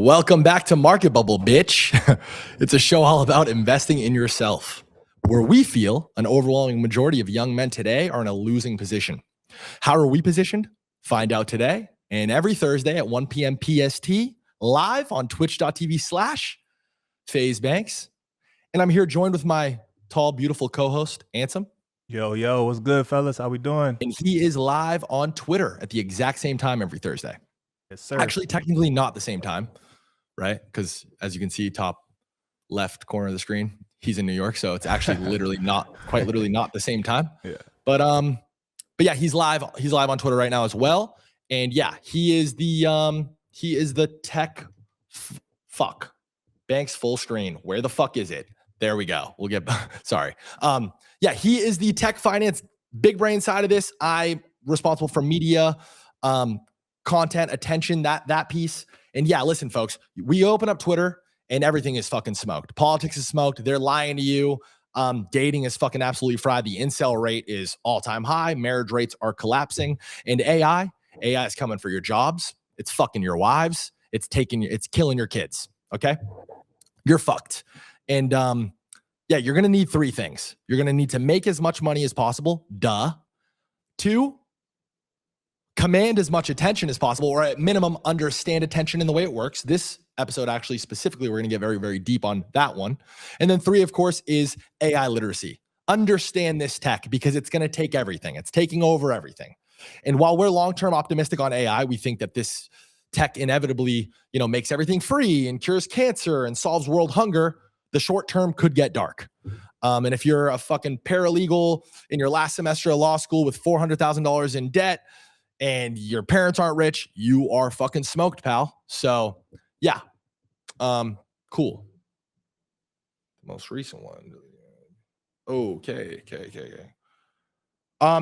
Welcome back to MarketBubble, bitch. It's a show all about investing in yourself, where we feel an overwhelming majority of young men today are in a losing position. How are we positioned? Find out today and every Thursday at 1 p.m. PST, live on twitch.tv/FaZe Banks. And I'm here joined with my tall, beautiful co-host, Ansem. Yo, what's good, fellas? How we doing? And he is live on Twitter at the exact same time every Thursday. Yes, sir. Actually, technically not the same time, right? Because as you can see, top left corner of the screen, he's in New York, so it's actually literally not the same time. Yeah. But yeah, he's live. He's live on Twitter right now as well. And yeah, he is the tech fuck. Banks full screen. Where the fuck is it? There we go. We'll get sorry. Yeah, he is the tech finance big brain side of this. I'm responsible for media, content, attention, that piece. And yeah, listen, folks, we open up Twitter and everything is fucking smoked. Politics is smoked. They're lying to you. Dating is fucking absolutely fried. The incel rate is all-time high. Marriage rates are collapsing. And AI is coming for your jobs. It's fucking your wives. It's killing your kids. Okay? You're fucked. And yeah, you're gonna need three things. You're gonna need to make as much money as possible. Duh. 2, command as much attention as possible, or at minimum, understand attention in the way it works. This episode, actually, specifically, we're going to get very, very deep on that one. And then 3, of course, is AI literacy. Understand this tech because it's going to take everything. It's taking over everything. And while we're long-term optimistic on AI, we think that this tech inevitably, makes everything free and cures cancer and solves world hunger. The short term could get dark. And if you're a fucking paralegal in your last semester of law school with $400,000 in debt, and your parents aren't rich, you are fucking smoked, pal. So yeah. Cool. Most recent one. Okay.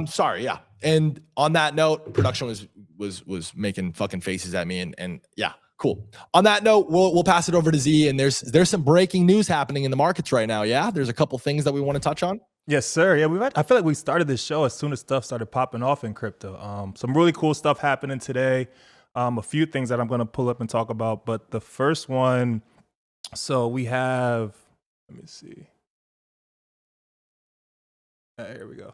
Sorry, yeah. And on that note, production was making fucking faces at me and yeah, cool. On that note, we'll pass it over to Z, and there's some breaking news happening in the markets right now. Yeah. There's a couple things that we want to touch on. Yes, sir. Yeah, I feel like we started this show as soon as stuff started popping off in crypto. Some really cool stuff happening today. A few things that I'm going to pull up and talk about. But the first one, so we have, let me see. Here we go.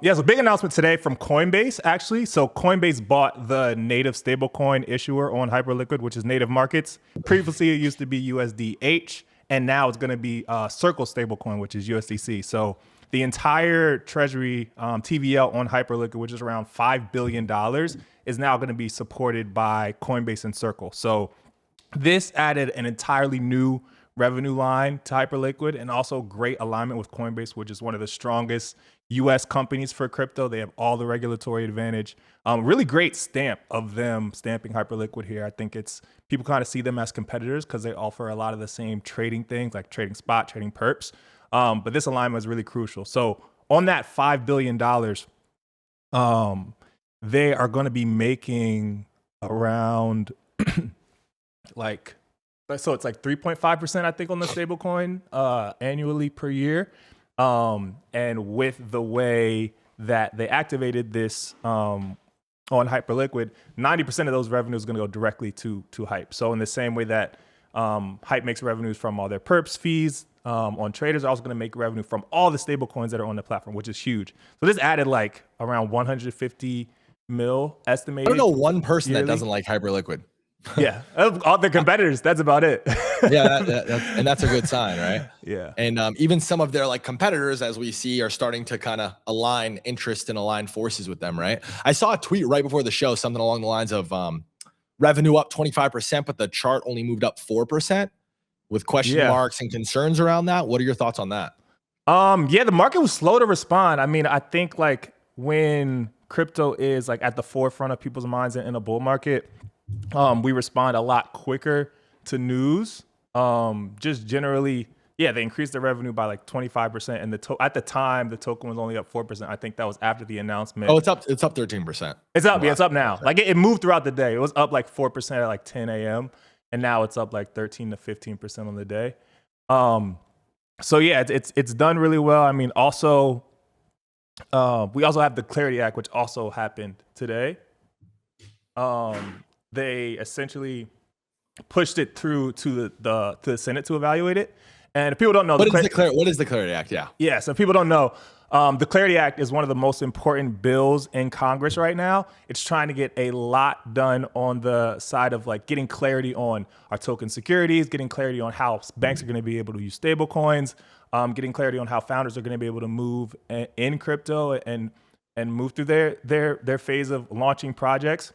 Yeah, so big announcement today from Coinbase, actually. So Coinbase bought the native stablecoin issuer on Hyperliquid, which is Native Markets. Previously, it used to be USDH. And now it's going to be Circle stablecoin, which is USDC. So the entire treasury TVL on Hyperliquid, which is around $5 billion, is now going to be supported by Coinbase and Circle. So this added an entirely new revenue line to Hyperliquid and also great alignment with Coinbase, which is one of the strongest US companies for crypto. They have all the regulatory advantage. Really great stamp of them stamping Hyperliquid here. I think people kind of see them as competitors because they offer a lot of the same trading things like trading spot, trading perps. But this alignment is really crucial. So on that $5 billion, they are going to be making around so it's like 3.5%, I think, on the stablecoin annually per year. And with the way that they activated this on Hyperliquid, 90% of those revenues are going to go directly to Hype. So in the same way that Hype makes revenues from all their perps fees on traders, are also going to make revenue from all the stable coins that are on the platform, which is huge. So this added like around 150 mil estimated. I don't know one person yearly. that doesn't like Hyperliquid. Yeah, all their competitors, that's about it. Yeah, and that's a good sign, right? Yeah. And even some of their competitors, as we see, are starting to kind of align interest and align forces with them, right? I saw a tweet right before the show, something along the lines of revenue up 25%, but the chart only moved up 4% with question marks and concerns around that. What are your thoughts on that? Yeah, the market was slow to respond. I mean, I think when crypto is at the forefront of people's minds in a bull market, we respond a lot quicker to news. Just generally, they increased their revenue by 25%. And at the time, the token was only up 4%. I think that was after the announcement. Oh, it's up 13%. It's up. Yeah, it's up now. It moved throughout the day. It was up 4% at 10 a.m. And now it's up 13 to 15% on the day. So yeah, it's done really well. I mean, also, we also have the Clarity Act, which also happened today. They essentially pushed it through to the Senate to evaluate it. And if people don't know, what is the Clarity Act? Yeah. Yeah, so if people don't know, the Clarity Act is one of the most important bills in Congress right now. It's trying to get a lot done on the side of like getting clarity on our token securities, getting clarity on how banks are going to be able to use stable coins, getting clarity on how founders are going to be able to move in crypto and move through their phase of launching projects.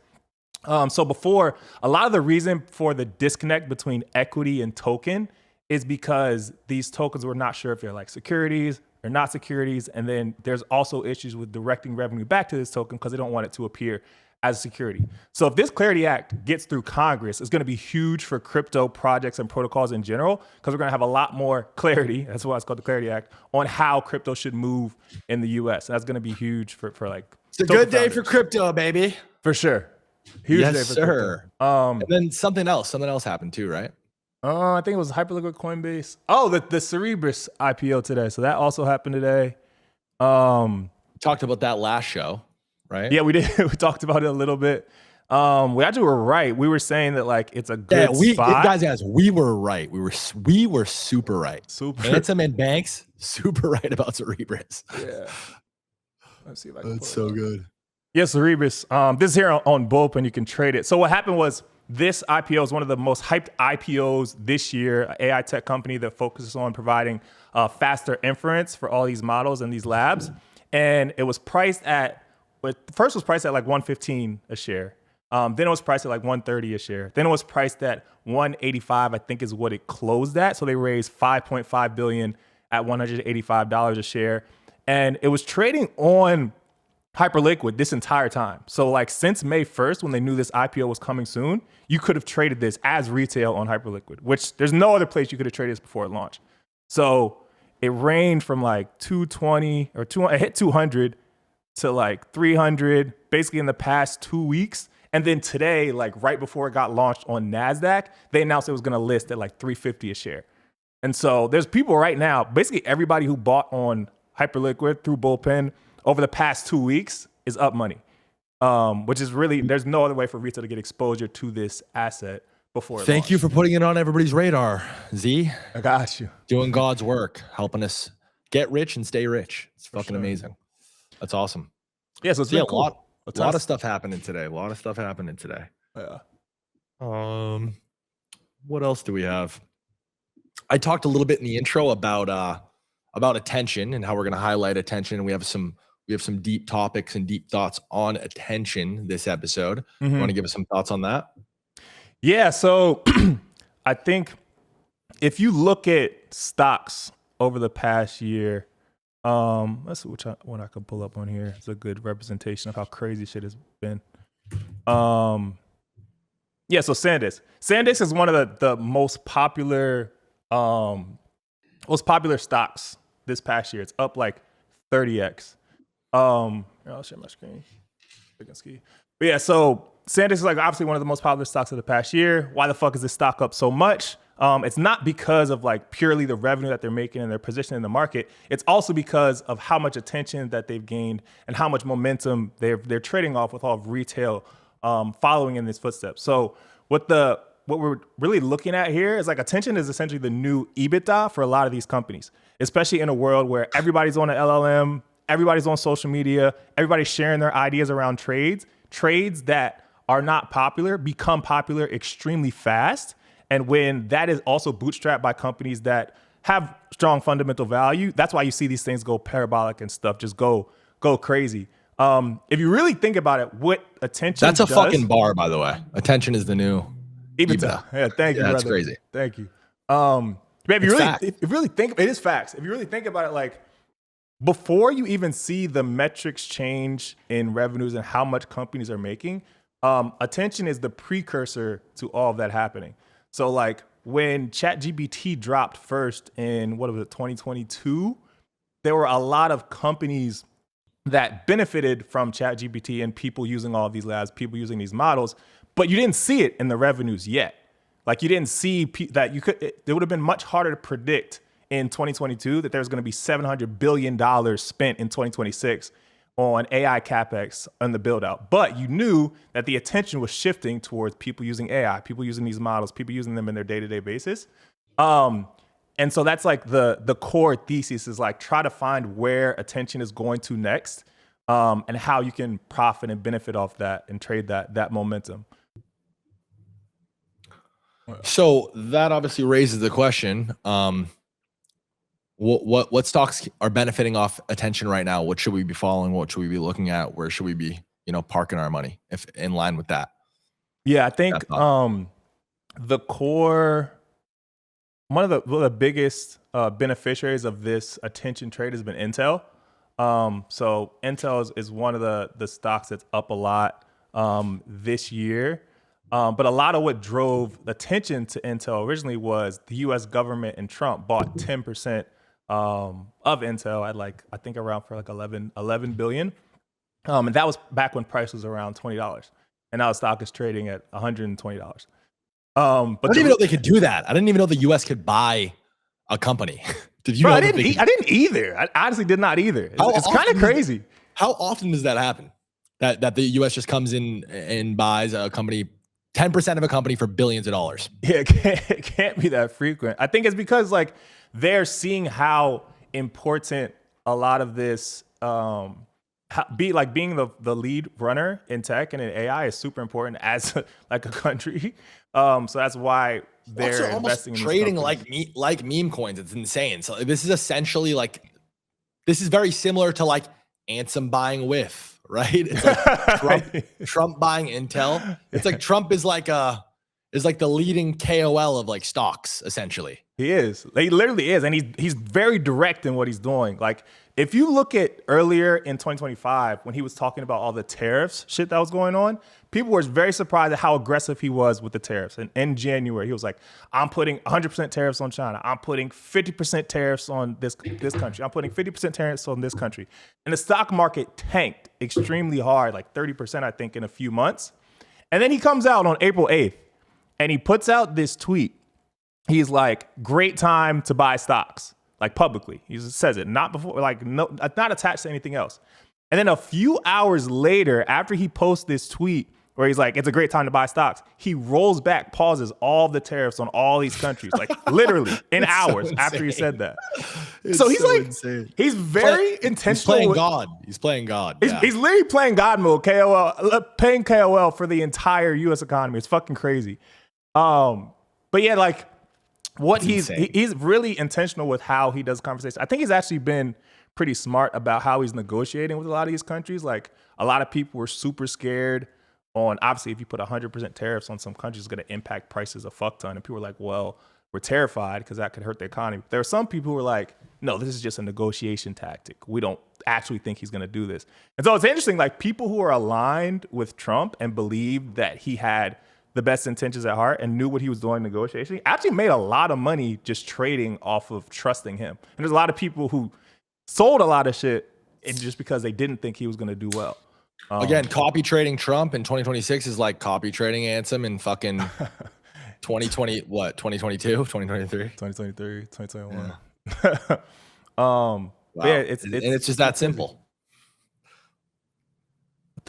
So before, a lot of the reason for the disconnect between equity and token is because these tokens were not sure if they're like securities or not securities. And then there's also issues with directing revenue back to this token because they don't want it to appear as a security. So if this Clarity Act gets through Congress, it's going to be huge for crypto projects and protocols in general, because we're going to have a lot more clarity, that's why it's called the Clarity Act, on how crypto should move in the US. And that's going to be huge for like... It's a good day for crypto, baby. For sure. Huge yes, day for sir. crypto. And then something else happened too, right? I think it was Hyperliquid Coinbase. Oh, the Cerebras IPO today. So that also happened today. Talked about that last show, right? Yeah, we did. We talked about it a little bit. We actually were right. We were saying that like it's a good spot. Guys, we were right. We were super right. Super. Ansem and Banks, super right about Cerebras. Yeah. Let's see if I can. That's so good. Yeah, Cerebras. This is here on Bullpen. You can trade it. So what happened was, this IPO is one of the most hyped IPOs this year, an AI tech company that focuses on providing faster inference for all these models and these labs. And it was priced at, first was priced at like 115 a share. Then it was priced at like 130 a share. Then it was priced at 185, I think is what it closed at. So they raised $5.5 billion at $185 a share. And it was trading on Hyperliquid this entire time. So like since May 1st, when they knew this IPO was coming soon, you could have traded this as retail on Hyperliquid, which there's no other place you could have traded this before it launched. So it ranged from like 220 or it hit 200 to like 300 basically in the past 2 weeks. And then today, like right before it got launched on NASDAQ, they announced it was going to list at like 350 a share. And so there's people right now, basically everybody who bought on Hyperliquid through Bullpen over the past 2 weeks is up money, which is really, there's no other way for retail to get exposure to this asset before it Thank you for putting it on everybody's radar, Z. I got you. Doing God's work, helping us get rich and stay rich. It's fucking amazing. That's awesome. Yeah, so it's been cool. A lot of stuff happening today. Yeah. What else do we have? I talked a little bit in the intro about attention and how we're going to highlight attention. We have some deep topics and deep thoughts on attention this episode. Mm-hmm. You want to give us some thoughts on that? Yeah, so I think if you look at stocks over the past year, let's see which one I can pull up on here. It's a good representation of how crazy shit has been. Yeah, so SanDisk. SanDisk is one of the most popular stocks this past year. It's up like 30x. I'll share my screen. But yeah, so SanDisk is like obviously one of the most popular stocks of the past year. Why the fuck is this stock up so much? It's not because of like purely the revenue that they're making and their position in the market. It's also because of how much attention that they've gained and how much momentum they're trading off with all of retail following in these footsteps. So what we're really looking at here is like attention is essentially the new EBITDA for a lot of these companies, especially in a world where everybody's on an LLM, everybody's on social media, everybody's sharing their ideas around trades that are not popular become popular extremely fast. And when that is also bootstrapped by companies that have strong fundamental value, that's why you see these things go parabolic and stuff just go crazy. If you really think about it, what attention That's a fucking bar, by the way. Attention is the new EBITDA. Yeah, thank you, brother. That's crazy. Thank you. If you really think, it is facts. If you really think about it, like before you even see the metrics change in revenues and how much companies are making, attention is the precursor to all of that happening. So like when ChatGPT dropped first in 2022, there were a lot of companies that benefited from ChatGPT and people using all of these labs, people using these models, but you didn't see it in the revenues yet. Like you didn't see that it would have been much harder to predict in 2022 that there's going to be $700 billion spent in 2026 on AI capex and the build out, but you knew that the attention was shifting towards people using AI, people using these models, people using them in their day-to-day basis. And so that's like the core thesis is like try to find where attention is going to next, and how you can profit and benefit off that and trade that momentum. So that obviously raises the question. What stocks are benefiting off attention right now? What should we be following? What should we be looking at? Where should we be, parking our money if in line with that? Yeah, I think the core, one of the biggest beneficiaries of this attention trade has been Intel. So Intel is one of the stocks that's up a lot this year. But a lot of what drove attention to Intel originally was the U.S. government and Trump bought 10% of Intel at I think around for 11 billion. And that was back when price was around $20. And now the stock is trading at $120. But I didn't even know they could do that. I didn't even know the U.S. could buy a company. Did you know I didn't either. I honestly did not either. It's kind of crazy. How often does that happen? That the U.S. just comes in and buys a company, 10% of a company for billions of dollars? Yeah, it can't be that frequent. I think it's because they're seeing how important a lot of this being the lead runner in tech and in AI is super important as a country. So that's why they're investing in trading like meme coins. It's insane. So this is essentially this is very similar to Ansem buying Whiff, right? It's like Trump buying Intel. It's like Trump is the leading KOL of stocks, essentially. He is. He literally is. And he's very direct in what he's doing. If you look at earlier in 2025, when he was talking about all the tariffs shit that was going on, people were very surprised at how aggressive he was with the tariffs. And in January, he was like, I'm putting 100% tariffs on China. I'm putting 50% tariffs on this country. I'm putting 50% tariffs on this country. And the stock market tanked extremely hard, 30%, I think, in a few months. And then he comes out on April 8th and he puts out this tweet. He's like, great time to buy stocks, publicly. He just says it, not before, no, not attached to anything else. And then a few hours later, after he posts this tweet where he's like, it's a great time to buy stocks, he rolls back, pauses all the tariffs on all these countries, literally in hours after he said that. So he's insane. He's very intentional. He's playing God. He's literally playing God mode, paying KOL for the entire U.S. economy. It's fucking crazy. But yeah, what he's really intentional with how he does conversation. I think he's actually been pretty smart about how he's negotiating with a lot of these countries. A lot of people were super scared on, obviously, if you put 100% tariffs on some countries, it's going to impact prices a fuck ton. And people were like, well, we're terrified because that could hurt the economy. There are some people who were like, no, this is just a negotiation tactic. We don't actually think he's going to do this. And so it's interesting, people who are aligned with Trump and believe that he had the best intentions at heart and knew what he was doing in negotiation, actually made a lot of money just trading off of trusting him. And there's a lot of people who sold a lot of shit just because they didn't think he was going to do well. Again, copy trading Trump in 2026 is like copy trading Ansem in fucking 2020, 2022, 2023? 2023, 2021. Yeah. Wow. Yeah, it's just that simple.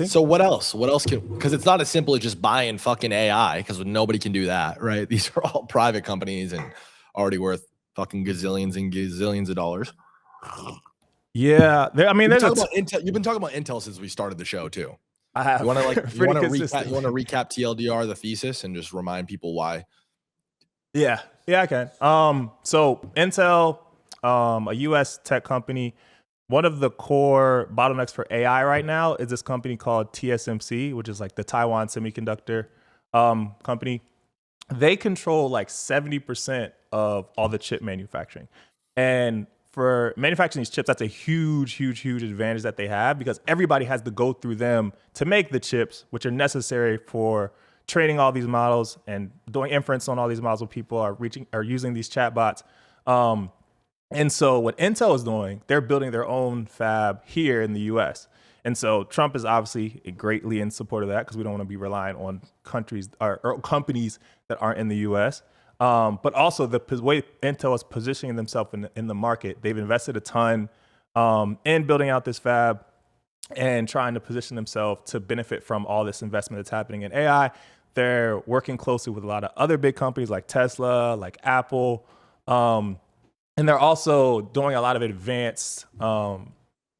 So what else? Because it's not as simple as just buying fucking AI, because nobody can do that, right? These are all private companies and already worth fucking gazillions and gazillions of dollars. Yeah, you've been talking about Intel since we started the show too. I have. You want to recap TLDR, the thesis, and just remind people why? Yeah, I can. So Intel, a U.S. tech company. One of the core bottlenecks for AI right now is this company called TSMC, which is the Taiwan semiconductor company. They control 70% of all the chip manufacturing. And for manufacturing these chips, that's a huge advantage that they have, because everybody has to go through them to make the chips, which are necessary for training all these models and doing inference on all these models when people are using these chatbots. And so what Intel is doing, they're building their own fab here in the US. And so Trump is obviously greatly in support of that, because we don't want to be relying on countries or companies that aren't in the US. But also the way Intel is positioning themselves in the market, they've invested a ton in building out this fab. and trying to position themselves to benefit from all this investment that's happening in AI. They're working closely with a lot of other big companies like Tesla, like Apple. And they're also doing a lot of advanced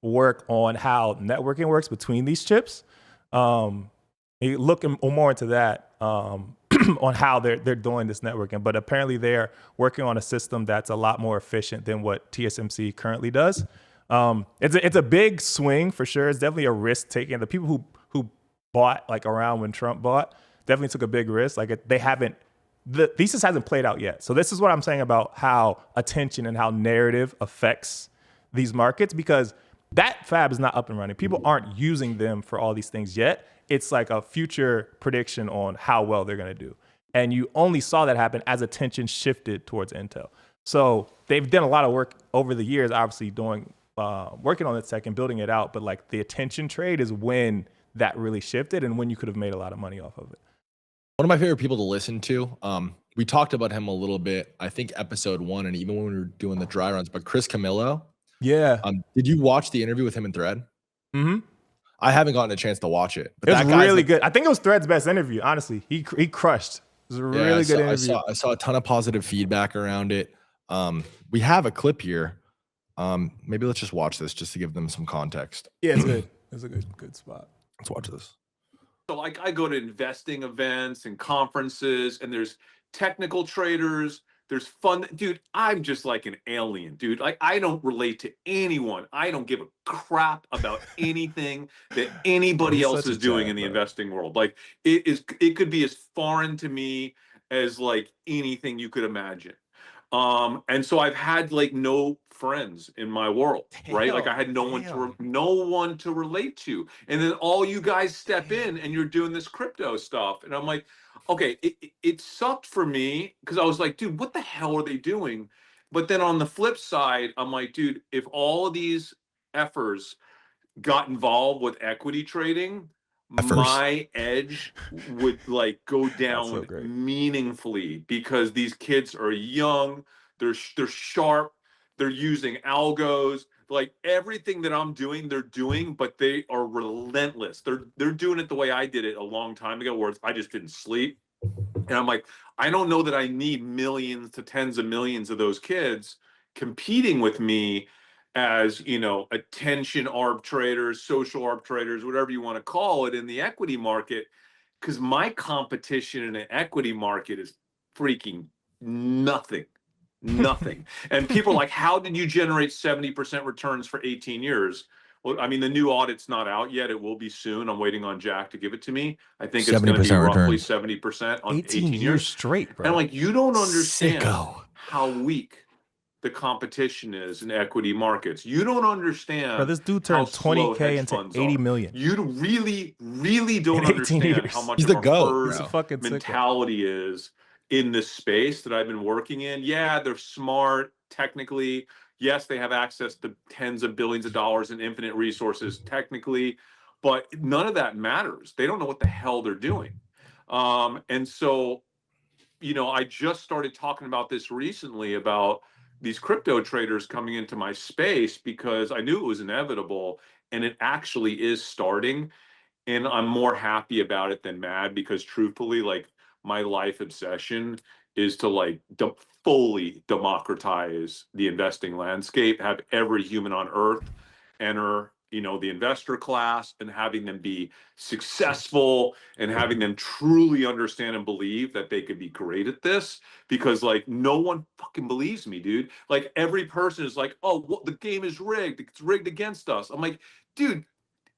work on how networking works between these chips. Looking more into that on how they're doing this networking. But apparently they're working on a system that's a lot more efficient than what TSMC currently does. It's a big swing for sure. It's definitely a risk taking. The people who bought like around when Trump bought definitely took a big risk. Like the thesis hasn't played out yet. So this is what I'm saying about how attention and how narrative affects these markets, because that fab is not up and running. People aren't using them for all these things yet. It's like a future prediction on how well they're going to do. And you only saw that happen as attention shifted towards Intel. So they've done a lot of work over the years, obviously working on the tech and building it out. But like the attention trade is when that really shifted and when you could have made a lot of money off of it. One of my favorite people to listen to. We talked about him a little bit, I think episode 1, and even when we were doing the dry runs, but Chris Camillo. Yeah. Did you watch the interview with him in Thread? Mm-hmm. I haven't gotten a chance to watch it. But it was really good. I think it was Thread's best interview, honestly. He crushed. It was a really good interview. I saw a ton of positive feedback around it. We have a clip here. Maybe let's just watch this just to give them some context. Yeah, it's good. It's a good spot. Let's watch this. So like I go to investing events and conferences, and there's technical traders, there's fun. Dude, I'm just like an alien, dude. Like I don't relate to anyone. I don't give a crap about anything that anybody else is doing in the investing world. Like it could be as foreign to me as like anything you could imagine. And so I've had like no friends in my world, right? Like I had no one to relate to. And then all you guys step in and you're doing this crypto stuff. And I'm like, okay, it sucked for me because I was like, dude, what the hell are they doing? But then on the flip side, I'm like, dude, if all of these effers got involved with equity trading, my edge would like go down meaningfully, because these kids are young, they're sharp, they're using algos, like everything that I'm doing, they're doing, but they are relentless. They're doing it the way I did it a long time ago, where I just didn't sleep. And I'm like, I don't know that I need millions to tens of millions of those kids competing with me as, you know, attention arb traders, social arb traders, whatever you want to call it, in the equity market, because my competition in an equity market is freaking nothing. And people are like, how did you generate 70% returns for 18 years? Well, I mean, the new audit's not out yet. It will be soon. I'm waiting on Jack to give it to me. I think it's going to be roughly 70% on 18 years straight, bro. And I'm like, you don't understand how weak the competition is in equity markets. You don't understand. Bro, this dude turned 20K into 80 million. You really don't understand how much of a herd mentality is in this space that I've been working in. Yeah, they're smart technically. Yes, they have access to tens of billions of dollars in infinite resources technically, but none of that matters. They don't know what the hell they're doing. And so, you know, I just started talking about this recently about these crypto traders coming into my space, because I knew it was inevitable, and it actually is starting. And I'm more happy about it than mad, because truthfully, like my life obsession is to like fully democratize the investing landscape, have every human on earth enter, you know, the investor class, and having them be successful and having them truly understand and believe that they could be great at this. Because like no one fucking believes me, dude. Like every person is like, oh, what, the game is rigged. It's rigged against us. I'm like, dude,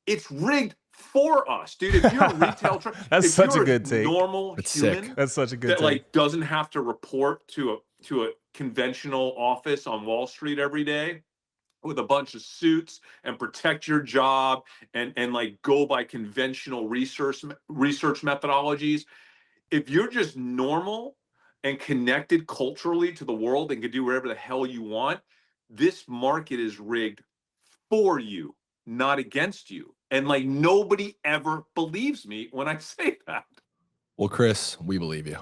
it's rigged for us, dude. If you're a retail trader, that's such a good take. Normal human, that's such a good that take. Like doesn't have to report to a conventional office on Wall Street every day with a bunch of suits and protect your job and like go by conventional research methodologies. If you're just normal and connected culturally to the world and can do whatever the hell you want, this market is rigged for you, not against you. And like nobody ever believes me when I say that. Well, Chris, we believe you.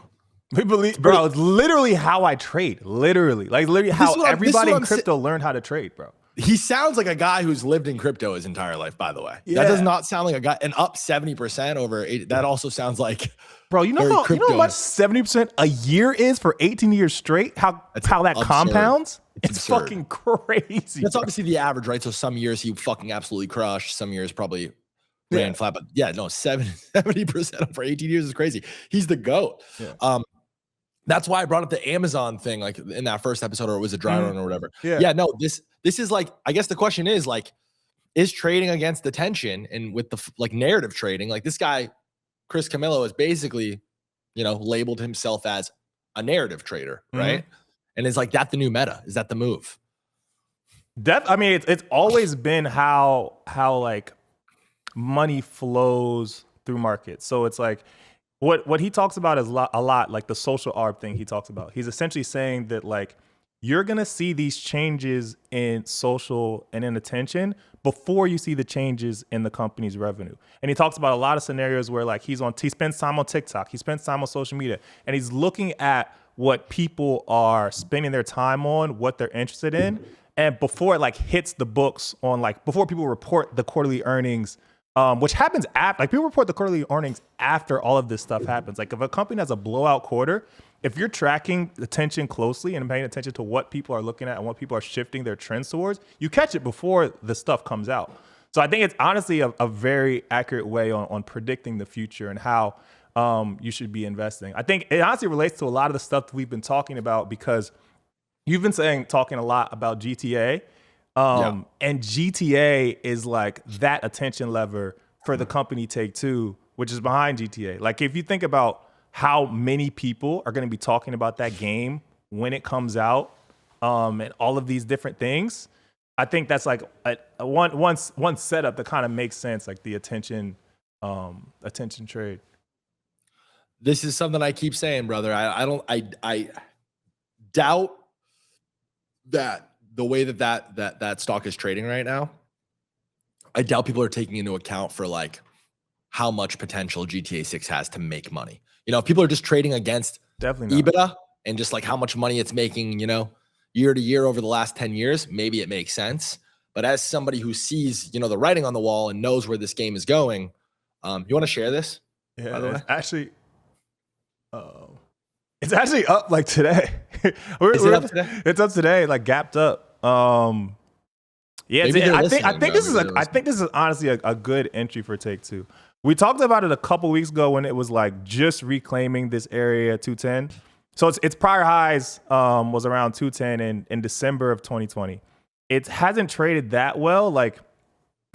We believe, bro. It's literally how I trade. Literally how everybody in crypto learned how to trade, bro. He sounds like a guy who's lived in crypto his entire life, by the way. Yeah. That does not sound like a guy. And up 70% over 80. That also sounds like, bro, you know very how crypto. much 70% a year is for 18 years straight? How that absurd. compounds? It's absurd. fucking crazy. That's bro. obviously the average, right? So some years he fucking absolutely crushed. Some years probably ran flat. But yeah, no, 70% over 18 years is crazy. He's the GOAT. Yeah. That's why I brought up the Amazon thing, like in that first episode, or it was a dry run or whatever. Yeah. No, this is like, I guess the question is like, is trading against attention and with the like narrative trading, like this guy, Chris Camillo, has basically, labeled himself as a narrative trader, right? And is like that the new meta? Is that the move? I mean, it's always been how like money flows through markets. So it's like what he talks about is a lot like the social arb thing he talks about. He's essentially saying that like you're gonna see these changes in social and in attention before you see the changes in the company's revenue. And he talks about a lot of scenarios where like he spends time on TikTok, he spends time on social media, and he's looking at what people are spending their time on, what they're interested in, and before it like hits the books on like before people report the quarterly earnings. Which happens after, like people report the quarterly earnings after all of this stuff happens. Like if a company has a blowout quarter, if you're tracking attention closely and paying attention to what people are looking at and what people are shifting their trends towards, you catch it before the stuff comes out. So I think it's honestly a very accurate way on predicting the future and how you should be investing. I think it honestly relates to a lot of the stuff that we've been talking about because you've been talking a lot about GTA. And GTA is like that attention lever for the company Take-Two, which is behind GTA. Like if you think about how many people are going to be talking about that game when it comes out, and all of these different things, I think that's like one setup that kind of makes sense, like the attention trade. This is something I keep saying, brother. I doubt that the way that stock is trading right now, I doubt people are taking into account for like how much potential GTA 6 has to make money. If people are just trading against Definitely not. EBITDA and just like how much money it's making, year to year over the last 10 years, maybe it makes sense. But as somebody who sees, the writing on the wall and knows where this game is going, you want to share this? Yeah, by the way? It's actually up like today. Is it up today? It's up today, like gapped up. I think this is honestly a good entry for Take-Two. We talked about it a couple weeks ago when it was like just reclaiming this area 210. So its prior highs was around 210 in December of 2020. It hasn't traded that well. Like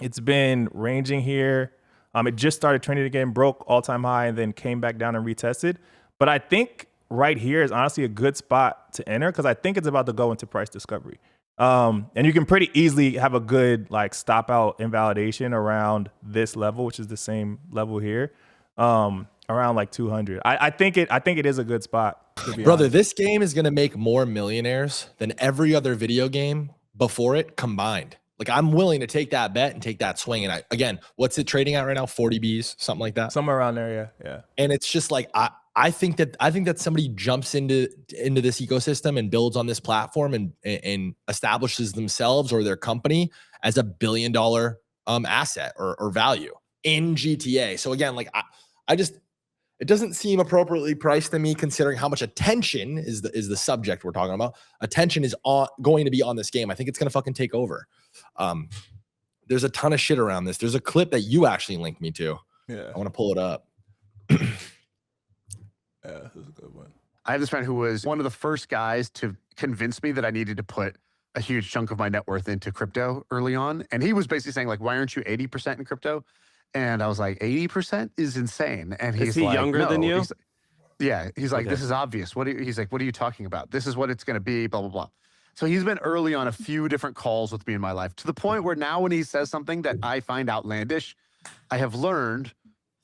it's been ranging here. It just started trending again, broke all-time high, and then came back down and retested. But I think right here is honestly a good spot to enter because I think it's about to go into price discovery. And you can pretty easily have a good like stop out invalidation around this level, which is the same level here, around like 200. I think it is a good spot. Brother, this game is going to make more millionaires than every other video game before it combined. Like I'm willing to take that bet and take that swing. And again, what's it trading at right now? 40 Bs, something like that. Somewhere around there. Yeah. And it's just like, I think that somebody jumps into this ecosystem and builds on this platform and establishes themselves or their company as $1 billion asset or value in GTA. So again, like it doesn't seem appropriately priced to me considering how much attention is the subject we're talking about. Attention is going to be on this game. I think it's going to fucking take over. There's a ton of shit around this. There's a clip that you actually linked me to. Yeah. I want to pull it up. Yeah, this is a good one. I have this friend who was one of the first guys to convince me that I needed to put a huge chunk of my net worth into crypto early on. And he was basically saying like, why aren't you 80% in crypto? And I was like, 80% is insane. And he's like, younger than you? He's like, this is obvious. He's like, what are you talking about? This is what it's going to be, blah, blah, blah. So he's been early on a few different calls with me in my life to the point where now when he says something that I find outlandish, I have learned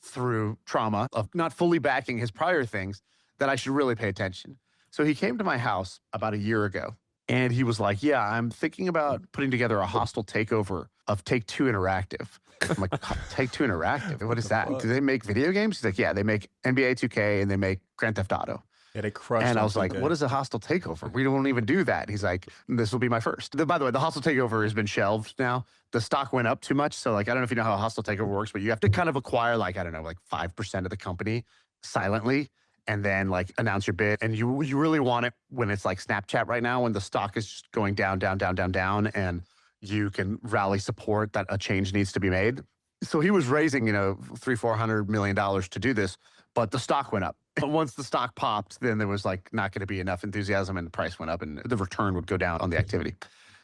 through trauma of not fully backing his prior things that I should really pay attention. So he came to my house about a year ago and he was like, yeah, I'm thinking about putting together a hostile takeover of Take-Two Interactive. I'm like, Take-Two Interactive? What is that? Do they make video games? He's like, yeah, they make NBA 2K and they make Grand Theft Auto. Yeah, they crushed. And I on was like, 2K. what is a hostile takeover? We don't even do that. He's like, this will be my first. By the way, the hostile takeover has been shelved now. The stock went up too much. So like, I don't know if you know how a hostile takeover works, but you have to kind of acquire like, I don't know, like 5% of the company silently and then like announce your bid. And you really want it when it's like Snapchat right now, when the stock is just going down, down, down, down, down, and you can rally support that a change needs to be made. So he was raising, you know, $300-400 million to do this, but the stock went up. And once the stock popped, then there was like not going to be enough enthusiasm and the price went up and the return would go down on the activity.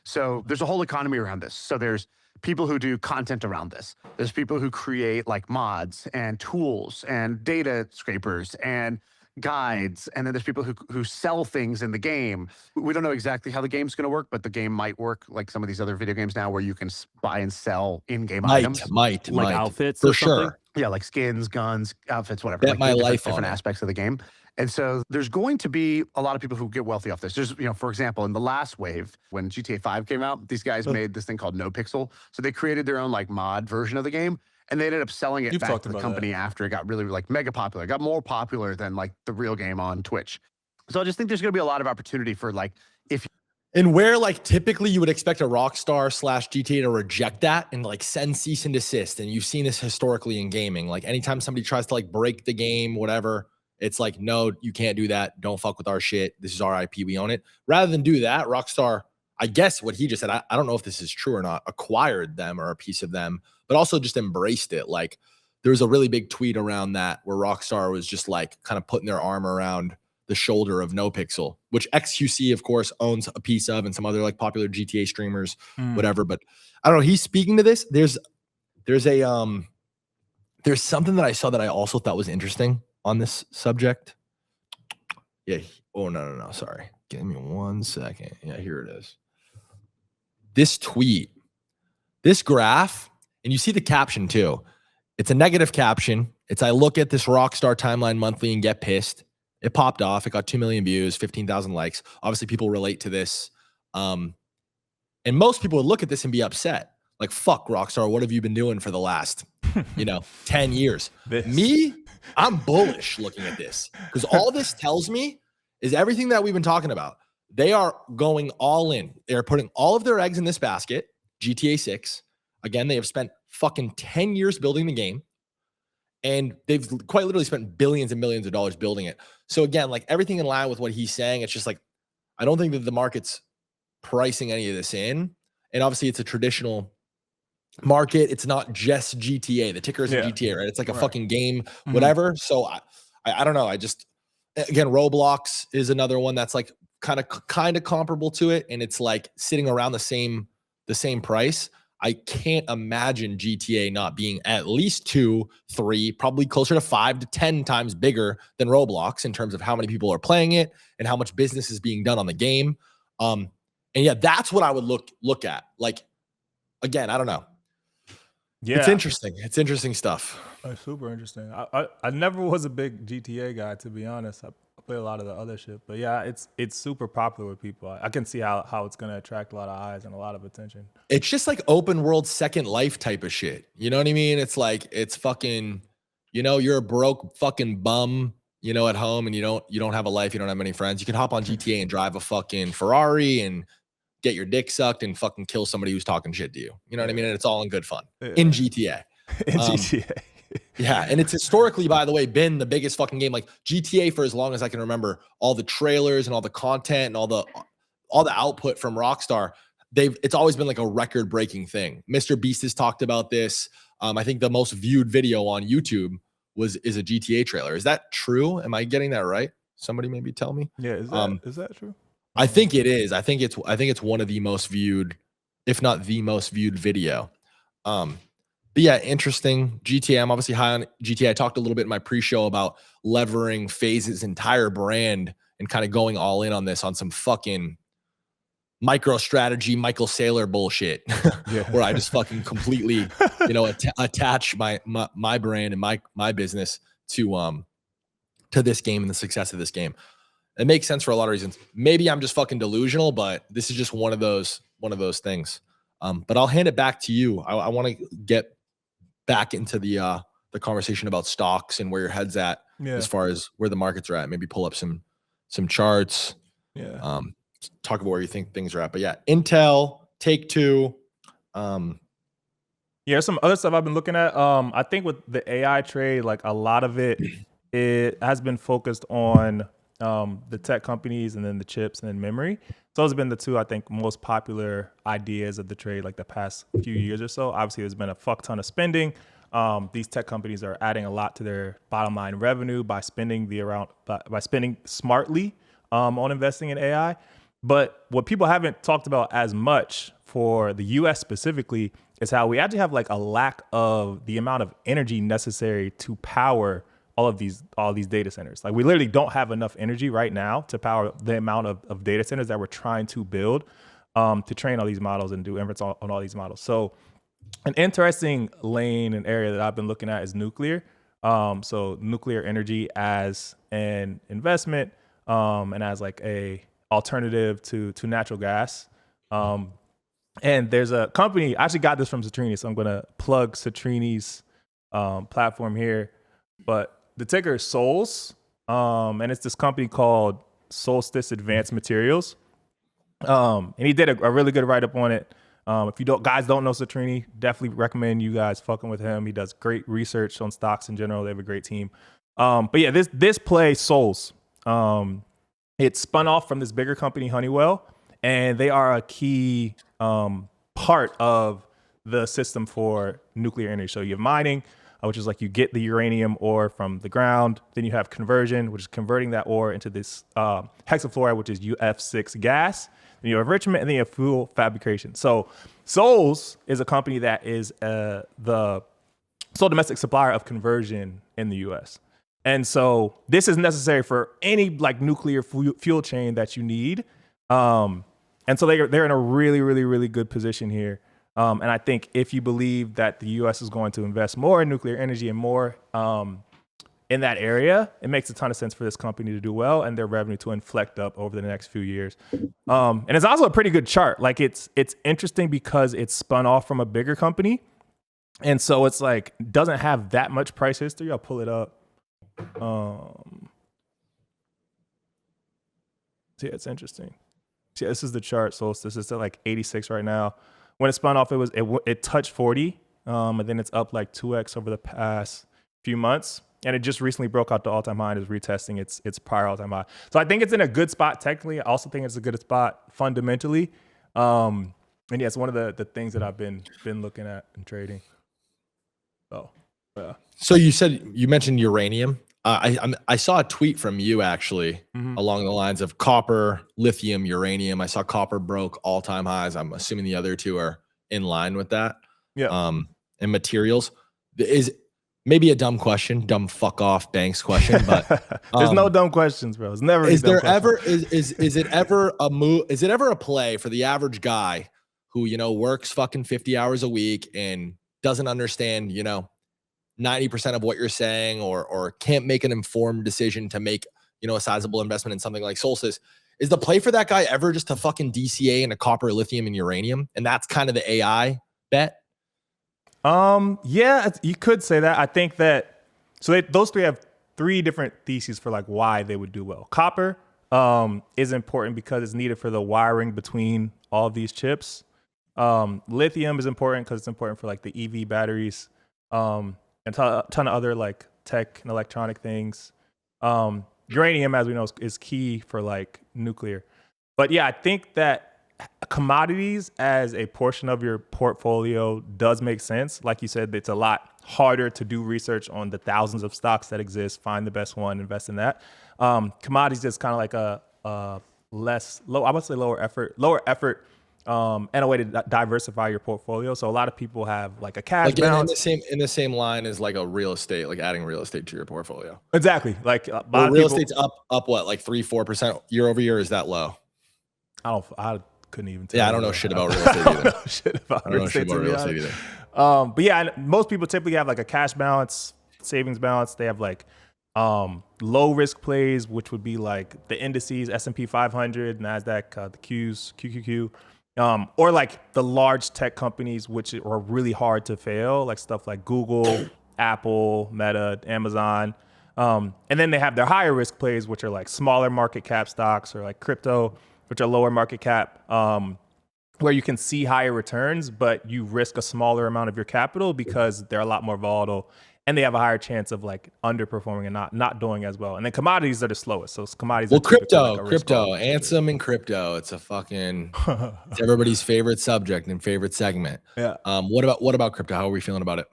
So there's a whole economy around this. So there's people who do content around this. There's people who create like mods and tools and data scrapers and guides. And then there's people who sell things in the game. We don't know exactly how the game's going to work, but the game might work like some of these other video games now where you can buy and sell in-game items. Might. Outfits For or something? sure. Yeah, like skins, guns, outfits, whatever. Bet like my life on different it. aspects of the game. And so there's going to be a lot of people who get wealthy off this. There's, you know, for example, in the last wave, when GTA 5 came out, these guys made this thing called NoPixel. So they created their own like mod version of the game. And they ended up selling it back to the company after it got really like mega popular. It got more popular than like the real game on Twitch. So I just think there's going to be a lot of opportunity for like, And where like typically you would expect a Rockstar / GTA to reject that and like send cease and desist. And you've seen this historically in gaming. Like anytime somebody tries to like break the game, whatever, it's like, no, you can't do that. Don't fuck with our shit. This is our IP. We own it. Rather than do that, Rockstar, I guess what he just said, I don't know if this is true or not, acquired them or a piece of them, but also just embraced it. Like there was a really big tweet around that where Rockstar was just like kind of putting their arm around the shoulder of NoPixel, which XQC, of course, owns a piece of, and some other like popular GTA streamers, whatever. But I don't know. He's speaking to this. There's something that I saw that I also thought was interesting on this subject. Yeah. Oh, no. Sorry. Give me 1 second. Yeah, here it is. This tweet, this graph, and you see the caption too. It's a negative caption. It's, I look at this Rockstar timeline monthly and get pissed. It popped off. It got 2 million views, 15,000 likes. Obviously, people relate to this. And most people would look at this and be upset. Like, fuck, Rockstar, what have you been doing for the last, 10 years? Me, I'm bullish looking at this. Because all this tells me is everything that we've been talking about. They are going all in. They're putting all of their eggs in this basket, GTA 6. Again, they have spent fucking 10 years building the game. And they've quite literally spent billions and millions of dollars building it. So again, like everything in line with what he's saying, it's just like, I don't think that the market's pricing any of this in. And obviously it's a traditional market. It's not just GTA. The ticker isn't GTA, right? It's like a fucking game, whatever. So I don't know. Again, Roblox is another one that's like kind of comparable to it. And it's like sitting around the same price. I can't imagine GTA not being at least 2, 3, probably closer to 5 to 10 times bigger than Roblox in terms of how many people are playing it and how much business is being done on the game. And yeah, that's what I would look at. Like, again, I don't know. Yeah, it's interesting. It's interesting stuff. It's super interesting. I never was a big GTA guy, to be honest. I play a lot of the other shit, but yeah, it's super popular with people. I can see how it's gonna attract a lot of eyes and a lot of attention. It's just like open world Second Life type of shit. You know what I mean? It's like it's fucking, you're a broke fucking bum, at home, and you don't have a life. You don't have many friends. You can hop on GTA and drive a fucking Ferrari and get your dick sucked and fucking kill somebody who's talking shit to you. You know what I mean? And it's all in good fun in GTA. Yeah, and it's historically, by the way, been the biggest fucking game. Like GTA, for as long as I can remember, all the trailers and all the content and all the output from Rockstar, it's always been like a record-breaking thing. Mr. Beast has talked about this. I think the most viewed video on YouTube is a GTA trailer. Is that true? Am I getting that right? Somebody maybe tell me. Yeah, is that true? I think it is. I think it's one of the most viewed, if not the most viewed video. But yeah, interesting. GTA, I'm obviously high on GTA. I talked a little bit in my pre-show about levering FaZe's entire brand and kind of going all in on this on some fucking micro strategy, Michael Saylor bullshit, where I just fucking completely, attach my brand and my business to this game and the success of this game. It makes sense for a lot of reasons. Maybe I'm just fucking delusional, but this is just one of those things. But I'll hand it back to you. I want to get back into the conversation about stocks and where your head's at as far as where the markets are at. Maybe pull up some some charts. Yeah. Talk about where you think things are at. But yeah, Intel, Take-Two. Yeah, some other stuff I've been looking at. I think with the AI trade, like a lot of it has been focused on the tech companies and then the chips and then memory. So those have been the two, I think, most popular ideas of the trade like the past few years or so. Obviously, there's been a fuck ton of spending. These tech companies are adding a lot to their bottom line revenue by spending by spending smartly on investing in AI. But what people haven't talked about as much for the US specifically is how we actually have like a lack of the amount of energy necessary to power all these data centers. Like we literally don't have enough energy right now to power the amount of data centers that we're trying to build to train all these models and do inference on all these models. So an interesting lane and area that I've been looking at is nuclear. So nuclear energy as an investment and as like a alternative to natural gas. And there's a company, I actually got this from Citrini, so I'm going to plug Citrini's platform here. But the ticker is Sols, and it's this company called Solstice Advanced Materials. And he did a really good write-up on it. If you guys don't know Citrini, definitely recommend you guys fucking with him. He does great research on stocks in general. They have a great team. But yeah, this play Sols, it spun off from this bigger company, Honeywell, and they are a key part of the system for nuclear energy. So you have mining, which is like you get the uranium ore from the ground. Then you have conversion, which is converting that ore into this hexafluoride, which is UF6 gas. Then you have enrichment, and then you have fuel fabrication. So Sols is a company that is the sole domestic supplier of conversion in the US. And so this is necessary for any like nuclear fuel chain that you need. And so they're in a really, really, really good position here. And I think if you believe that the U.S. is going to invest more in nuclear energy and more in that area, it makes a ton of sense for this company to do well and their revenue to inflect up over the next few years. And it's also a pretty good chart. Like it's interesting because it's spun off from a bigger company. And so it's like, doesn't have that much price history. I'll pull it up. Yeah, it's interesting. Yeah, this is the chart. So this is at like 86 right now. When it spun off, it touched 40, and then it's up like 2x over the past few months. And it just recently broke out the all-time high and is retesting its prior all-time high. So I think it's in a good spot technically. I also think it's a good spot fundamentally. And yeah, it's one of the things that I've been looking at and trading. So yeah. So you mentioned uranium. I saw a tweet from you actually along the lines of copper, lithium, uranium. I saw copper broke all-time highs. I'm assuming the other two are in line with that. Yeah. And materials is maybe a dumb question, dumb fuck off banks question, but there's no dumb questions, bro. It's never. Is there ever is it ever a move? Is it ever a play for the average guy who works fucking 50 hours a week and doesn't understand 90% of what you're saying or can't make an informed decision to make, a sizable investment in something like Solstice? Is the play for that guy ever just to fucking DCA into copper, lithium, and uranium? And that's kind of the AI bet? Yeah, you could say that. I think that, those three have three different theses for like why they would do well. Copper is important because it's needed for the wiring between all of these chips. Lithium is important because it's important for like the EV batteries. And a ton of other like tech and electronic things. Uranium, as we know, is key for like nuclear. But yeah, I think that commodities as a portion of your portfolio does make sense. Like you said, it's a lot harder to do research on the thousands of stocks that exist, find the best one, invest in that. Commodities is kind of like a lower effort and a way to diversify your portfolio. So a lot of people have like a cash balance. In the same line as like a real estate, like adding real estate to your portfolio. Exactly. Like real estate's up what, like 3-4% year over year? Is that low? I couldn't even tell. Yeah, I don't know shit about real estate either. I don't know shit about real estate either. But yeah, most people typically have like a cash balance, savings balance. They have like low risk plays, which would be like the indices, S&P 500, NASDAQ, the Qs, QQQ. Or like the large tech companies, which are really hard to fail, like stuff like Google, Apple, Meta, Amazon. And then they have their higher risk plays, which are like smaller market cap stocks or like crypto, which are lower market cap, where you can see higher returns, but you risk a smaller amount of your capital because they're a lot more volatile and they have a higher chance of like underperforming and not doing as well. And then commodities are the slowest. So commodities Well, are typically like a crypto, risk-off. Ansem and crypto. It's a fucking it's everybody's favorite subject and favorite segment. Yeah. What about crypto? How are we feeling about it?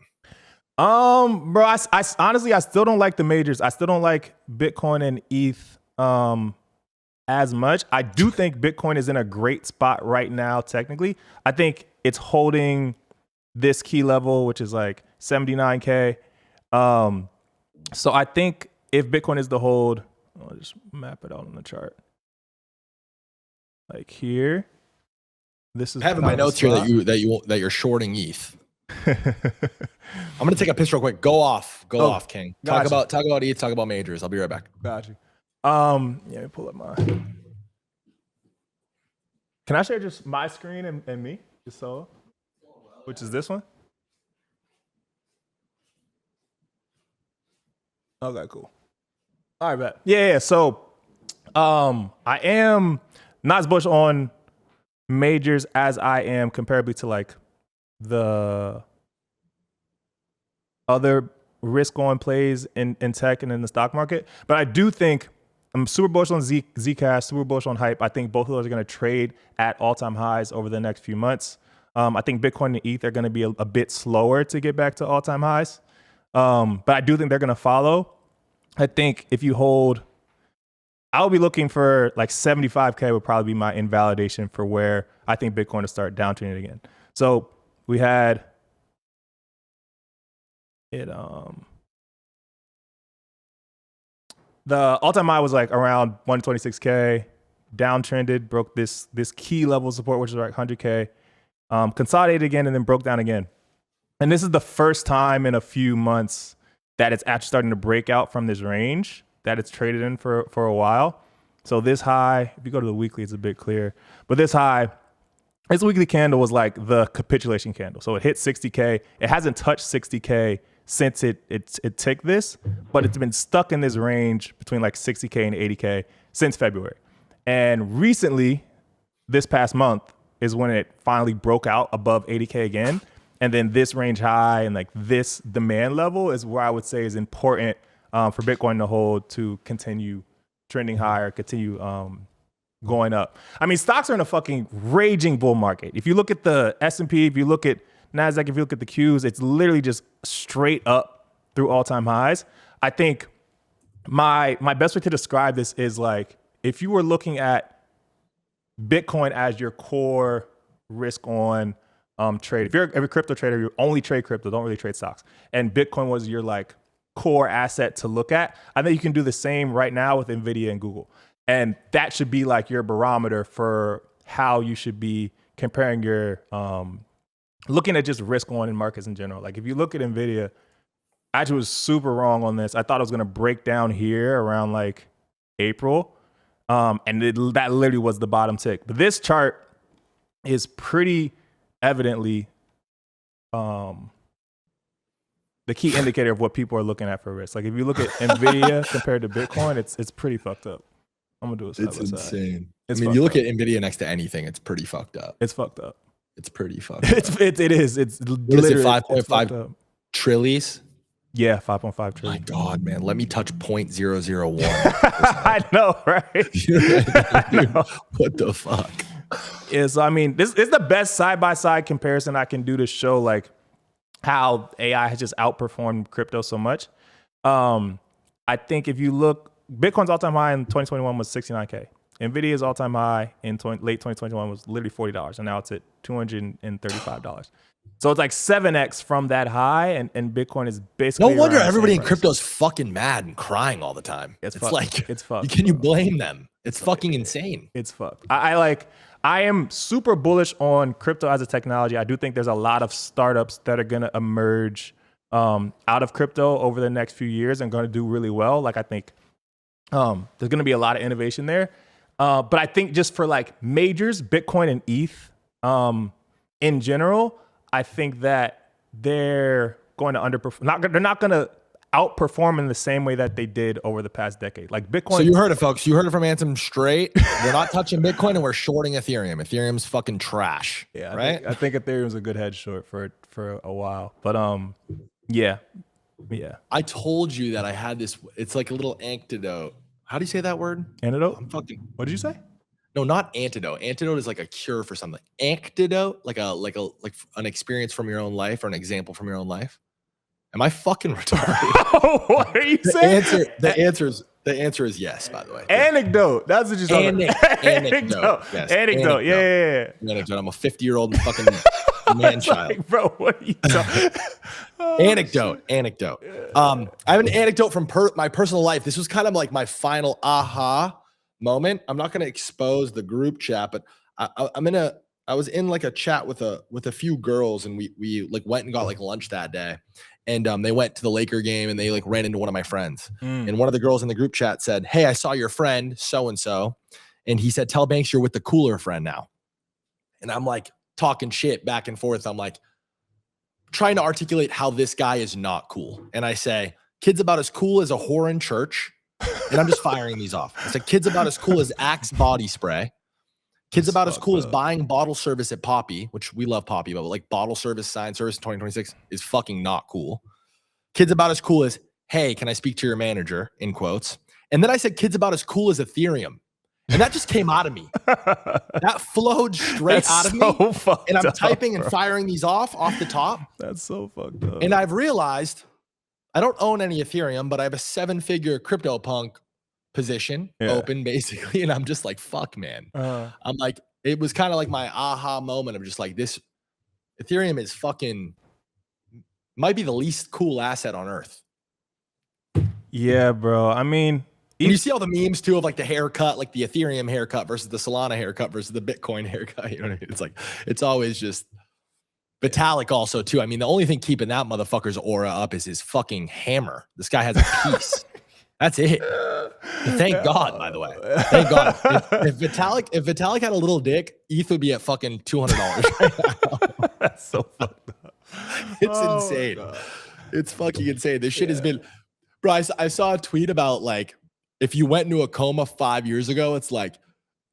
Bro, I honestly, I still don't like the majors. I still don't like Bitcoin and ETH as much. I do think Bitcoin is in a great spot right now, technically. I think it's holding this key level, which is like 79K. So I think if Bitcoin is the hold, I'll just map it out on the chart. Like here, this is. I have in my notes here that you're shorting ETH. I'm gonna take a piss real quick. Go off, King. Talk about ETH. Talk about majors. I'll be right back. Got you. Yeah, let me pull up my. Can I share just my screen and me, just so, which is this one? Okay, cool. All right, bet. Yeah. So, I am not as bullish on majors as I am comparably to like the other risk-on plays in tech and in the stock market. But I do think I'm super bullish on ZCash, super bullish on Hype. I think both of those are going to trade at all-time highs over the next few months. I think Bitcoin and ETH are going to be a bit slower to get back to all-time highs. But I do think they're going to follow. I think if you hold, I'll be looking for like 75K would probably be my invalidation for where I think Bitcoin will start downtrending again. So we had it, the all-time high was like around 126K, downtrended, broke this key level of support, which is like 100K, consolidated again, and then broke down again. And this is the first time in a few months that it's actually starting to break out from this range that it's traded in for a while. So this high, if you go to the weekly, it's a bit clear. But this high, this weekly candle was like the capitulation candle. So it hit 60K. It hasn't touched 60K since it ticked this, but it's been stuck in this range between like 60K and 80K since February. And recently, this past month, is when it finally broke out above 80K again. And then this range high and like this demand level is where I would say is important for Bitcoin to hold to continue trending higher, continue going up. I mean, stocks are in a fucking raging bull market. If you look at the S&P, if you look at NASDAQ, if you look at the Qs, it's literally just straight up through all-time highs. I think my best way to describe this is like, if you were looking at Bitcoin as your core risk on trade, if you're a crypto trader, you only trade crypto, don't really trade stocks, and Bitcoin was your like core asset to look at, I think you can do the same right now with NVIDIA and Google. And that should be like your barometer for how you should be comparing your, looking at just risk on in markets in general. Like if you look at NVIDIA, I actually was super wrong on this. I thought it was going to break down here around like April. And that literally was the bottom tick. But this chart is pretty evidently the key indicator of what people are looking at for risk. Like if you look at NVIDIA compared to Bitcoin, it's pretty fucked up. I'm gonna do it side by side. It's insane. I mean, you look at NVIDIA next to anything, it's pretty fucked up. It's fucked up. It's pretty fucked up. It is. It's what is it, literally 5.5 trillies? Yeah, 5.5 trillion. My God, man. Let me touch 0.001. I know, right? Dude, what the fuck? Yeah, so I mean, this is the best side-by-side comparison I can do to show like how AI has just outperformed crypto so much. I think if you look, Bitcoin's all-time high in 2021 was 69K. NVIDIA's all-time high in late 2021 was literally $40, and now it's at $235. So it's like 7x from that high, and Bitcoin is basically. No wonder everybody in crypto is fucking mad and crying all the time. It's like, it's fucked. Can you blame them? It's fucking insane. It's fucked. I am super bullish on crypto as a technology. I do think there's a lot of startups that are going to emerge out of crypto over the next few years and going to do really well. Like I think there's going to be a lot of innovation there. But I think just for like majors, Bitcoin and ETH in general, I think that they're going to underperform. They're not going to outperform in the same way that they did over the past decade. Like Bitcoin. So you heard it, folks. You heard it from Ansem straight. We're not touching Bitcoin and we're shorting Ethereum. Ethereum's fucking trash. Yeah, right? I think Ethereum's a good hedge short for a while. But yeah. I told you that I had this. It's like a little antidote. How do you say that word? Antidote? I'm fucking. What did you say? No, not antidote. Antidote is like a cure for something. Antidote, like an experience from your own life or an example from your own life. Am I fucking retarded? What are you saying? The answer is yes, by the way. Anecdote. That's what you're talking about. Anecdote. Yes. Anecdote. Yeah. Anecdote. I'm a 50-year-old fucking man child. Like, bro, what are you talking? Anecdote. I have an anecdote from my personal life. This was kind of like my final aha moment. I'm not going to expose the group chat, but I was in like a chat with a few girls, and we like went and got like lunch that day. And they went to the Laker game and they like ran into one of my friends. And one of the girls in the group chat said, "Hey, I saw your friend so-and-so." And he said, "Tell Banks you're with the cooler friend now." And I'm like talking shit back and forth. I'm like trying to articulate how this guy is not cool. And I say, "Kid's about as cool as a whore in church." And I'm just firing these off. I said, "Kid's about as cool as Axe body spray. Kid's about as cool as buying bottle service at Poppy," which we love Poppy, but like bottle service, sign service in 2026 is fucking not cool. "Kid's about as cool as, hey, can I speak to your manager?" in quotes. And then I said, "Kid's about as cool as Ethereum." And that just came out of me. That flowed straight out of me. And I'm typing and firing these off the top. That's so fucked up. And I've realized I don't own any Ethereum, but I have a 7-figure CryptoPunk position open basically. And I'm just like, fuck, man. I'm like, it was kind of like my aha moment of just like, this Ethereum is fucking, might be the least cool asset on earth. Yeah, bro. I mean, and you see all the memes too of like the haircut, like the Ethereum haircut versus the Solana haircut versus the Bitcoin haircut. You know what I mean? It's like, it's always just Vitalik also too. I mean, the only thing keeping that motherfucker's aura up is his fucking hammer. This guy has a piece. That's it. Thank God, by the way. Thank God. If Vitalik had a little dick, ETH would be at fucking $200 right now. That's so fucked up. It's insane. It's fucking insane. This shit has been, bro. I saw a tweet about like, if you went into a coma 5 years ago, it's like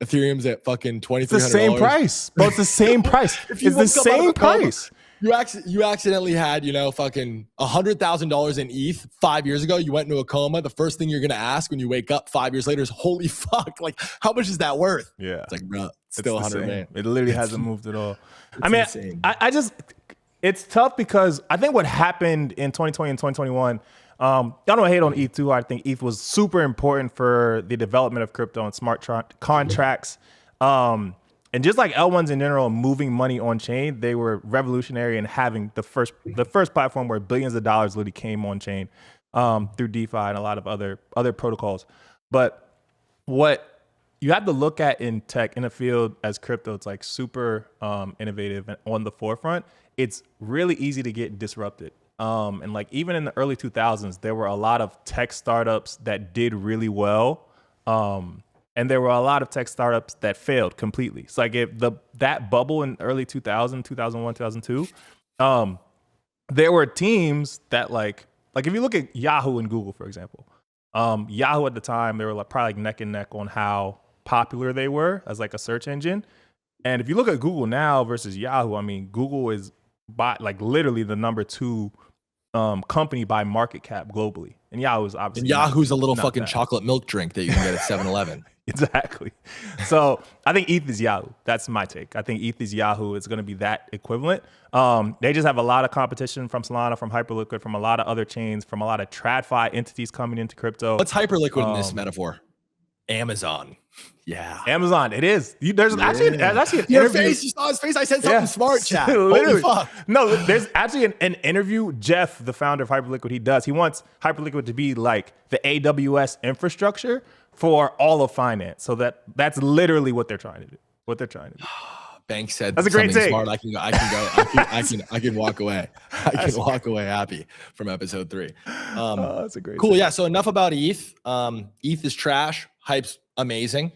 Ethereum's at fucking $2,300. It's the same price, bro. It's the same price. It's the same price. You accidentally had, fucking $100,000 in ETH 5 years ago. You went into a coma. The first thing you're going to ask when you wake up 5 years later is, holy fuck, like, how much is that worth? Yeah. It's like, bro, it's still 100, man. It literally hasn't moved at all. I mean, it's tough because I think what happened in 2020 and 2021, I don't hate on ETH too. I think ETH was super important for the development of crypto and smart contracts. And just like L1s in general, moving money on chain, they were revolutionary in having the first platform where billions of dollars literally came on chain through DeFi and a lot of other protocols. But what you have to look at in tech, in a field as crypto, it's like super innovative and on the forefront. It's really easy to get disrupted. And like even in the early 2000s, there were a lot of tech startups that did really well. And there were a lot of tech startups that failed completely. So like if that bubble in early 2000, 2001, 2002, there were teams that like if you look at Yahoo and Google, for example, Yahoo at the time, they were like probably like neck and neck on how popular they were as like a search engine. And if you look at Google now versus Yahoo, I mean, Google is by like literally the number 2 company by market cap globally. And Yahoo's obviously Yahoo's a little fucking chocolate milk drink that you can get at 7-Eleven. Exactly. So I think ETH is Yahoo. That's my take. I think ETH is Yahoo. It's going to be that equivalent. They just have a lot of competition from Solana, from Hyperliquid, from a lot of other chains, from a lot of TradFi entities coming into crypto. What's Hyperliquid in this metaphor? Amazon. Yeah. Amazon. It is. There's actually an interview. Your face, you saw his face. I said something smart, chat. Holy fuck. No, there's actually an interview. Jeff, the founder of Hyperliquid, he wants Hyperliquid to be like the AWS infrastructure for all of finance. So that's literally what they're trying to do. Bank said that's a great take. Smart. I can walk away. I can walk away happy from episode 3. That's a great cool. take. Yeah. So enough about ETH. ETH is trash. Hype's amazing.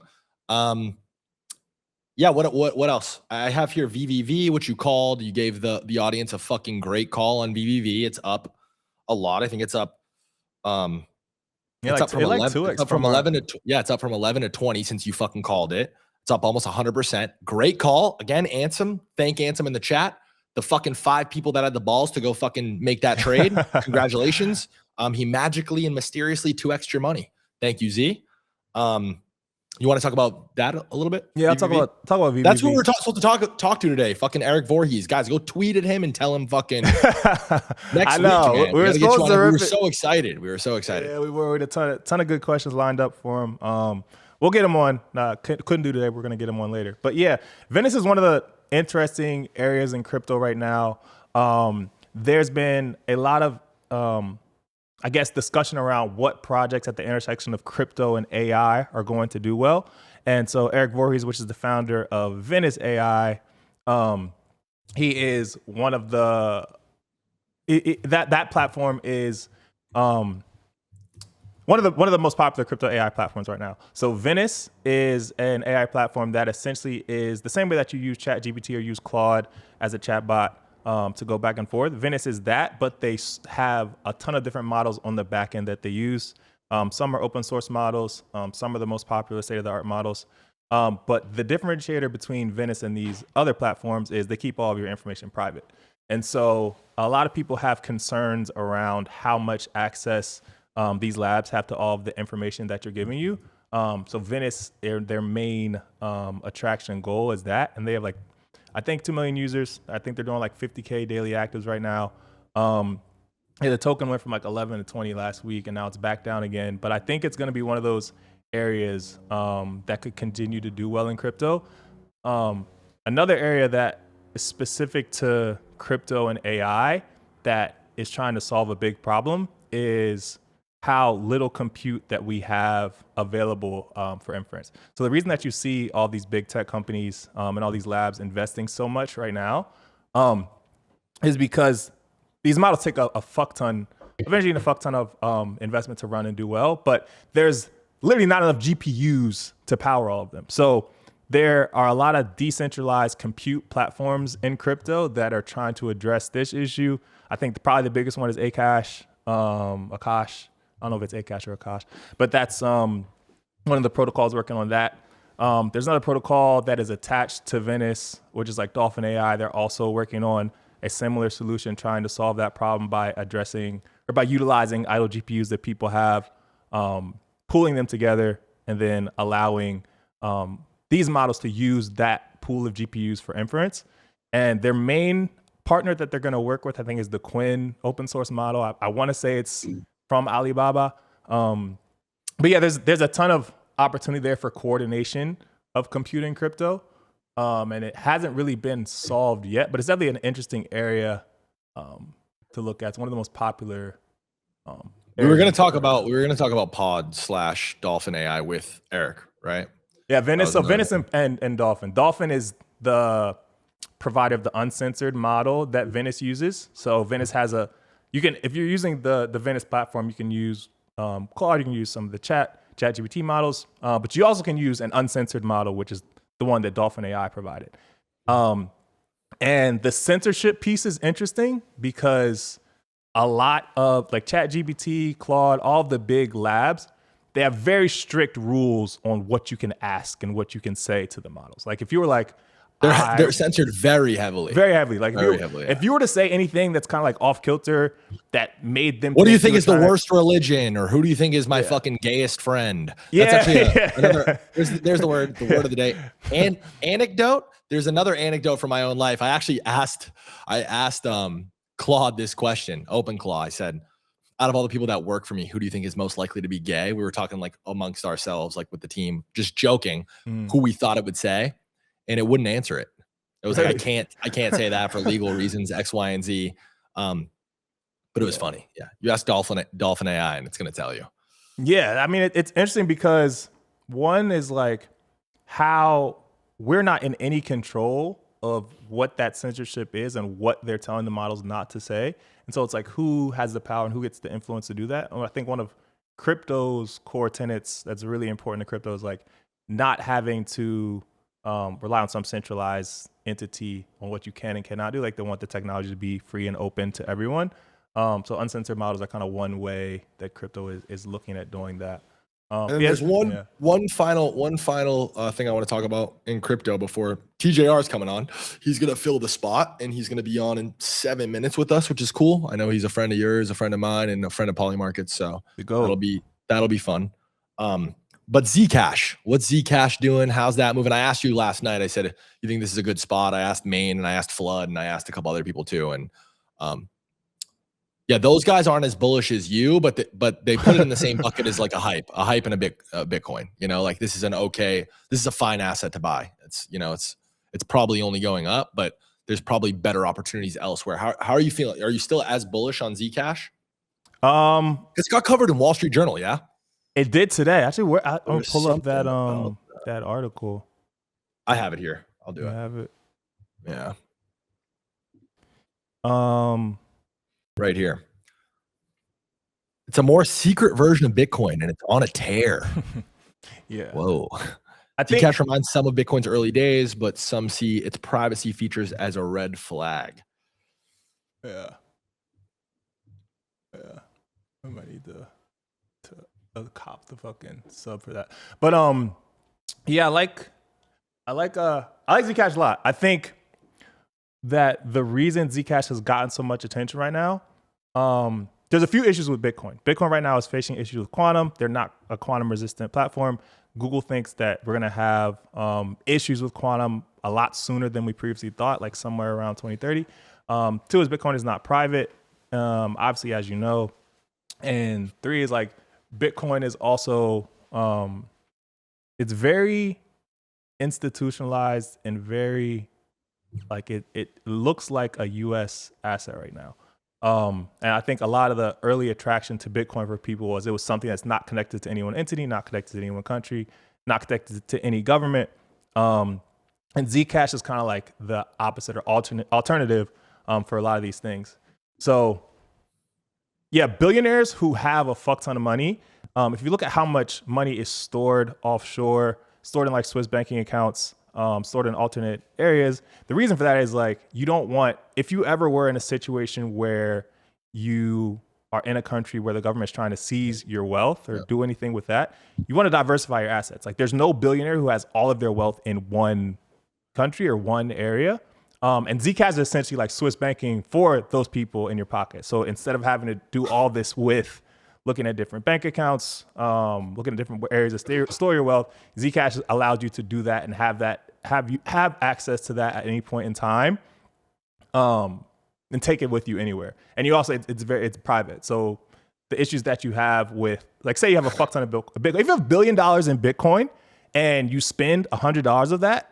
Yeah. What else? I have here VVV, which you called. You gave the audience a fucking great call on VVV. It's up a lot. I think it's up Yeah, It's like, up from it like 11. 2x It's up from from our- 11 to yeah. It's up from 11 to 20 since you fucking called it. It's up almost 100%. Great call again, Ansem. Thank Ansem in the chat. The fucking 5 people that had the balls to go fucking make that trade. Congratulations. He magically and mysteriously 2x'd your money. Thank you, Z. You want to talk about that a little bit? Yeah, I'll VVV? talk about VVV. That's what we're supposed to talk to today. Fucking Eric Voorhees. Guys, go tweet at him and tell him fucking next I know. week, man. We were supposed to we were rip it. so excited. We were so excited. Yeah, we were with a ton of good questions lined up for him. We'll get him on. Couldn't do today. We're going to get him on later. But yeah, Venice is one of the interesting areas in crypto right now. There's been a lot of, I guess, discussion around what projects at the intersection of crypto and AI are going to do well. And so Eric Voorhees, which is the founder of Venice AI, he is one of the that platform is one of the most popular crypto AI platforms right now. So Venice is an AI platform that essentially is the same way that you use ChatGPT or use Claude as a chatbot to go back and forth. Venice is that, but they have a ton of different models on the back end that they use. Some are open source models. Some are the most popular state-of-the-art models. But the differentiator between Venice and these other platforms is they keep all of your information private. And so a lot of people have concerns around how much access these labs have to all of the information that you're giving you. So Venice, their main attraction goal is that. And they have like, I think 2 million users. I think they're doing like 50K daily actives right now. Yeah, the token went from like 11 to 20 last week, and now it's back down again. But I think it's going to be one of those areas that could continue to do well in crypto. Another area that is specific to crypto and AI that is trying to solve a big problem is how little compute that we have available for inference. So the reason that you see all these big tech companies and all these labs investing so much right now is because these models take a fuck ton, eventually a fuck ton of investment to run and do well, but there's literally not enough GPUs to power all of them. So there are a lot of decentralized compute platforms in crypto that are trying to address this issue. I think probably the biggest one is Akash. Akash. I don't know if it's Akash or Akash, but that's one of the protocols working on that. There's another protocol that is attached to Venice, which is like Dolphin AI. They're also working on a similar solution, trying to solve that problem by addressing or by utilizing idle GPUs that people have, pooling them together, and then allowing these models to use that pool of GPUs for inference. And their main partner that they're going to work with, I think, is the Quinn open source model. I want to say it's from Alibaba. But yeah, there's a ton of opportunity there for coordination of compute and crypto. And it hasn't really been solved yet, but it's definitely an interesting area to look at. It's one of the most popular. We were going to talk about Pod/Dolphin AI with Eric, right? Yeah, Venice. So Venice and Dolphin. Dolphin is the provider of the uncensored model that Venice uses. So Venice has if you're using the Venice platform, you can use Claude, you can use some of the ChatGPT models, but you also can use an uncensored model, which is the one that Dolphin AI provided. And the censorship piece is interesting because a lot of like ChatGPT, Claude, all of the big labs, they have very strict rules on what you can ask and what you can say to the models. Like if you were like, they're censored very heavily. Very heavily. Like If you were to say anything that's kind of like off kilter that made them. What do you think is the worst religion, or who do you think is my fucking gayest friend? That's actually another. There's the word of the day. And anecdote. There's another anecdote from my own life. I asked Claude this question, OpenClaw. I said, out of all the people that work for me, who do you think is most likely to be gay? We were talking like amongst ourselves, like with the team, just joking, who we thought it would say. And it wouldn't answer it. It was like, I can't say that for legal reasons, X, Y, and Z. But it was funny. Yeah. You ask Dolphin AI and it's going to tell you. Yeah. I mean, it's interesting because one is like how we're not in any control of what that censorship is and what they're telling the models not to say. And so it's like, who has the power and who gets the influence to do that? And I think one of crypto's core tenets that's really important to crypto is like not having to rely on some centralized entity on what you can and cannot do. Like they want the technology to be free and open to everyone. So uncensored models are kind of one way that crypto is looking at doing that. And then there's one final thing I want to talk about in crypto before TJR is coming on. He's gonna fill the spot, and he's gonna be on in 7 minutes with us, which is cool. I know he's a friend of yours, a friend of mine, and a friend of Polymarket, so that'll be fun. But ZCash, what's ZCash doing? How's that moving? I asked you last night. I said, you think this is a good spot? I asked Maine, and I asked Flood, and I asked a couple other people too, and yeah, those guys aren't as bullish as you, but they put it in the same bucket as like a hype and a Bitcoin. You know, like this is a fine asset to buy. It's it's probably only going up, but there's probably better opportunities elsewhere. How are you feeling? Are you still as bullish on Zcash? It's got covered in Wall Street Journal. Yeah, it did today. Actually, I'm gonna pull up that that article. I have it here. I'll do it. I have it. Yeah. Right here. It's a more secret version of Bitcoin, and it's on a tear. Yeah. Whoa. I think Zcash reminds some of Bitcoin's early days, but some see its privacy features as a red flag. Yeah. I might need to cop the fucking sub for that. But yeah, I like Zcash a lot. I think that the reason Zcash has gotten so much attention right now, there's a few issues with Bitcoin. Bitcoin right now is facing issues with quantum. They're not a quantum resistant platform. Google thinks that we're going to have issues with quantum a lot sooner than we previously thought, like somewhere around 2030. Two is Bitcoin is not private, obviously, as you know. And three is like Bitcoin is also, it's very institutionalized and very, like it looks like a US asset right now. And I think a lot of the early attraction to Bitcoin for people was it was something that's not connected to any one entity, not connected to any one country, not connected to any government. And Zcash is kind of like the opposite or alternative for a lot of these things. So yeah, billionaires who have a fuck ton of money, if you look at how much money is stored offshore, stored in like Swiss banking accounts, stored in alternate areas. The reason for that is like, you don't want, if you ever were in a situation where you are in a country where the government is trying to seize your wealth or do anything with that, you want to diversify your assets. Like there's no billionaire who has all of their wealth in one country or one area. And Zcash is essentially like Swiss banking for those people in your pocket. So instead of having to do all this with looking at different bank accounts, looking at different areas to store your wealth, Zcash allows you to do that and have access to that at any point in time, and take it with you anywhere. And you also, it's private. So the issues that you have with, like, say you have a fuck ton of Bitcoin. If you have $1 billion in Bitcoin and you spend $100 of that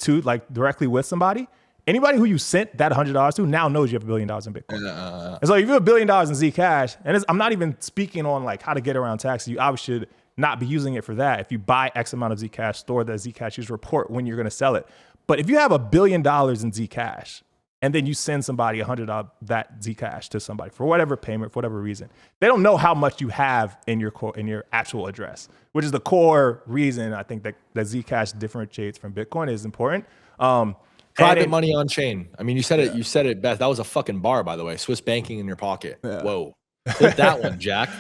to like directly with somebody, anybody who you sent that $100 to now knows you have $1 billion in Bitcoin. And so if you have $1 billion in Zcash, and I'm not even speaking on like how to get around taxes, you obviously should not be using it for that. If you buy X amount of Zcash, store that Zcash, you report when you're going to sell it. But if you have $1 billion in Zcash, and then you send somebody $100 that Zcash to somebody for whatever payment, for whatever reason, they don't know how much you have in your actual address, which is the core reason I think that Zcash differentiates from Bitcoin is important. Private money on chain. I mean, you said it. You said it best. That was a fucking bar, by the way. Swiss banking in your pocket. Yeah. Whoa, clip that one, Jack.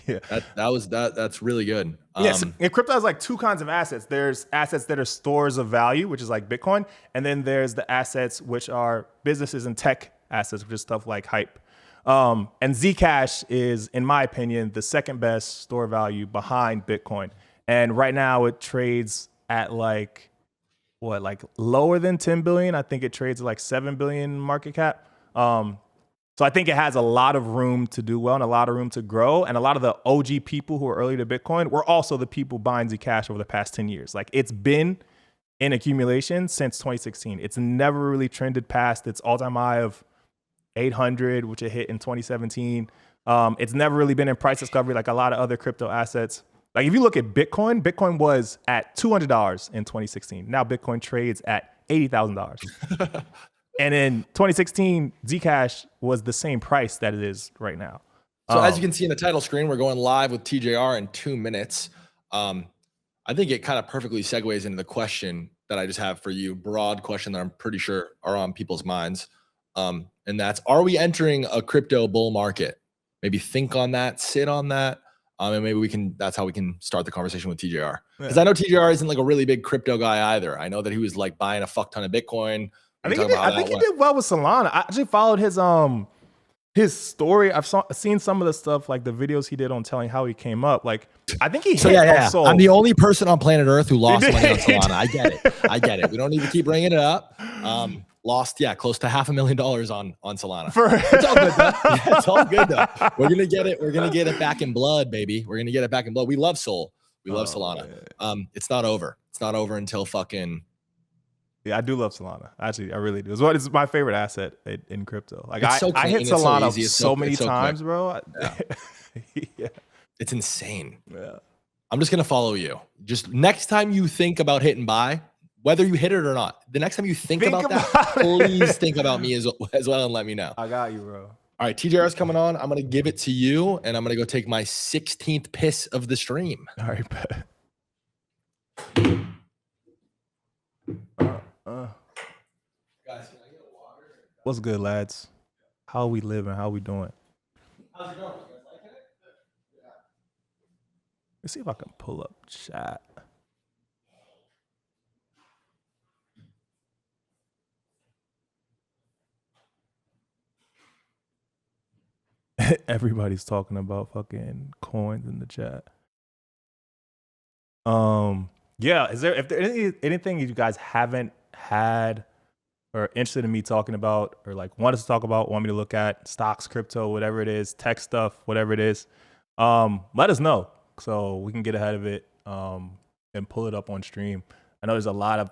Yeah, that's really good. Yes, and crypto has like two kinds of assets. There's assets that are stores of value, which is like Bitcoin, and then there's the assets which are businesses and tech assets, which is stuff like Hype. And Zcash is, in my opinion, the second best store of value behind Bitcoin. And right now it trades at like lower than 10 billion. I think it trades at like 7 billion market cap. So I think it has a lot of room to do well and a lot of room to grow. And a lot of the OG people who are early to Bitcoin were also the people buying Zcash over the past 10 years. Like it's been in accumulation since 2016. It's never really trended past its all-time high of 800, which it hit in 2017. It's never really been in price discovery like a lot of other crypto assets. Like if you look at Bitcoin, Bitcoin was at $200 in 2016. Now Bitcoin trades at $80,000. And in 2016, Zcash was the same price that it is right now. So as you can see in the title screen, we're going live with TJR in 2 minutes. I think it kind of perfectly segues into the question that I just have for you, broad question that I'm pretty sure are on people's minds. And and that's, are we entering a crypto bull market? Maybe think on that, sit on that. And maybe that's how we can start the conversation with TJR. Because I know TJR isn't like a really big crypto guy either. I know that he was like buying a fuck ton of Bitcoin. I think he did well with Solana. I actually followed his story. I've seen some of the stuff, like the videos he did on telling how he came up. Like, I think he hit on Sol. I'm the only person on planet Earth who lost money on Solana. I get it. We don't need to keep bringing it up. Lost, close to $500,000 on Solana. It's all good though. Yeah, it's all good though. We're gonna get it. We're gonna get it back in blood, baby. We're gonna get it back in blood. We love Sol. We love Solana. It's not over. It's not over until fucking. Yeah, I do love Solana. Actually, I really do. It's my favorite asset in crypto. Like, I hit it's Solana so so many times, bro. Yeah. It's insane. Yeah. I'm just gonna follow you. Just next time you think about hit and buy, whether you hit it or not, the next time you think about that, please think about me as well and let me know. I got you, bro. All right, TJR's coming on. I'm gonna give it to you, and I'm gonna go take my 16th piss of the stream. All right, bet. Guys, can I get a water? What's good, lads? How we living? How we doing? How's it going? You guys liking it? Yeah. Let's see if I can pull up chat. Everybody's talking about fucking coins in the chat. Yeah, if there anything you guys haven't had or interested in me talking about, or like want us to talk about, want me to look at, stocks, crypto, whatever it is, tech stuff, whatever it is, let us know so we can get ahead of it and pull it up on stream. I know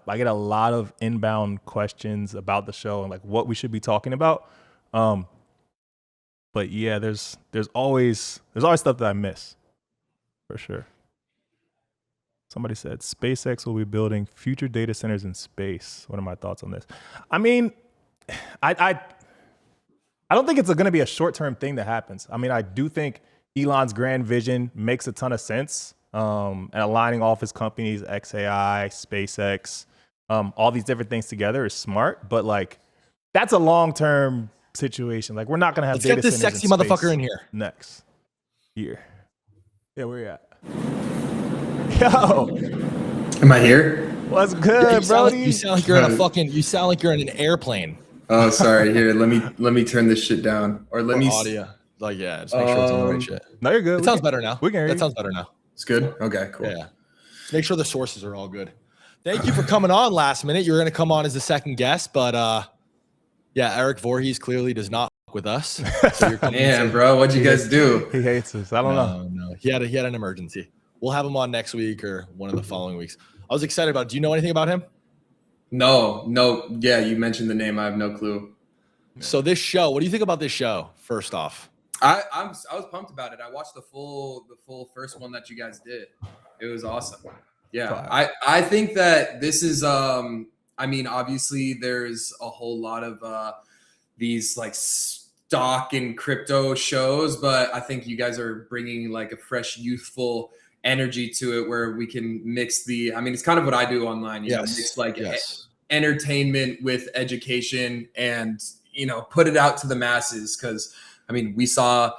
I get a lot of inbound questions about the show and like what we should be talking about. But yeah, there's always stuff that I miss, for sure. Somebody said SpaceX will be building future data centers in space. What are my thoughts on this? I mean, I don't think it's going to be a short-term thing that happens. I mean, I do think Elon's grand vision makes a ton of sense, and aligning all of his companies, XAI, SpaceX, all these different things together is smart. But like, that's a long-term situation. Like, we're not going to have data centers. Let's get this sexy motherfucker in here next year. Yeah, where you at? Yo, am I here? What's good, bro? You sound like you're in a fucking. You sound like you're in an airplane. Oh, sorry. Here, let me turn this shit down, or let me audio. Like, yeah, just make sure it's on the right shit. No, you're good. It sounds better now. We can hear that you. sounds better now. It's good. Okay, cool. Yeah. Just make sure the sources are all good. Thank you for coming on last minute. You're gonna come on as the second guest, but yeah, Eric Voorhees clearly does not fuck with us. So you're coming. Damn, bro, what'd you guys do? He hates us. I don't know. No, he had an emergency. We'll have him on next week or one of the following weeks. I was excited about it. Do you know anything about him? No. Yeah, you mentioned the name. I have no clue. So this show, what do you think about this show? First off, I was pumped about it. I watched the full first one that you guys did. It was awesome. Yeah, I think that this is I mean, obviously there's a whole lot of these like stock and crypto shows, but I think you guys are bringing like a fresh, youthful energy to it where we can mix it's kind of what I do online, you know, mix like entertainment with education and, you know, put it out to the masses. Cause I mean, we saw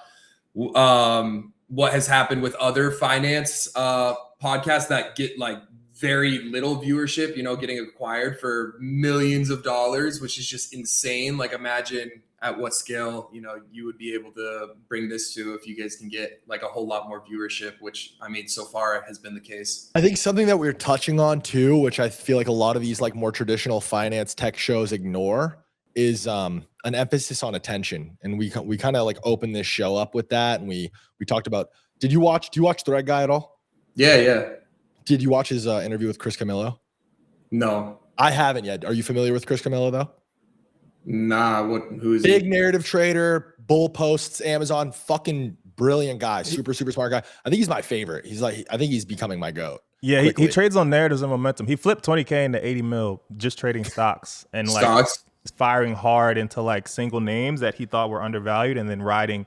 what has happened with other finance podcasts that get like very little viewership, you know, getting acquired for millions of dollars, which is just insane. Like, imagine at what scale, you know, you would be able to bring this to if you guys can get like a whole lot more viewership, which I mean, so far has been the case. I think something that we're touching on too, which I feel like a lot of these like more traditional finance tech shows ignore, is an emphasis on attention. And we kind of like opened this show up with that. And we talked about, do you watch Thread Guy at all? Yeah. Did you watch his interview with Chris Camillo? No. I haven't yet. Are you familiar with Chris Camillo though? Nah, who is big he? Narrative trader, bull posts, Amazon, fucking brilliant guy, super smart guy. I think he's my favorite. I think he's becoming my GOAT. Yeah, he trades on narratives and momentum. He flipped 20K into 80 mil just trading stocks and like firing hard into like single names that he thought were undervalued and then riding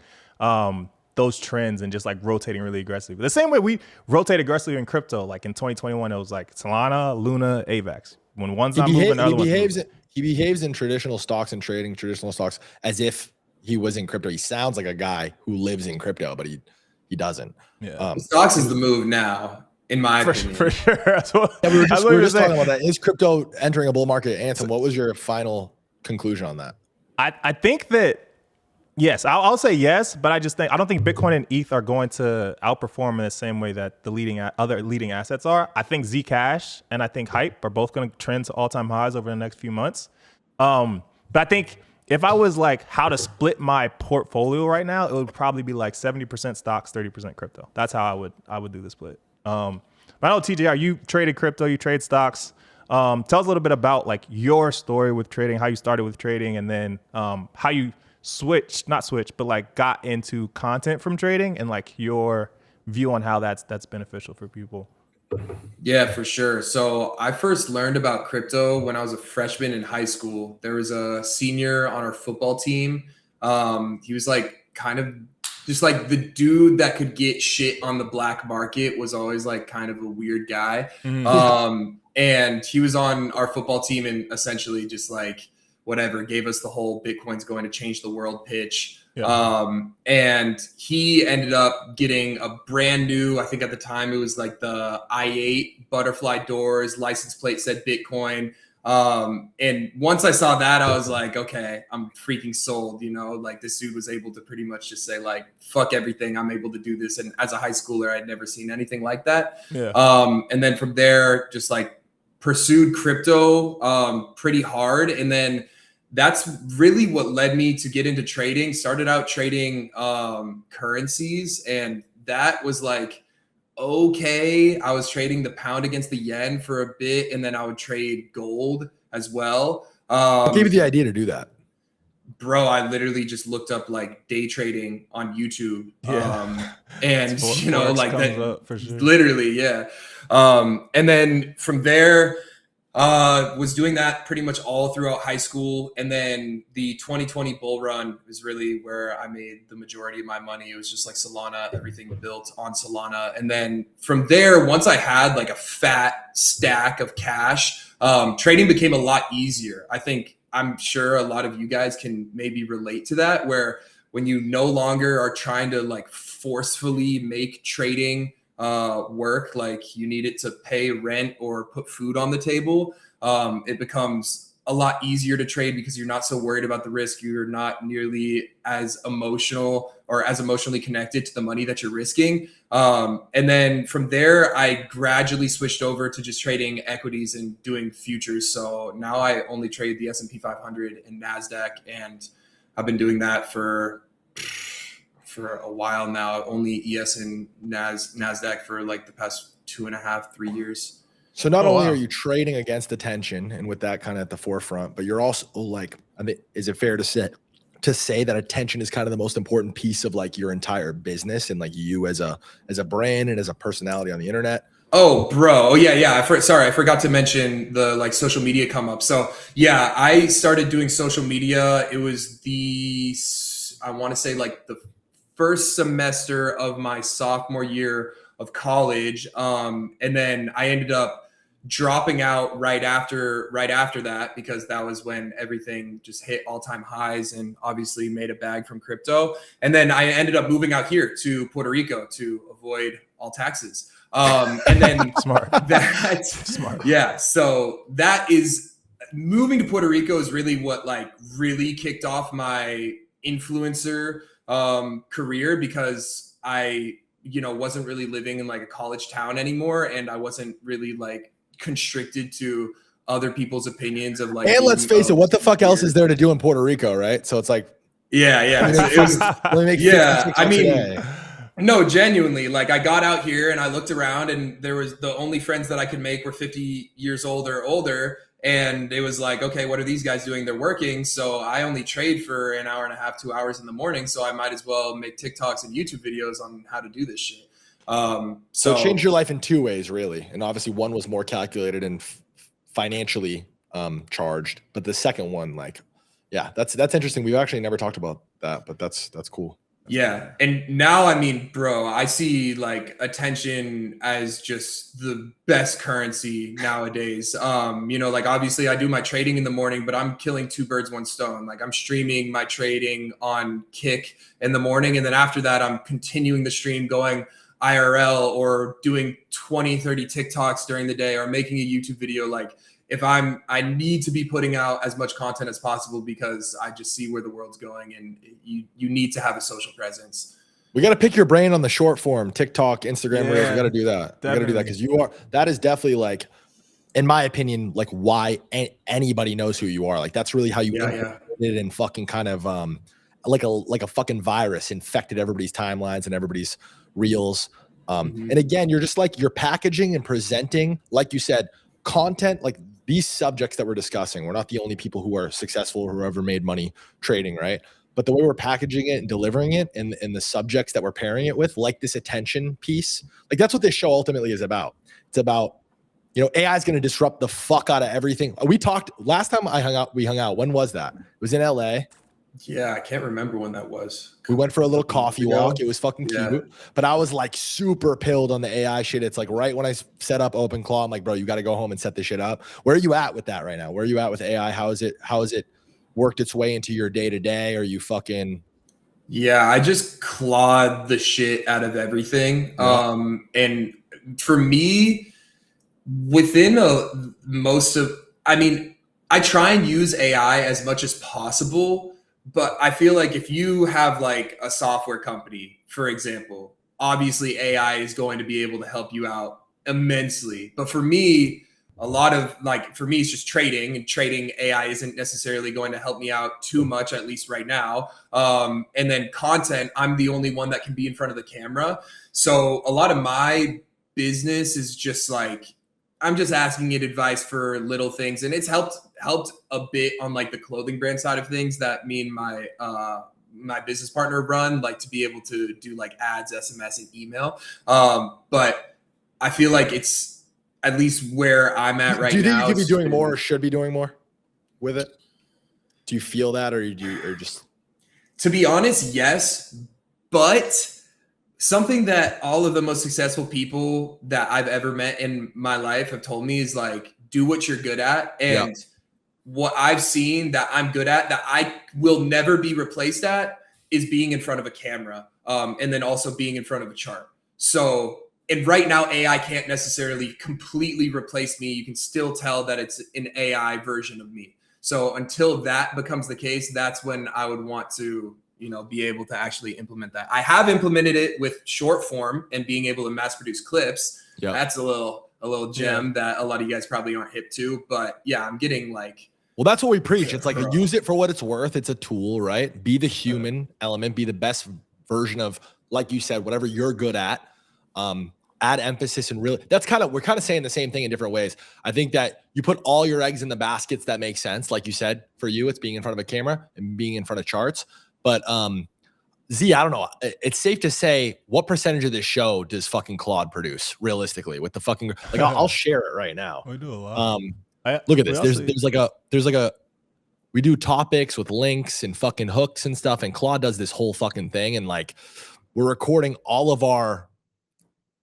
those trends and just like rotating really aggressively. The same way we rotate aggressively in crypto, like in 2021, it was like Solana, Luna, AVAX. When one's not moving, the other one's moving. he behaves in traditional stocks and trading traditional stocks as if he was in crypto. He sounds like a guy who lives in crypto, but he doesn't. Yeah. Stocks is the move now, in my opinion. For sure. That's what, Yeah, we were that's just, what we were you just saying. talking about that. Is crypto entering a bull market? Anson, what was your final conclusion on that? I think that yes, I'll say yes, but I don't think Bitcoin and ETH are going to outperform in the same way that the other leading assets are. I think Zcash and I think Hype are both going to trend to all-time highs over the next few months. But I think if I was like how to split my portfolio right now, it would probably be like 70% stocks, 30% crypto. That's how I would do the split. But I know TJR, you traded crypto, you trade stocks. Tell us a little bit about like your story with trading, how you started with trading, and then how you but like got into content from trading and like your view on how that's beneficial for people. Yeah, for sure. So I first learned about crypto when I was a freshman in high school. There was a senior on our football team. He was like kind of just like the dude that could get shit on the black market, was always like kind of a weird guy. And he was on our football team and essentially just like whatever, gave us the whole Bitcoin's going to change the world pitch. Yeah. And he ended up getting a brand new, I think at the time it was like the i8 butterfly doors, license plate said Bitcoin. And once I saw that, I was like, okay, I'm freaking sold, you know, like this dude was able to pretty much just say like, fuck everything, I'm able to do this. And as a high schooler, I'd never seen anything like that. Yeah. And then from there, just like pursued crypto pretty hard. And then that's really what led me to get into trading. Started out trading currencies, and that was like, okay, I was trading the pound against the yen for a bit, and then I would trade gold as well. What gave you the idea to do that? Bro, I literally just looked up like day trading on YouTube. Yeah. And you know, like that for sure. Literally, yeah. And then from there, was doing that pretty much all throughout high school. And then the 2020 bull run was really where I made the majority of my money. It was just like Solana, everything built on Solana. And then from there, once I had like a fat stack of cash, trading became a lot easier. I'm sure a lot of you guys can maybe relate to that, where when you no longer are trying to like forcefully make trading work, like you need it to pay rent or put food on the table, it becomes a lot easier to trade because you're not so worried about the risk. You're not nearly as emotional or as emotionally connected to the money that you're risking. And then from there, I gradually switched over to just trading equities and doing futures. So now I only trade the S&P 500 and NASDAQ, and I've been doing that for a while now. Only ES and NASDAQ for like the past 2.5, 3 years. So not only are you trading against attention and with that kind of at the forefront, but you're also like, I mean, is it fair to say that attention is kind of the most important piece of like your entire business and like you as a brand and as a personality on the internet? Oh, bro. Oh, yeah. Sorry, I forgot to mention the like social media come up. So yeah, I started doing social media. It was I want to say like the first semester of my sophomore year of college. And then I ended up dropping out right after that, because that was when everything just hit all-time highs and obviously made a bag from crypto. And then I ended up moving out here to Puerto Rico to avoid all taxes. And then Smart. Smart. Yeah. So that is, moving to Puerto Rico is really what like really kicked off my influencer career, because I, wasn't really living in like a college town anymore. And I wasn't really like constricted to other people's opinions of like, and let's face it, what the fuck else is there to do in Puerto Rico, right? So it's like, no, genuinely, like I got out here and I looked around, and there was the only friends that I could make were 50 years old or older. And it was like, okay, what are these guys doing? They're working. So I only trade for an hour and a half, 2 hours in the morning. So I might as well make TikToks and YouTube videos on how to do this shit. So it changed your life in two ways, really. And obviously one was more calculated and financially charged. But the second one, like, yeah, that's interesting. We've actually never talked about that, but that's cool. Yeah. And now, I mean, bro, I see like attention as just the best currency nowadays. Like obviously I do my trading in the morning, but I'm killing two birds, one stone. Like I'm streaming my trading on Kick in the morning. And then after that, I'm continuing the stream going IRL or doing 20, 30 TikToks during the day or making a YouTube video. Like I need to be putting out as much content as possible because I just see where the world's going, and you need to have a social presence. We got to pick your brain on the short form, TikTok, Instagram Reels. We got to do that. We got to do that because that is definitely like, in my opinion, like why anybody knows who you are. Like that's really how you it and fucking kind of like a fucking virus infected everybody's timelines and everybody's reels. And again, you're just like, you're packaging and presenting, like you said, content like these subjects that we're discussing. We're not the only people who are successful or who ever made money trading, right? But the way we're packaging it and delivering it and the subjects that we're pairing it with, like this attention piece, like that's what this show ultimately is about. It's about, AI is going to disrupt the fuck out of everything. We talked last time we hung out. When was that? It was in LA. Yeah, I can't remember when that was. We went for a little coffee walk. It was fucking cute. But I was like super pilled on the AI shit. It's like right when I set up OpenClaw, I'm like, bro, you got to go home and set this shit up. Where are you at with that right now? Where are you at with AI? How is it worked its way into your day to day? Are you fucking? Yeah, I just clawed the shit out of everything. Yeah. And for me, within I try and use AI as much as possible. But I feel like if you have like a software company, for example, obviously AI is going to be able to help you out immensely. But for me, it's just trading, and trading AI isn't necessarily going to help me out too much, at least right now. And then content, I'm the only one that can be in front of the camera. So a lot of my business is just like, I'm just asking it advice for little things, and it's helped a bit on like the clothing brand side of things that me and my business partner run, like to be able to do like ads, SMS, and email. But I feel like it's at least where I'm at right now. Do you think you could be doing more or should be doing more with it? Do you feel that, or just? To be honest, yes, but something that all of the most successful people that I've ever met in my life have told me is like, do what you're good at. And what I've seen that I'm good at, that I will never be replaced at, is being in front of a camera. And then also being in front of a chart. So, and right now AI can't necessarily completely replace me. You can still tell that it's an AI version of me. So until that becomes the case, that's when I would want to be able to actually implement that. I have implemented it with short form and being able to mass produce clips. Yep. That's a little gem that a lot of you guys probably aren't hip to, but yeah, I'm getting like. Well, that's what we preach. It's like use it for what it's worth. It's a tool, right? Be the human element, be the best version of, like you said, whatever you're good at. Add emphasis and really, we're kind of saying the same thing in different ways. I think that you put all your eggs in the baskets that make sense. Like you said, for you, it's being in front of a camera and being in front of charts. But Z, I don't know. It's safe to say, what percentage of this show does fucking Claude produce realistically? With the fucking like, I'll share it right now. We do a lot. Look at this. There's like a we do topics with links and fucking hooks and stuff, and Claude does this whole fucking thing, and like we're recording all of our.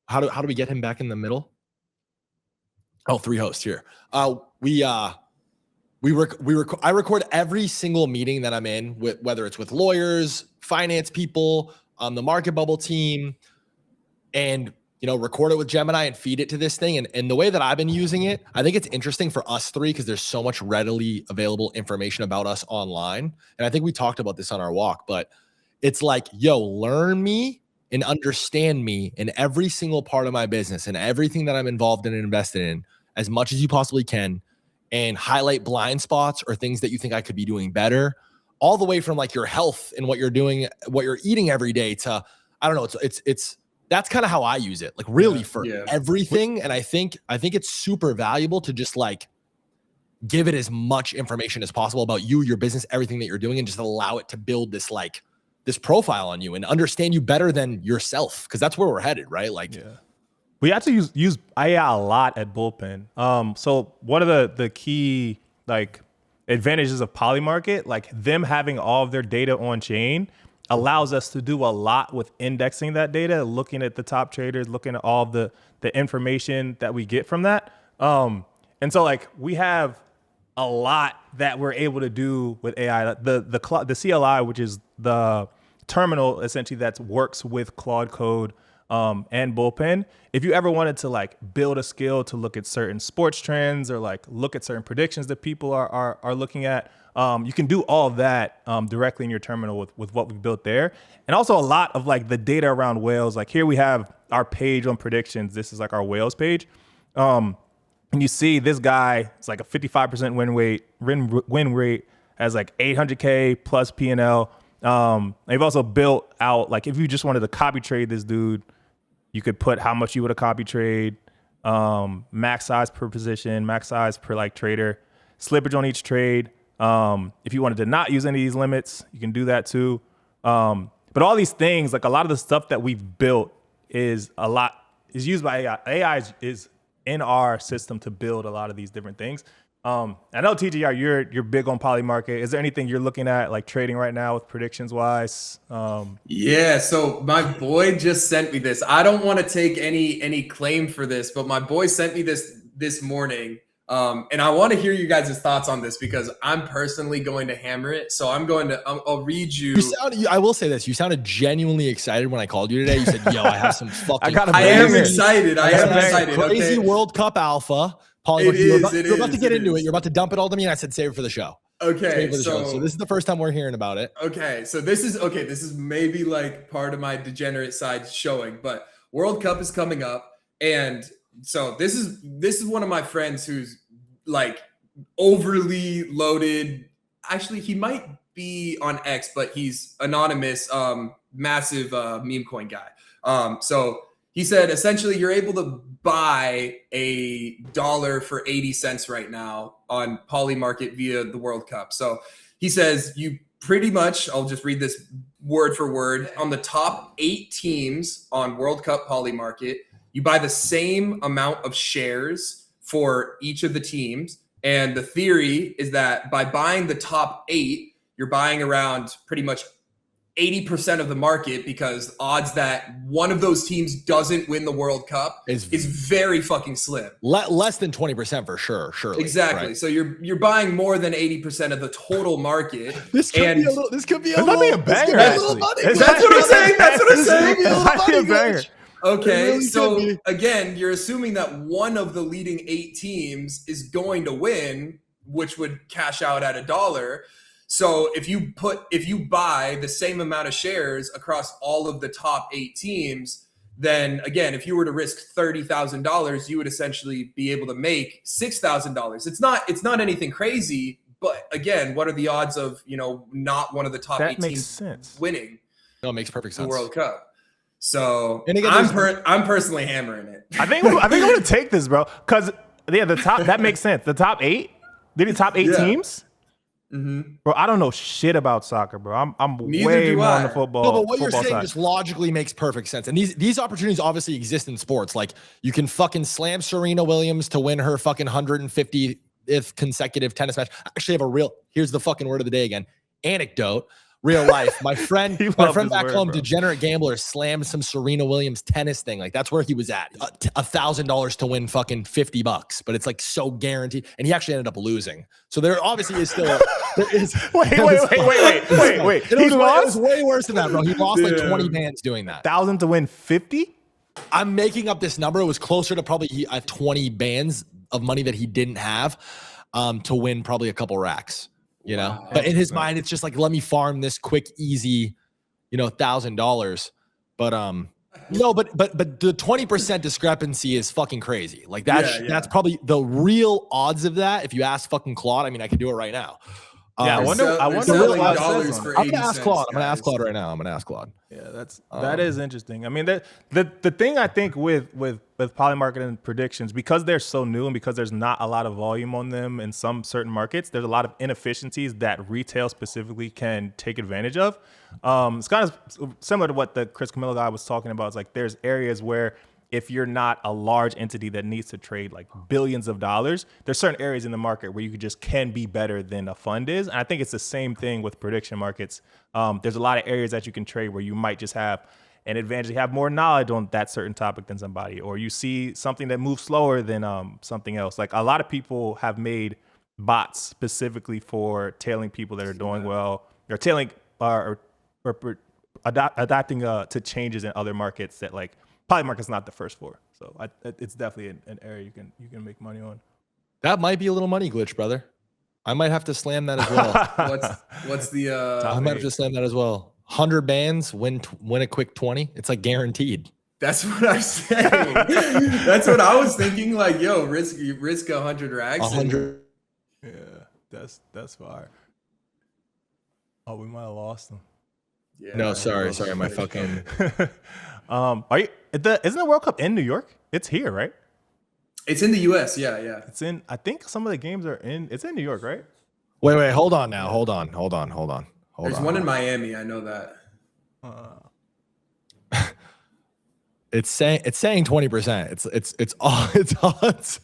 How do we get him back in the middle? Oh, 3 hosts here. I record every single meeting that I'm in, with whether it's with lawyers, finance people, the MarketBubble team, and record it with Gemini and feed it to this thing. And the way that I've been using it, I think it's interesting for us three because there's so much readily available information about us online. And I think we talked about this on our walk, but it's like, learn me and understand me in every single part of my business and everything that I'm involved in and invested in as much as you possibly can, and highlight blind spots or things that you think I could be doing better, all the way from like your health and what you're doing, what you're eating every day to, I don't know. It's that's kind of how I use it, like really for everything. And I think it's super valuable to just like give it as much information as possible about you, your business, everything that you're doing, and just allow it to build this like this profile on you and understand you better than yourself. Cause that's where we're headed, right? Like, we actually use AI a lot at Bullpen. So one of the key like advantages of Polymarket, like them having all of their data on chain, allows us to do a lot with indexing that data, looking at the top traders, looking at all the information that we get from that. And so like we have a lot that we're able to do with AI. The CLI, which is the terminal essentially that works with Claude code and Bullpen. If you ever wanted to like build a skill to look at certain sports trends or like look at certain predictions that people are looking at, you can do all of that directly in your terminal with what we built there. And also a lot of like the data around whales. Like here we have our page on predictions. This is like our whales page. And you see this guy, it's like a 55% win rate, has like 800K plus P&L. They've also built out, like if you just wanted to copy trade this dude, you could put how much you would have copy trade, max size per position, max size per like trader, slippage on each trade. If you wanted to not use any of these limits, you can do that too. But all these things, like a lot of the stuff that we've built is used by AI. AI is in our system to build a lot of these different things. I know TGR, you're big on Polymarket. Is there anything you're looking at like trading right now with predictions wise? Yeah, so my boy just sent me this. I don't want to take any claim for this, but my boy sent me this morning. And I want to hear you guys' thoughts on this because I'm personally going to hammer it. So I'll read you. I will say this. You sounded genuinely excited when I called you today. You said, yo, I have some fucking I am excited. Crazy Okay. World Cup alpha. Polymarket, you're about to get into it. You're about to dump it all to me. And I said, save it for the show. Okay. So this is the first time we're hearing about it. Okay. So this is maybe like part of my degenerate side showing, but World Cup is coming up. And so this is one of my friends who's like overly loaded. Actually, he might be on X, but he's anonymous, massive meme coin guy. So he said essentially you're able to buy $1 for 80 cents right now on Polymarket via the World Cup. So he says you pretty much, I'll just read this word for word, on the top 8 teams on World Cup Polymarket, you buy the same amount of shares for each of the teams. And the theory is that by buying the top 8, you're buying around pretty much 80% of the market because odds that one of those teams doesn't win the World Cup is very fucking slim. Less than 20% for sure, surely. Exactly. Right? So you're buying more than 80% of the total market. This could be a banger. That's what I'm saying. That's what I'm saying. It might be a banger. Okay, really so again, you're assuming that one of the leading 8 teams is going to win, which would cash out at $1. So if you buy the same amount of shares across all of the top 8 teams, then again, if you were to risk $30,000, you would essentially be able to make $6,000. It's not anything crazy, but again, what are the odds of not one of the top 8 teams winning? No, it makes perfect sense. The World Cup. So and again, I'm personally hammering it. I think I'm gonna take this, bro. Because the top that makes sense. The top 8, the top 8 teams. Mm-hmm. Bro, I don't know shit about soccer, bro. I'm Neither way do more I. on the football. No, but what you're saying side. just logically makes perfect sense. And these opportunities obviously exist in sports. Like you can fucking slam Serena Williams to win her fucking 150th consecutive tennis match. I actually have here's the fucking word of the day again. Anecdote. Real life. My friend back home, degenerate gambler, slammed some Serena Williams tennis thing. Like that's where he was at. $1,000 to win fucking $50, but it's like so guaranteed. And he actually ended up losing. So there obviously is still Wait. He It lost? was way worse than that, bro. He lost like 20 bands doing that. 1,000 to win 50? I'm making up this number. It was closer to probably 20 bands of money that he didn't have to win probably a couple racks. Wow. But in his mind, it's just like, let me farm this quick, easy, $1,000. But but the 20% discrepancy is fucking crazy. Like that's probably the real odds of that. If you ask fucking Claude, I mean, I can do it right now. I wonder selling what dollars for I'm 80 gonna ask cents, Claude. I'm gonna guys. ask Claude right now. I'm gonna ask Claude. Yeah, that is interesting. I mean, the thing I think with Polymarket and predictions, because they're so new and because there's not a lot of volume on them in some certain markets, there's a lot of inefficiencies that retail specifically can take advantage of. It's kind of similar to what the Chris Camillo guy was talking about. It's like there's areas where if you're not a large entity that needs to trade like billions of dollars, there's certain areas in the market where you can be better than a fund is. And I think it's the same thing with prediction markets. There's a lot of areas that you can trade where you might just have an advantage. You have more knowledge on that certain topic than somebody, or you see something that moves slower than something else. Like a lot of people have made bots specifically for tailing people that are doing well, or tailing or adapting to changes in other markets that like Polymarket's not the first for. So it's definitely an area you can make money on. That might be a little money glitch, brother. I might have to slam that as well. What's the I might have to slam that as well. 100 bands, win a quick 20. It's like guaranteed. That's what I'm saying. That's what I was thinking. Like, yo, risk 100 rags. 100. Yeah, that's fire. Oh, we might have lost them. Yeah, No, sorry, my fucking. Isn't the World Cup in New York? It's here, right? It's in the US. Yeah. It's in. I think some of the games are in. It's in New York, right? Wait, hold on now. Hold on. There's one in Miami. I know that. It's saying 20%. It's odds.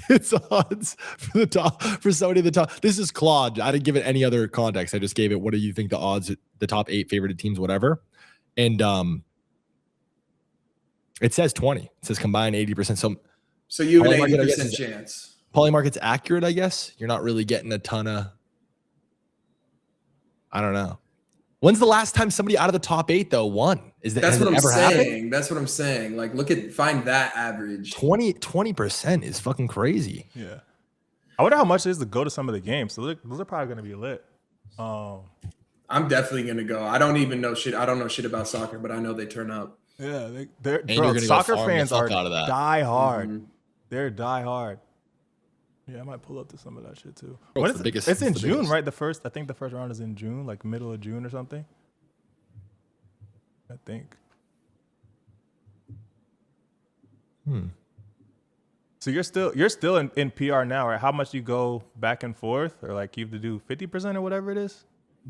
It's odds for the top, for somebody at the top. This is Claude. I didn't give it any other context. I just gave it, what do you think the odds, the top 8 favorited teams, whatever. And it says 20. It says combined 80%. So you have an Polymarket, 80% chance. Polymarket's accurate, I guess. You're not really getting a ton of, I don't know. When's the last time somebody out of the top 8 though won? That's what I'm saying. That's what I'm saying. Like, find that average. 20% is fucking crazy. Yeah. I wonder how much it is to go to some of the games. So those are probably going to be lit. I'm definitely going to go. I don't even know shit. I don't know shit about soccer, but I know they turn up. Yeah, soccer fans are die hard. Mm-hmm. They're die hard. Yeah, I might pull up to some of that shit too. It's in June, right? I think the first round is in June, like middle of June or something. I think. So you're still in PR now, right? How much you go back and forth, or like you have to do 50% or whatever it is?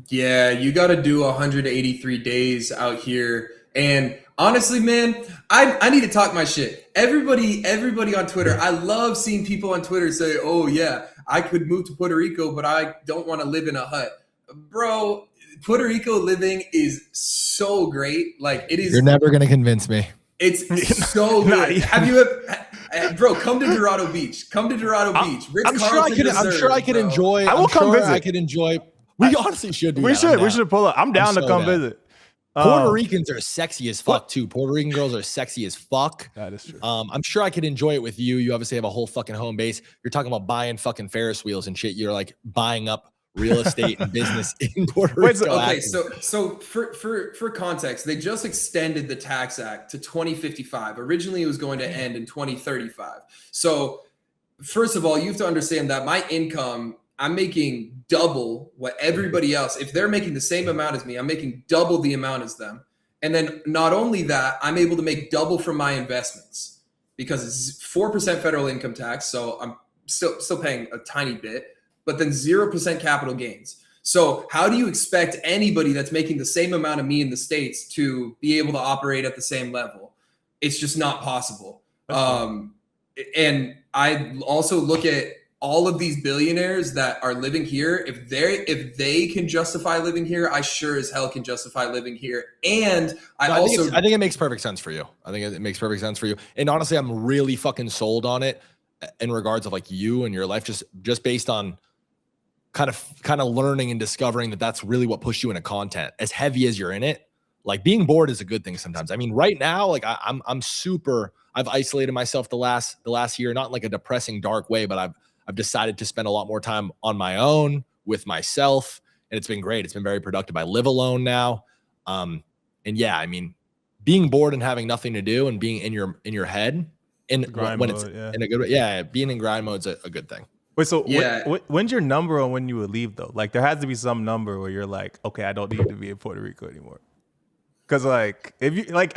Yeah, you got to do 183 days out here. And honestly, man, I need to talk my shit. Everybody on Twitter, I love seeing people on Twitter say, oh yeah, I could move to Puerto Rico, but I don't want to live in a hut. Bro, Puerto Rico living is so great. Like, it is. You're never going to convince me. It's so good. Have you bro, come to Dorado Beach. Come to Dorado Beach. I'm sure I could enjoy. I will come visit. I could enjoy. We honestly should do we that. We should pull up. I'm down to come visit. Puerto Ricans are sexy as fuck too. Puerto Rican girls are sexy as fuck. That is true. I'm sure I could enjoy it with you. You obviously have a whole fucking home base. You're talking about buying fucking Ferris wheels and shit. You're like buying up real estate and business in Puerto Rico. Okay, so for context, they just extended the tax act to 2055. Originally, it was going to end in 2035. So first of all, you have to understand that my income, I'm making double what everybody else. If they're making the same amount as me, I'm making double the amount as them. And then not only that, I'm able to make double from my investments because it's 4% federal income tax. So I'm still paying a tiny bit, but then 0% capital gains. So how do you expect anybody that's making the same amount of me in the States to be able to operate at the same level? It's just not possible. And I also look at all of these billionaires that are living here. If they can justify living here, I sure as hell can justify living here. And I think it makes perfect sense for you. I think it makes perfect sense for you. And honestly, I'm really fucking sold on it in regards of like you and your life, just based on kind of learning and discovering that that's really what pushed you into content. As heavy as you're in it, like being bored is a good thing sometimes. I mean, right now, like I've isolated myself the last year, not in like a depressing, dark way, but I've decided to spend a lot more time on my own with myself, and it's been great. It's been very productive. I live alone now. And yeah, I mean, being bored and having nothing to do and being in your head in grind when mode, it's in a good way. Being in grind mode is a good thing. Wait, so when's your number on when you would leave though? Like there has to be some number where you're like, okay, I don't need to be in Puerto Rico anymore. Cause like, if you like,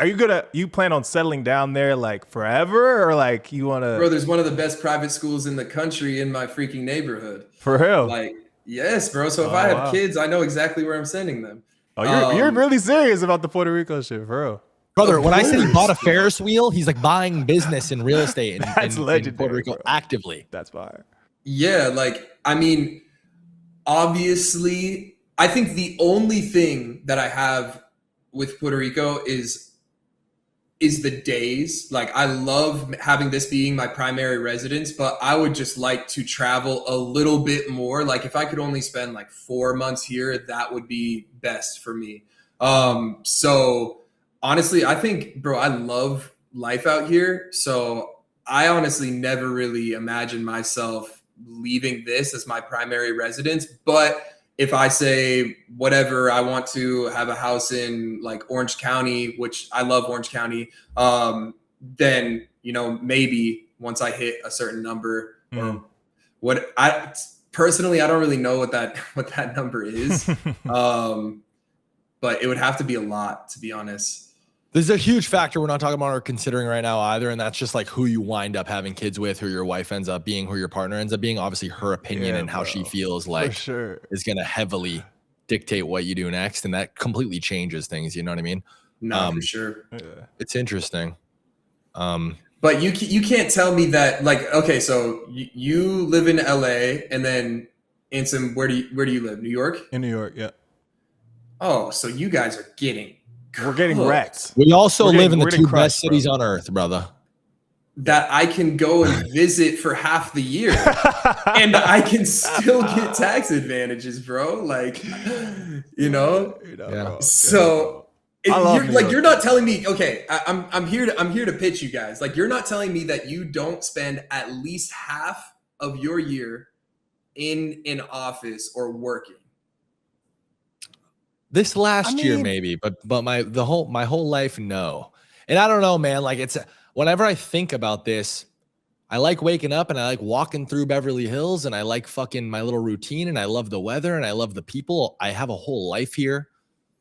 you plan on settling down there like forever, or like you want to? Bro, there's one of the best private schools in the country in my freaking neighborhood. For real? Like, yes, bro. So if I have kids, I know exactly where I'm sending them. Oh, you're really serious about the Puerto Rico shit, for real? Brother, when I said he bought a Ferris wheel, he's like buying business in real estate in Puerto legendary, Rico bro. actively. That's fire. Yeah, like, I mean, obviously, I think the only thing that I have with Puerto Rico is the days. Like, I love having this being my primary residence, but I would just like to travel a little bit more. Like, if I could only spend like 4 months here, that would be best for me. So honestly, I think, bro, I love life out here. So I honestly never really imagined myself leaving this as my primary residence. But if I say whatever, I want to have a house in like Orange County, which I love Orange County, then, you know, maybe once I hit a certain number or what I personally, I don't really know what that number is. But it would have to be a lot, to be honest. This is a huge factor we're not talking about or considering right now either. And that's just like who you wind up having kids with, who your wife ends up being, who your partner ends up being. Obviously her opinion and how she feels like is going to heavily dictate what you do next. And that completely changes things. You know what I mean? No, for sure. It's interesting. But you can't tell me that, like, okay, so you live in LA and then Ansem, where do you live? New York? In New York, yeah. Oh, so you guys are getting We're getting wrecked. We also live in the two best cities on earth, brother. That I can go and visit for half the year and I can still get tax advantages, bro. Like, you know? Yeah. So you're not telling me, okay, I'm here to pitch you guys. Like, you're not telling me that you don't spend at least half of your year in an office or working. This last year, maybe, but my whole life, no. And I don't know, man. Like, it's whenever I think about this, I like waking up and I like walking through Beverly Hills and I like fucking my little routine and I love the weather and I love the people. I have a whole life here.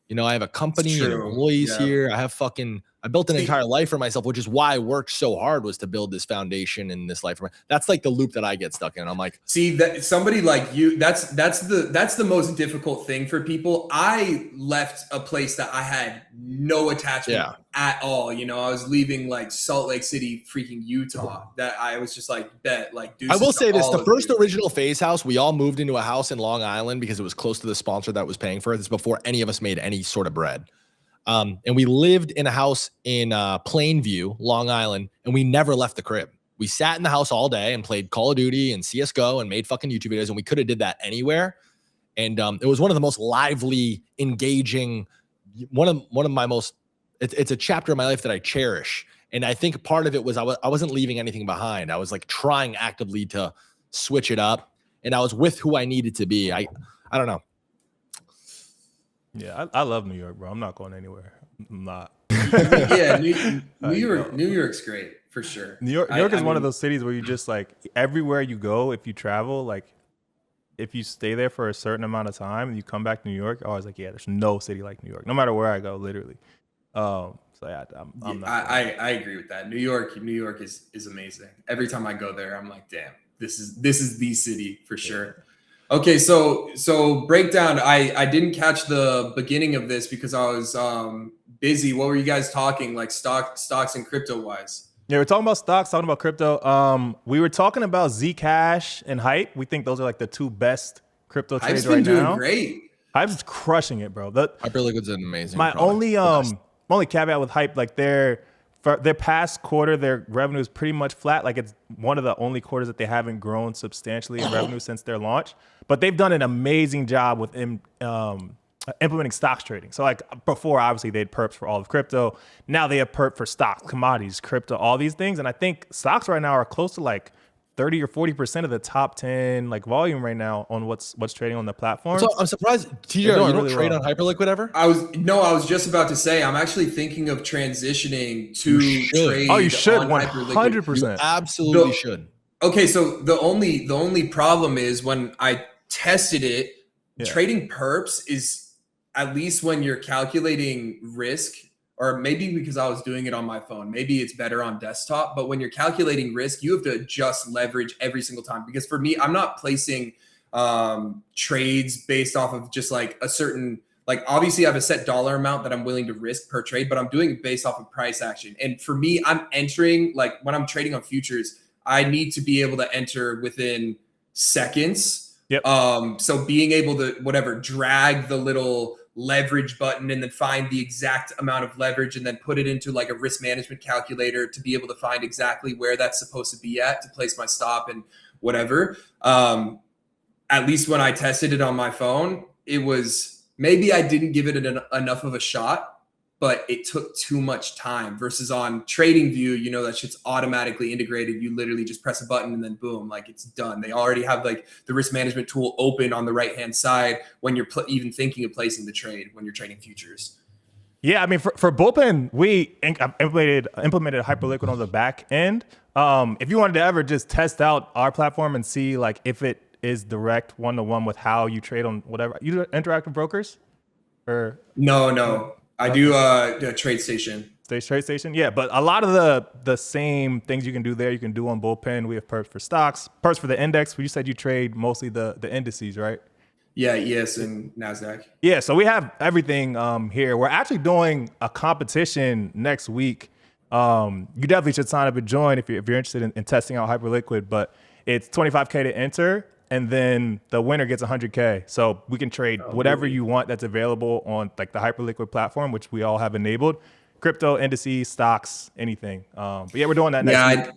You know, I have a company and employees here. I built an entire life for myself, which is why I worked so hard, was to build this foundation and this life. That's like the loop that I get stuck in. I'm like, see, that somebody like you, that's the most difficult thing for people. I left a place that I had no attachment at all. You know, I was leaving like Salt Lake City, freaking Utah, that I was just like, dude. I will say this, the first original FaZe house, we all moved into a house in Long Island because it was close to the sponsor that was paying for it. This is before any of us made any sort of bread. And we lived in a house in Plainview, Long Island, and we never left the crib. We sat in the house all day and played Call of Duty and CSGO and made fucking YouTube videos, and we could have did that anywhere. And it was one of the most lively, engaging, one of my most, it's a chapter of my life that I cherish. And I think part of it was I wasn't leaving anything behind. I was like trying actively to switch it up, and I was with who I needed to be. I don't know. Yeah, I love New York, bro. I'm not going anywhere. I'm not. Yeah, New York's great for sure. New York is one of those cities where you just like everywhere you go, if you travel, like if you stay there for a certain amount of time and you come back to New York, I was like, yeah, there's no city like New York, no matter where I go, literally. So yeah, I'm not. I agree with that. New York is amazing. Every time I go there, I'm like, damn, this is the city for sure. Okay, so breakdown. I didn't catch the beginning of this because I was busy. What were you guys talking, like stocks and crypto wise? Yeah, we're talking about stocks, talking about crypto. We were talking about ZCash and Hype. We think those are like the two best crypto trades right now. Hype's been doing great. Hype's crushing it, bro. Hyperliquid's an amazing. My product. only caveat with Hype, like their past quarter, their revenue is pretty much flat. Like it's one of the only quarters that they haven't grown substantially in revenue since their launch. But they've done an amazing job with implementing stocks trading. So like before, obviously they had perps for all of crypto. Now they have perp for stocks, commodities, crypto, all these things. And I think stocks right now are close to like 30 or 40% of the top 10 like volume right now on what's trading on the platform. So I'm surprised, TJ, you don't trade on Hyperliquid ever? I was just about to say, I'm actually thinking of transitioning to trade. Oh, you should, on 100%. You absolutely should. Okay, so the only problem is when I tested it, trading perps is, at least when you're calculating risk, or maybe because I was doing it on my phone, maybe it's better on desktop, but when you're calculating risk, you have to adjust leverage every single time. Because for me, I'm not placing trades based off of just like a certain like obviously I have a set dollar amount that I'm willing to risk per trade, but I'm doing it based off of price action. And for me, I'm entering, like when I'm trading on futures, I need to be able to enter within seconds. Yep. So being able to drag the little leverage button and then find the exact amount of leverage and then put it into like a risk management calculator to be able to find exactly where that's supposed to be at to place my stop and whatever. At least when I tested it on my phone, it was, maybe I didn't give it enough of a shot, but it took too much time versus on TradingView, you know, that shit's automatically integrated. You literally just press a button and then boom, like it's done. They already have like the risk management tool open on the right-hand side when you're even thinking of placing the trade when you're trading futures. Yeah, I mean, for Bullpen, we implemented Hyperliquid on the back end. If you wanted to ever just test out our platform and see like if it is direct one-to-one with how you trade on whatever, you do interactive brokers? Or No. I do a trade station. Trade station? Yeah, but a lot of the same things you can do there, you can do on Bullpen. We have perps for stocks, perps for the index. You said you trade mostly the indices, right? Yeah, ES and NASDAQ. Yeah, so we have everything here. We're actually doing a competition next week. You definitely should sign up and join if you're interested in testing out Hyperliquid, but it's $25K to enter, and then the winner gets $100K. So we can trade whatever you want that's available on like the Hyperliquid platform, which we all have enabled. Crypto, indices, stocks, anything. But yeah, we're doing that next week.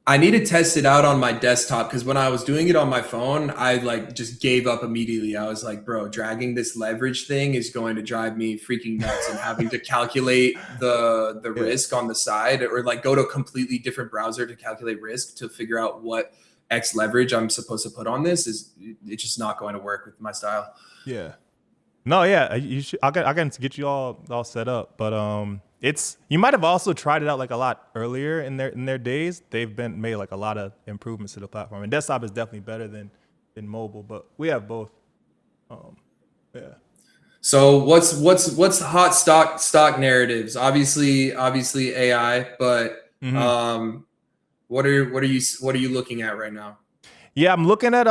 I need to test it out on my desktop because when I was doing it on my phone, I like just gave up immediately. I was like, bro, dragging this leverage thing is going to drive me freaking nuts, and having to calculate the risk on the side or like go to a completely different browser to calculate risk to figure out what X leverage I'm supposed to put on this it's just not going to work with my style. Yeah. No, yeah, you should. I can get you all set up, but you might have also tried it out like a lot earlier in their days. They've made like a lot of improvements to the platform, and desktop is definitely better than mobile, but we have both. Yeah. So what's the hot stock narratives? Obviously AI, but what are you looking at right now? Yeah, I'm looking at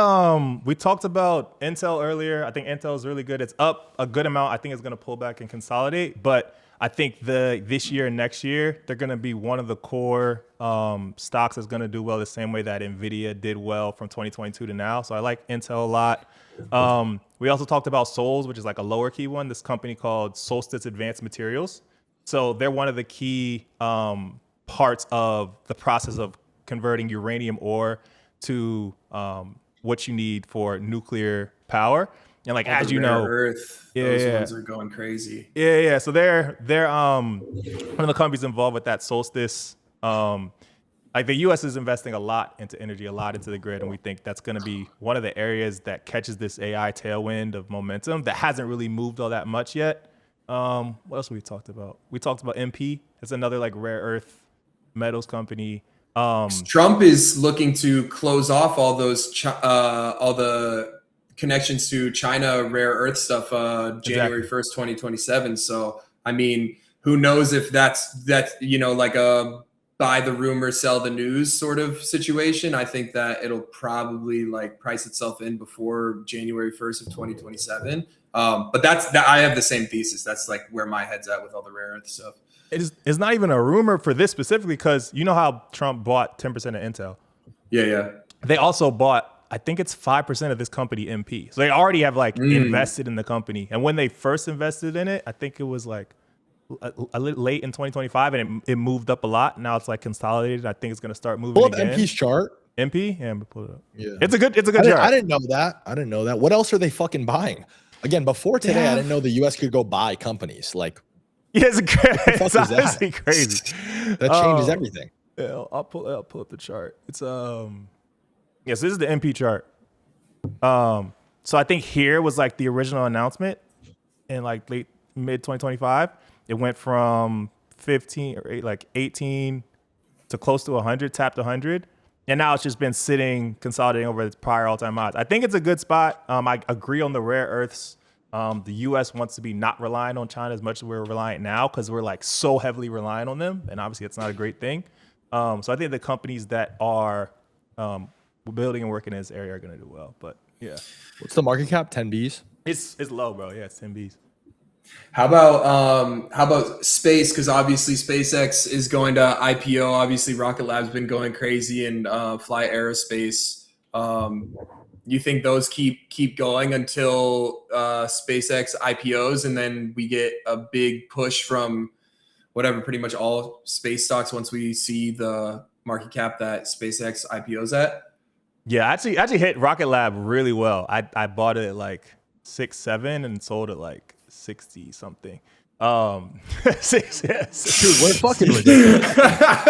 we talked about Intel earlier. I think Intel is really good. It's up a good amount. I think it's going to pull back and consolidate, but I think this year and next year, they're going to be one of the core stocks that's going to do well the same way that NVDA did well from 2022 to now. So I like Intel a lot. We also talked about Sols, which is like a lower key one, this company called Solstice Advanced Materials. So they're one of the key parts of the process of converting uranium ore to what you need for nuclear power. And like, as you know, Earth, those ones are going crazy. Yeah. So they're one of the companies involved with that Solstice. Like the U.S. is investing a lot into energy, a lot into the grid, and we think that's going to be one of the areas that catches this AI tailwind of momentum that hasn't really moved all that much yet. What else we talked about? We talked about MP. It's another like rare earth metals company. Trump is looking to close off all those all the connections to China rare earth stuff January 1st, 2027. So I mean, who knows if that's like a buy the rumor, sell the news sort of situation. I think that it'll probably like price itself in before January 1st of 2027. But I have the same thesis. That's like where my head's at with all the rare earth stuff. It's not even a rumor for this specifically because you know how Trump bought 10% of Intel. Yeah. They also bought, I think it's 5% of this company, MP. So they already have like invested in the company. And when they first invested in it, I think it was like a little late in 2025, and it moved up a lot. Now it's like consolidated. I think it's going to start moving Pull up again. MP's chart. MP? Yeah, pull it up. Yeah. It's a good chart. I didn't know that. What else are they fucking buying? Again, before today, I didn't know the U.S. could go buy companies. Like, yeah, it's honestly crazy. That changes everything. Yeah, I'll pull up the chart. It's so this is the MP chart. So I think here was like the original announcement in like mid 2025. It went from 15 or 18 to close to 100, tapped 100. And now it's just been sitting, consolidating over its prior all-time highs. I think it's a good spot. I agree on the rare earths. The U.S. wants to be not relying on China as much as we're reliant now because we're like so heavily reliant on them. And obviously it's not a great thing. So I think the companies that are building and working in this area are going to do well. But yeah. What's the market cap? 10 Bs? It's low, bro. Yeah, it's 10 Bs. How about space? Because obviously SpaceX is going to IPO. Obviously Rocket Lab's been going crazy, and Fly Aerospace. You think those keep going until SpaceX IPOs, and then we get a big push from whatever, pretty much all space stocks once we see the market cap that SpaceX IPOs at? Yeah, actually hit Rocket Lab really well. I bought it at like 6-7 and sold it like 60 something. Six, yes. Dude, we're fucking ridiculous.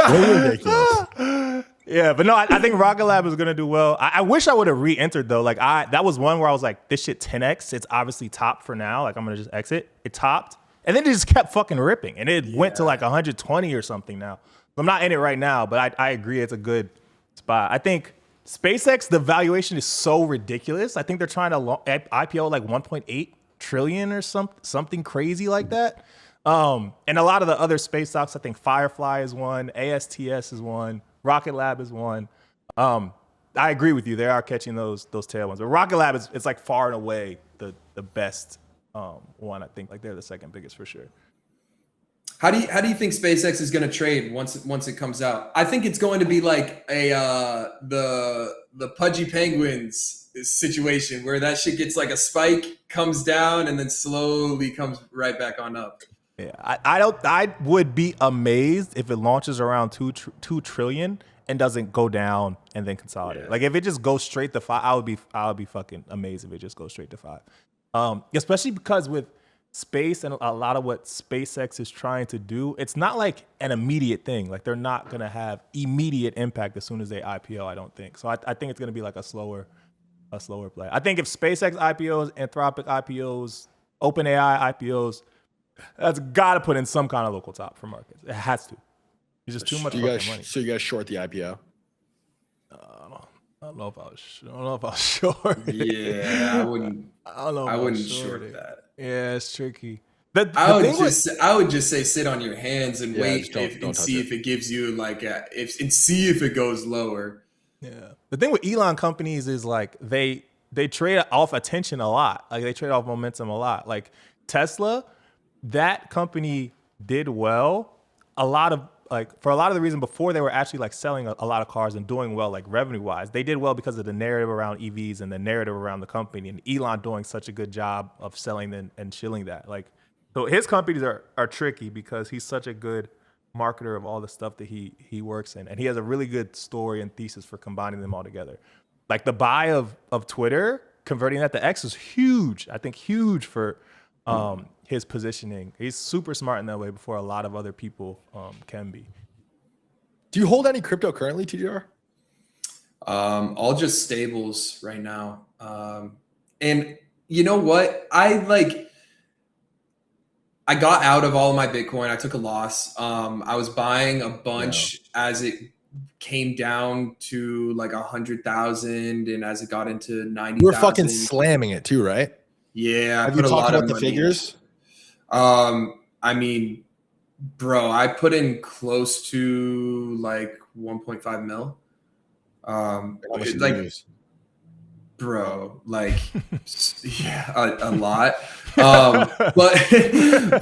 We're ridiculous. Yeah, but no, I think Rocket Lab is gonna do well. I wish I would have re-entered though. Like that was one where I was like, this shit 10x. It's obviously topped for now. Like I'm gonna just exit. It topped, and then it just kept fucking ripping, and it went to like 120 or something now. So I'm not in it right now, but I agree it's a good spot. I think SpaceX, the valuation is so ridiculous. I think they're trying to IPO like 1.8 trillion or something crazy like that. And a lot of the other space stocks, I think Firefly is one, ASTS is one, Rocket Lab is one. I agree with you. They are catching those tailwinds. But Rocket Lab it's like far and away the best one, I think. Like they're the second biggest for sure. How do you think SpaceX is going to trade once it comes out? I think it's going to be like the Pudgy Penguins situation where that shit gets like a spike, comes down, and then slowly comes right back on up. Yeah, I would be amazed if it launches around 2 trillion and doesn't go down and then consolidate. Yeah. Like if it just goes straight to 5, I would be fucking amazed if it just goes straight to 5. Especially because with space and a lot of what SpaceX is trying to do, it's not like an immediate thing. Like they're not gonna have immediate impact as soon as they IPO. I don't think so. I think it's gonna be like a slower play. I think if SpaceX IPOs, Anthropic IPOs, OpenAI IPOs, that's got to put in some kind of local top for markets. It has to. It's just too much fucking money. So you guys short the IPO? I don't know if I was short. Yeah, I wouldn't. I don't know. I wouldn't short that. Yeah, it's tricky. I would just say sit on your hands and wait and see if it gives you like and see if it goes lower. Yeah. The thing with Elon companies is like they trade off attention a lot. Like they trade off momentum a lot. Like Tesla, that company did well. For a lot of the reason before they were actually like selling a lot of cars and doing well, like revenue wise, they did well because of the narrative around EVs and the narrative around the company, and Elon doing such a good job of selling and shilling that. Like, so his companies are tricky because he's such a good marketer of all the stuff that he works in, and he has a really good story and thesis for combining them all together. Like the buy of Twitter, converting that to X is huge. I think huge for his positioning. He's super smart in that way before a lot of other people can be. Do you hold any crypto currently, TGR? All just stables right now. And you know what? I got out of all of my Bitcoin. I took a loss. I was buying a bunch as it came down to like 100,000, and as it got into 90,000. You were fucking slamming it too, right? Yeah. Have you talked about the figures? I mean, bro, I put in close to like 1.5 mil. Bro, like, yeah, a lot. But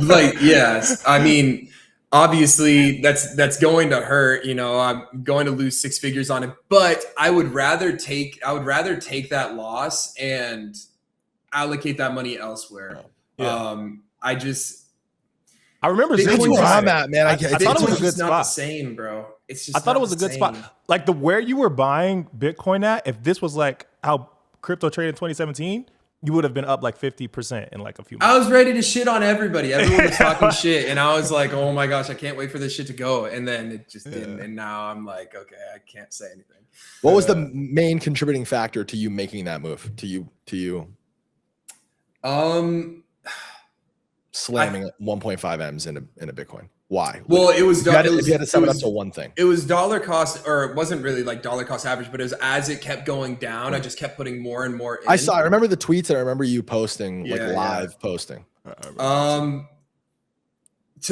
like, yes, I mean, obviously that's going to hurt. You know, I'm going to lose 6 figures on it, but I would rather take that loss and allocate that money elsewhere. Yeah. I remember that's where I'm at, man. I thought it was a good not spot. the same, bro. It's just I thought it was a good spot. Like where you were buying Bitcoin at, if this was like how crypto traded in 2017, you would have been up like 50% in like a few months. I was ready to shit on everybody. Everyone was talking shit, and I was like, oh my gosh, I can't wait for this shit to go. And then it just didn't. And now I'm like, okay, I can't say anything. What was the main contributing factor to you making that move? To you slamming 1.5 M's in a Bitcoin. Why? Well, it was. If you had to sum it up to one thing, it was dollar cost, or it wasn't really like dollar cost average, but it was as it kept going down. I just kept putting more and more in. I remember the tweets, and I remember you posting live posting. To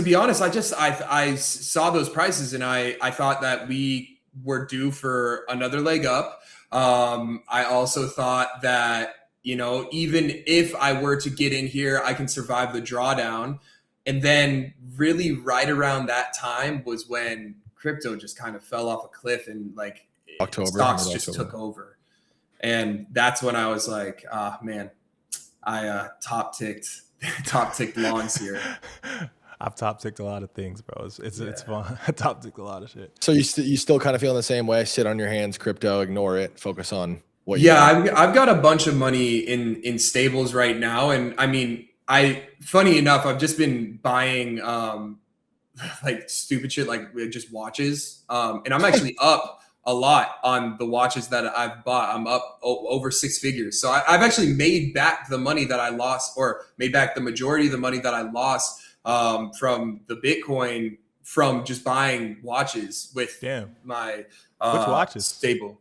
be honest, I saw those prices, and I thought that we were due for another leg up. I also thought that you know, even if I were to get in here, I can survive the drawdown. And then really right around that time was when crypto just kind of fell off a cliff and like stocks just took over. And that's when I was like, man, I top ticked lawns here. I've top ticked a lot of things, bro. It's fun. I top ticked a lot of shit. So you still kind of feeling the same way? Sit on your hands, crypto, ignore it, focus on what you got. I've got a bunch of money in stables right now. And I mean, funny enough, I've just been buying like stupid shit, like just watches. And I'm actually up a lot on the watches that I've bought. I'm up over 6 figures. So I've actually made back the money that I lost, or made back the majority of the money that I lost from the Bitcoin from just buying watches with my which watches? Stable.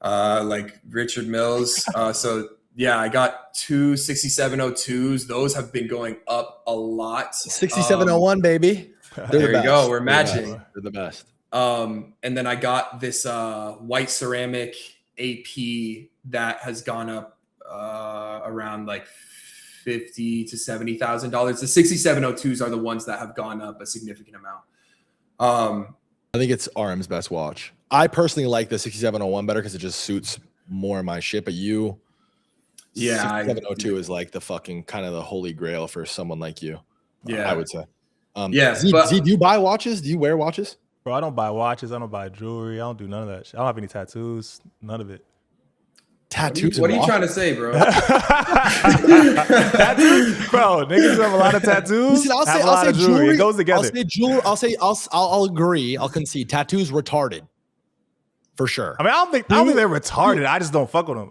Like Richard Milles. So yeah, I got 2 6702s. Those have been going up a lot. 6701, baby. There you go. We're matching. They're the best. And then I got this white ceramic AP that has gone up around like $50,000 to $70,000. The 6702s are the ones that have gone up a significant amount. I think it's RM's best watch. I personally like the 6701 better because it just suits more of my shit. But 6702 is like the fucking kind of the holy grail for someone like you. Yeah, I would say. Z, do you buy watches? Do you wear watches? Bro, I don't buy watches. I don't buy jewelry. I don't do none of that shit. I don't have any tattoos. None of it. Tattoos? What are you trying to say, bro? Tattoos? Bro, niggas have a lot of tattoos. Listen, I'll say jewelry. It goes together. I'll say jewelry. I'll agree. I'll concede. Tattoos retarded. For sure. I mean, I don't think they're retarded. I just don't fuck with them.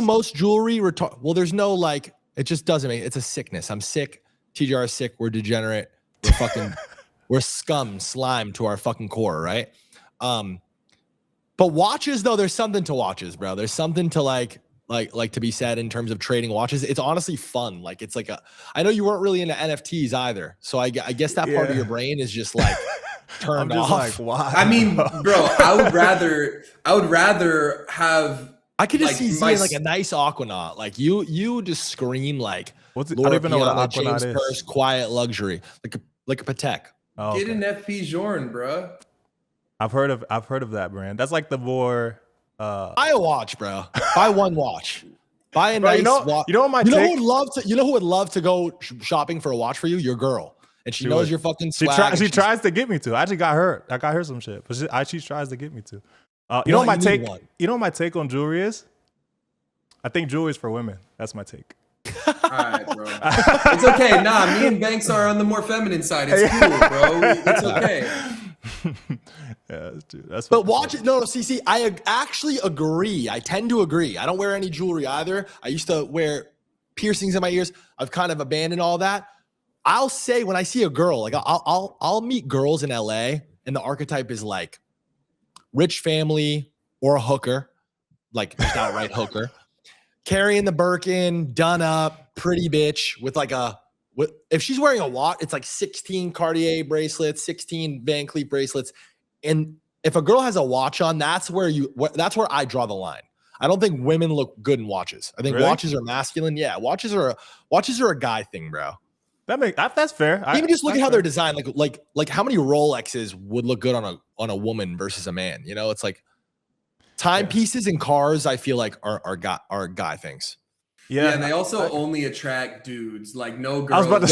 Most jewelry retarded. Well, there's no like, it just doesn't make, it's a sickness. I'm sick. TJR is sick. We're degenerate. We're fucking, we're scum, slime to our fucking core, right? But watches though, there's something to watches, bro. There's something to like to be said in terms of trading watches. It's honestly fun. Like it's like I know you weren't really into NFTs either. So I guess that part of your brain is just like turned off. Like, why? I mean, bro, I would rather have. I could just see like a nice Aquanaut. Like you just scream like what's it? I don't even know what an Aquanaut is. First, quiet luxury, like a Patek. Oh, okay. Get an FP Journe, bro. I've heard of that brand. That's like the more buy a watch, bro. Buy one watch. Buy a nice watch. You know what who would love to go shopping for a watch for you? Your girl. And she knows your fucking swag. She tries to get me to. I actually got her. I got her some shit. But she tries to get me to. You know what my take? You know what my take on jewelry is? I think jewelry is for women. That's my take. All right, bro. It's okay. Nah, me and Banks are on the more feminine side. It's cool, bro. It's okay. Yeah, that's but watch it. No, see, I actually agree. I tend to agree. I don't wear any jewelry either. I used to wear piercings in my ears. I've kind of abandoned all that. I'll say when I see a girl, like I'll meet girls in LA, and the archetype is like rich family or a hooker, like just outright hooker, carrying the Birkin, done up, pretty bitch with like if she's wearing a watch, it's like 16 Cartier bracelets, 16 Van Cleef bracelets. And if a girl has a watch on, that's where I draw the line. I don't think women look good in watches. I think watches are masculine. Yeah, watches are a guy thing, bro. That's fair. Even just look at how they're designed. Like how many Rolexes would look good on a woman versus a man? You know, it's like timepieces and cars. I feel like are guy things. Yeah, and they also only attract dudes. Like no girls. I was about to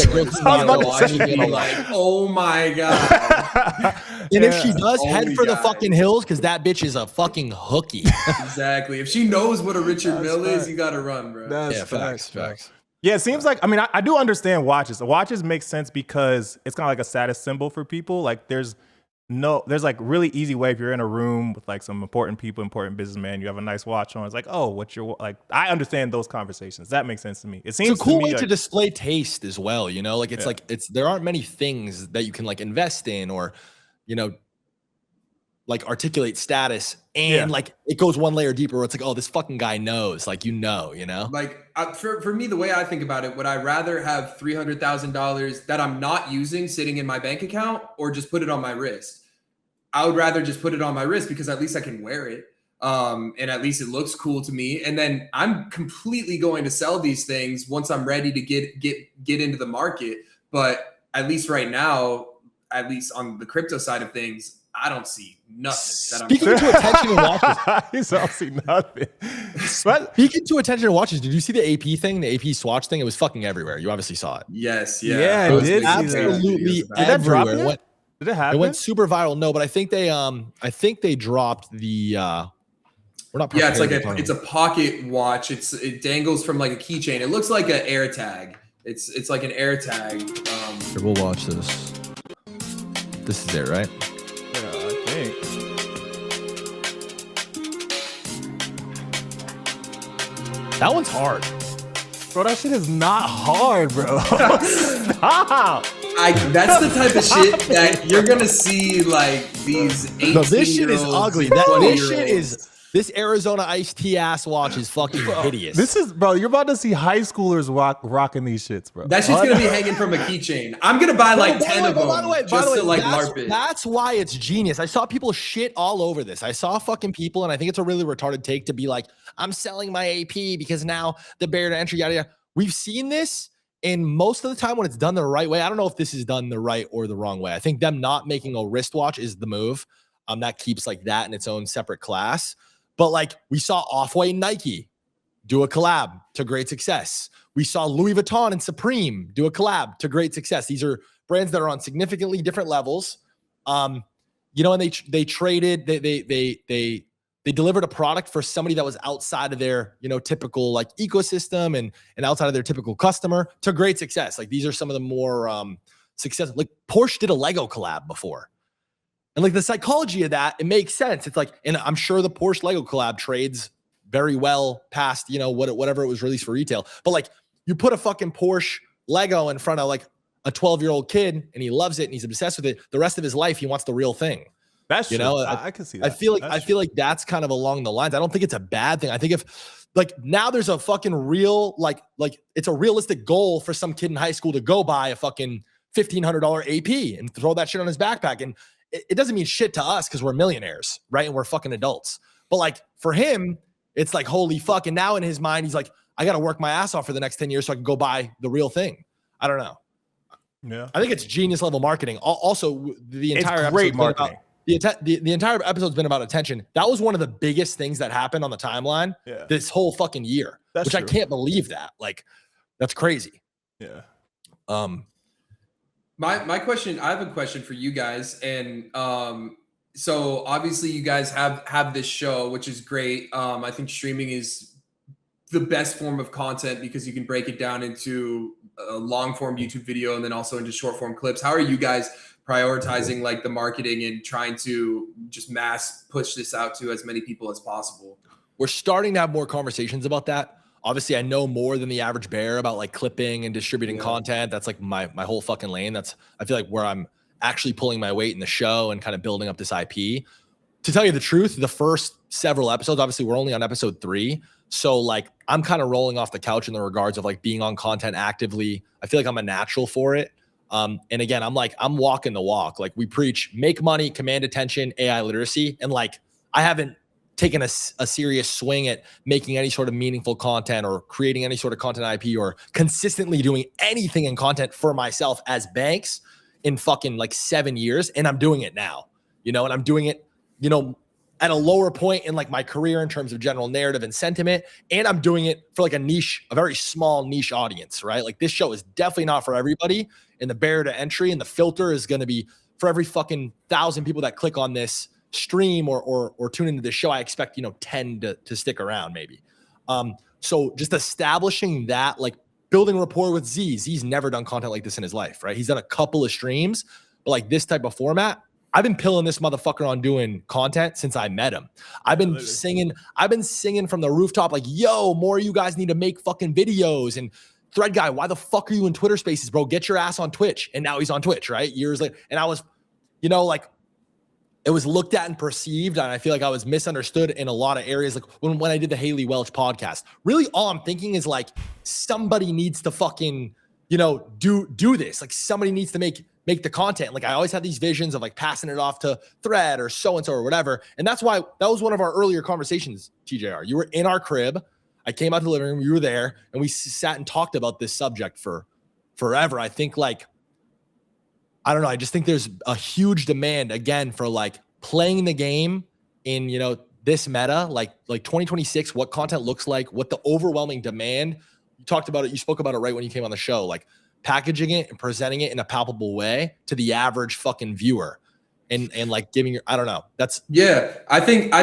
say. Like, oh my god. And if she does, head for the fucking hills because that bitch is a fucking hookie. Exactly. If she knows what a Richard Mille is, you gotta run, bro. Facts. Yeah, it seems like, I mean, I do understand watches. Watches make sense because it's kind of like a status symbol for people. Like there's like really easy way if you're in a room with like some important people, important businessmen, you have a nice watch on. It's like, oh, what's your, like, I understand those conversations. That makes sense to me. It seems it's a cool way to display taste as well. You know, like it's there aren't many things that you can like invest in or, you know, like articulate status and like it goes one layer deeper where it's like, oh, this fucking guy knows, like, you know. Like for me, the way I think about it, would I rather have $300,000 that I'm not using sitting in my bank account or just put it on my wrist? I would rather just put it on my wrist because at least I can wear it. And at least it looks cool to me. And then I'm completely going to sell these things once I'm ready to get into the market. But at least right now, at least on the crypto side of things, I don't see nothing. Speaking to attention and watches. He's all see nothing. Speaking to attention and watches, did you see the AP thing, the AP swatch thing? It was fucking everywhere. You obviously saw it. Yes, Yeah, I I did see that. Absolutely Did that drop everywhere. yet? Did it happen? It went super viral. No, but I think they dropped the we're not Yeah, prepared it's a pocket watch. It dangles from like a keychain. It looks like an air tag. It's like an air tag. Here, we'll watch this. This is it, right? Yeah, I think. That one's hard. Bro, that shit is not hard, bro. Stop. That's the type of shit that you're gonna see like these 18-year-olds. No, this shit is ugly. and This shit 20-year-olds. is this Arizona iced tea ass watch is fucking hideous. This is, bro, you're about to see high schoolers rocking these shits, bro. That shit's gonna be hanging from a keychain. I'm gonna buy like 10 of them by the way, just to like LARP it. that's why it's genius. I saw people shit all over this. I saw fucking people, and I think it's a really retarded take to be like, I'm selling my AP because now the barrier to entry, yada yada. We've seen this, and most of the time when it's done the right way, I don't know if this is done the right or the wrong way. I think them not making a wristwatch is the move. That keeps like that in its own separate class. But like we saw Off-White and Nike do a collab to great success. We saw Louis Vuitton and Supreme do a collab to great success. These are brands that are on significantly different levels. And they traded, they delivered a product for somebody that was outside of their, typical like ecosystem and outside of their typical customer to great success. Like these are some of the more successful. Like Porsche did a Lego collab before. And like the psychology of that, it makes sense. It's like, and I'm sure the Porsche Lego collab trades very well past, whatever it was released for retail. But like you put a fucking Porsche Lego in front of like a 12-year-old kid and he loves it and he's obsessed with it. The rest of his life, he wants the real thing. That's true. I can see that. I feel like that's kind of along the lines. I don't think it's a bad thing. I think if like now there's a fucking real, like it's a realistic goal for some kid in high school to go buy a fucking $1,500 AP and throw that shit on his backpack. And it doesn't mean shit to us because we're millionaires, right? And we're fucking adults. But like for him, it's like, holy fuck. And now in his mind, he's like, I got to work my ass off for the next 10 years so I can go buy the real thing. I don't know. Yeah. I think it's genius level marketing. Also, the entire it's great marketing. The entire episode's been about attention. That was one of the biggest things that happened on the timeline this whole fucking year, That's which true. I can't believe that. Like, that's crazy. Yeah. My question, I have a question for you guys. And so obviously you guys have this show, which is great. I think streaming is the best form of content because you can break it down into a long form YouTube video and then also into short form clips. How are you guys prioritizing like the marketing and trying to just mass push this out to as many people as possible? We're starting to have more conversations about that. Obviously, I know more than the average bear about like clipping and distributing content. That's like my whole fucking lane. I feel like where I'm actually pulling my weight in the show and kind of building up this IP. To tell you the truth, the first several episodes, obviously we're only on episode 3. So like I'm kind of rolling off the couch in the regards of like being on content actively. I feel like I'm a natural for it. And again, I'm walking the walk. Like we preach, make money, command attention, AI literacy. And like, I haven't taken a serious swing at making any sort of meaningful content or creating any sort of content IP or consistently doing anything in content for myself as Banks in fucking like 7 years. And I'm doing it now, and I'm doing it, at a lower point in like my career in terms of general narrative and sentiment. And I'm doing it for like a very small niche audience, right? Like this show is definitely not for everybody. And the barrier to entry and the filter is going to be for every fucking 1,000 people that click on this stream or tune into the show. I expect, 10 to stick around maybe. So just establishing that, like building rapport with Z. Z's never done content like this in his life, right? He's done a couple of streams, but like this type of format, I've been pilling this motherfucker on doing content since I met him. I've been singing from the rooftop, like, yo, more of you guys need to make fucking videos. And Thread Guy, why the fuck are you in Twitter Spaces, bro? Get your ass on Twitch. And now he's on Twitch, right? Years later. And I was, like, it was looked at and perceived, and I feel like I was misunderstood in a lot of areas. Like when I did the Haley Welch podcast, really all I'm thinking is like, somebody needs to fucking, do this. Like somebody needs to make make the content. Like I always had these visions of like passing it off to Thread or so-and-so or whatever. And that's why that was one of our earlier conversations, TJR. You were in our crib. I came out to the living room, you were there, and we sat and talked about this subject for forever. I think like, I don't know. I just think there's a huge demand again for like playing the game in, you know, this meta, like 2026, what content looks like, what the overwhelming demand. You talked about it. You spoke about it right when you came on the show, like packaging it and presenting it in a palpable way to the average fucking viewer and like giving your, I don't know. That's I think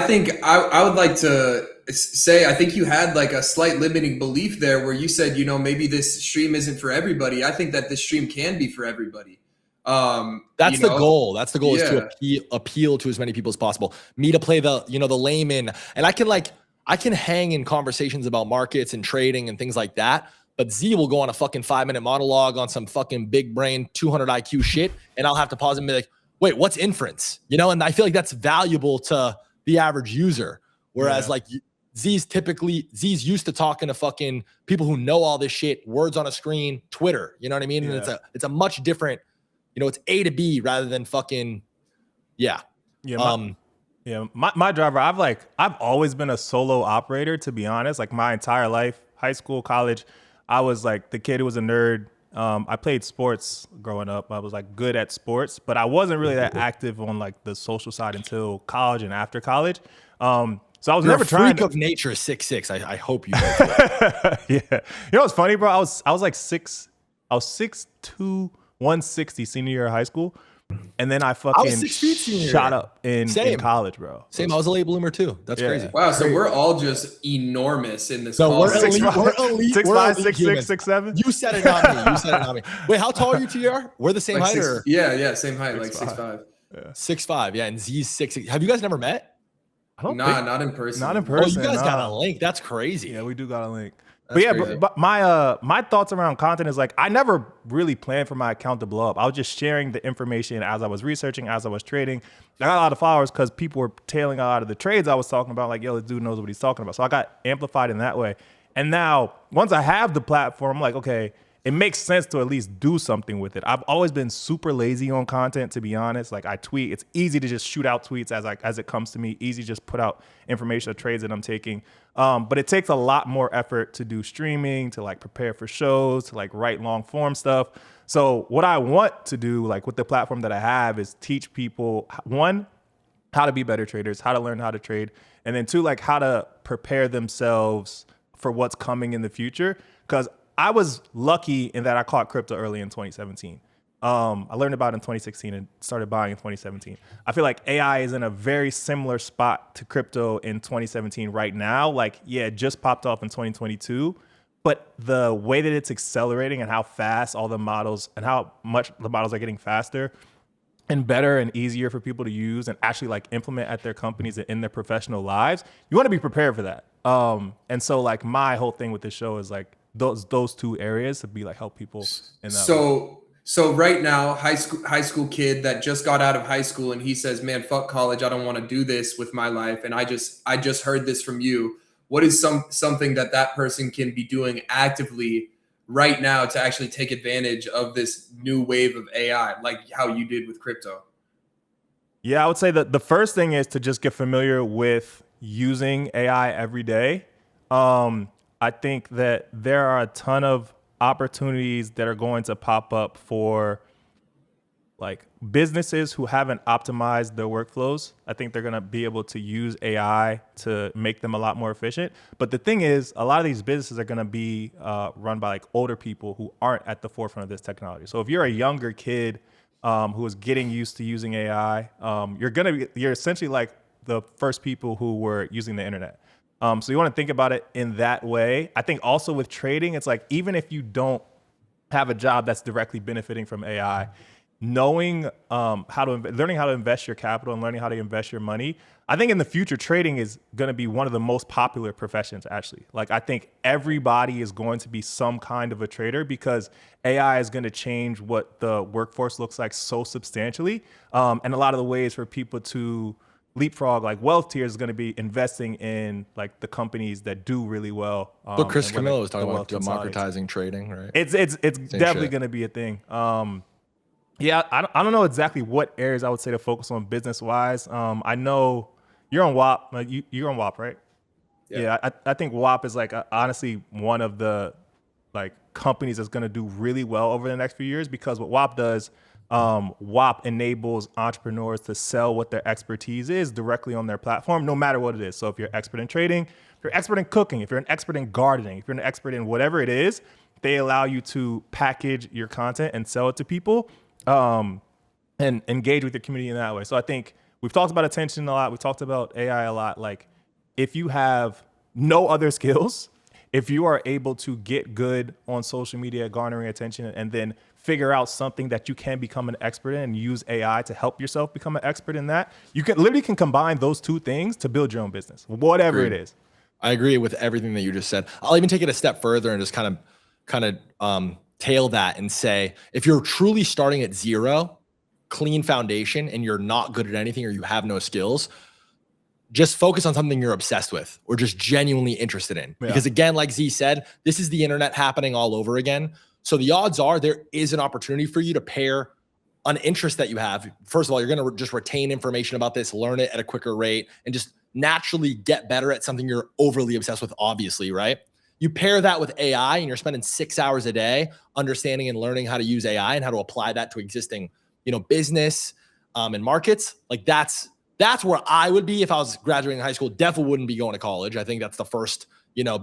I would like to say, I think you had like a slight limiting belief there where you said, you know, maybe this stream isn't for everybody. I think that this stream can be for everybody. That's the goal. That's the goal, is to appeal to as many people as possible. Me to play the, you know, the layman, and I can hang in conversations about markets and trading and things like that. But Z will go on a fucking 5-minute monologue on some fucking big brain 200 IQ shit, and I'll have to pause and be like, wait, what's inference? You know, and I feel like that's valuable to the average user. Whereas like Z's used to talking to fucking people who know all this shit, words on a screen, Twitter. You know what I mean? And it's a much different, you know, it's A to B rather than fucking, my driver, I've always been a solo operator, to be honest. Like my entire life, high school, college, I was like the kid who was a nerd. I played sports growing up. I was like good at sports, but I wasn't really that active on like the social side until college and after college. So I was never trying of nature, 6'6". I hope you know. Yeah. You know what's funny, bro? I was like 6'2", 160 senior year of high school. And then I fucking 6 feet senior shot up in college, bro. Same. I was a late bloomer too. That's crazy. Wow. So we're all just enormous in this. So call. we're elite. We're elite. 6'5", 6'6", 6'7". You said it, not me. Wait, how tall are you, TR? We're the same like height, six, or yeah, same height, like 6'5". 6'5". Yeah, and Z's 6'6". Have you guys never met? Not in person. Not in person. Oh, you guys got a link. That's crazy. Yeah, we do got a link. That's but my thoughts around content is like I never really planned for my account to blow up. I was just sharing the information as I was researching, as I was trading. I got a lot of followers because people were tailing a lot of the trades I was talking about. Like, yo, this dude knows what he's talking about. So I got amplified in that way. And now once I have the platform, I'm like, okay, it makes sense to at least do something with it. I've always been super lazy on content, to be honest. Like I tweet, it's easy to just shoot out tweets as it comes to me. Easy to just put out information of trades that I'm taking. But it takes a lot more effort to do streaming, to like prepare for shows, to like write long form stuff. So what I want to do, like with the platform that I have, is teach people, one, how to be better traders, how to learn how to trade, and then two, like how to prepare themselves for what's coming in the future. Because I was lucky in that I caught crypto early in 2017. I learned about it in 2016 and started buying in 2017. I feel like AI is in a very similar spot to crypto in 2017 right now. Like, yeah, it just popped off in 2022, but the way that it's accelerating and how fast all the models and how much the models are getting faster and better and easier for people to use and actually like implement at their companies and in their professional lives, you want to be prepared for that. And so like my whole thing with this show is like those two areas to be like help people in that way. So right now, high school kid that just got out of high school and he says, man, fuck college. I don't want to do this with my life. And I just heard this from you. What is something that person can be doing actively right now to actually take advantage of this new wave of AI, like how you did with crypto? Yeah, I would say that the first thing is to just get familiar with using AI every day. I think that there are a ton of opportunities that are going to pop up for like businesses who haven't optimized their workflows. I think they're going to be able to use AI to make them a lot more efficient. But the thing is, a lot of these businesses are going to be run by like older people who aren't at the forefront of this technology. So if you're a younger kid who is getting used to using AI, you're essentially like the first people who were using the internet. So you want to think about it in that way. I think also with trading, it's like even if you don't have a job that's directly benefiting from AI, knowing learning how to invest your capital and learning how to invest your money, I think in the future trading is going to be one of the most popular professions. Actually, like I think everybody is going to be some kind of a trader because AI is going to change what the workforce looks like so substantially, and a lot of the ways for people to leapfrog like wealth tiers is going to be investing in like the companies that do really well. But Chris Camillo was talking about democratizing trading, right? It's definitely going to be a thing. Yeah, I don't know exactly what areas I would say to focus on business wise. I know you're on WAP. You're on WAP, right? Yeah, I think WAP is like honestly one of the like companies that's going to do really well over the next few years, because what WAP does, WAP enables entrepreneurs to sell what their expertise is directly on their platform, no matter what it is. So if you're an expert in trading, if you're an expert in cooking, if you're an expert in gardening, if you're an expert in whatever it is, they allow you to package your content and sell it to people, and engage with your community in that way. So I think we've talked about attention a lot. We've talked about AI a lot. Like, if you have no other skills, if you are able to get good on social media, garnering attention, and then figure out something that you can become an expert in and use AI to help yourself become an expert in that, you can literally combine those two things to build your own business, whatever it is. I agree with everything that you just said. I'll even take it a step further and just kind of tail that and say, if you're truly starting at zero, clean foundation, and you're not good at anything or you have no skills, just focus on something you're obsessed with or just genuinely interested in. Yeah. Because again, like Z said, this is the internet happening all over again. So the odds are there is an opportunity for you to pair an interest that you have. First of all, you're going to just retain information about this, learn it at a quicker rate, and just naturally get better at something you're overly obsessed with, obviously, right? You pair that with AI and you're spending 6 hours a day understanding and learning how to use AI and how to apply that to existing, business and markets. Like that's where I would be if I was graduating high school. Definitely wouldn't be going to college. I think that's the first,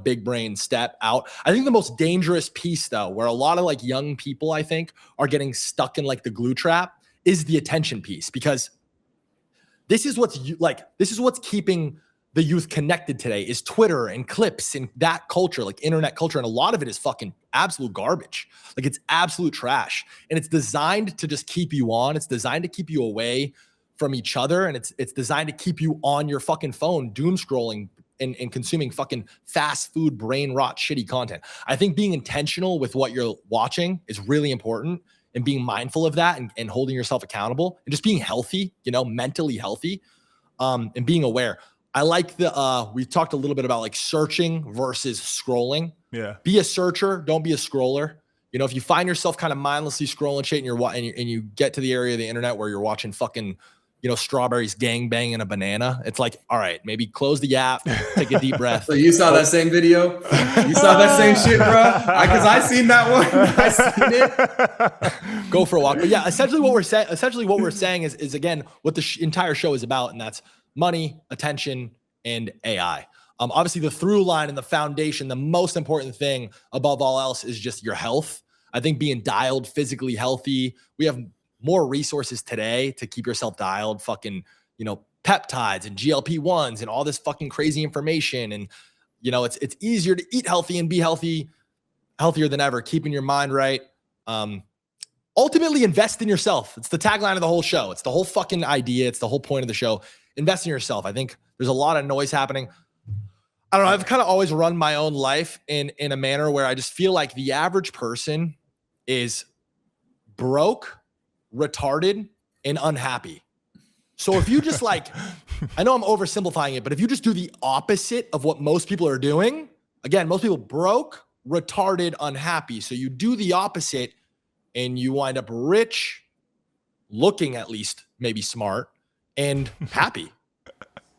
big brain step out. I think the most dangerous piece though, where a lot of like young people, I think, are getting stuck in like the glue trap, is the attention piece, because this is what's keeping the youth connected today is Twitter and clips and that culture, like internet culture. And a lot of it is fucking absolute garbage. Like it's absolute trash. And it's designed to just keep you on. It's designed to keep you away from each other. And it's designed to keep you on your fucking phone, doom scrolling and consuming fucking fast food, brain rot, shitty content. I think being intentional with what you're watching is really important, and being mindful of that and holding yourself accountable and just being healthy, mentally healthy, and being aware. I like we talked a little bit about like searching versus scrolling. Yeah. Be a searcher. Don't be a scroller. If you find yourself kind of mindlessly scrolling shit and you get to the area of the internet where you're watching fucking, strawberries gangbang in a banana, it's like, all right, maybe close the app, take a deep breath. So you saw that same video? You saw that same shit, bro? Because I seen that one. I seen it. Go for a walk. But yeah, essentially what we're saying is again, what the entire show is about. And that's money, attention, and AI. Obviously the through line and the foundation, the most important thing above all else is just your health. I think being dialed, physically healthy. We have more resources today to keep yourself dialed, fucking, peptides and GLP-1s and all this fucking crazy information. And, it's easier to eat healthy and be healthier than ever, keeping your mind right. Ultimately invest in yourself. It's the tagline of the whole show. It's the whole fucking idea. It's the whole point of the show. Invest in yourself. I think there's a lot of noise happening. I don't know. I've kind of always run my own life in a manner where I just feel like the average person is broke, retarded, and unhappy. So if you just like, I know I'm oversimplifying it, but if you just do the opposite of what most people are doing, again, most people broke, retarded, unhappy. So you do the opposite and you wind up rich, looking at least maybe smart, and happy.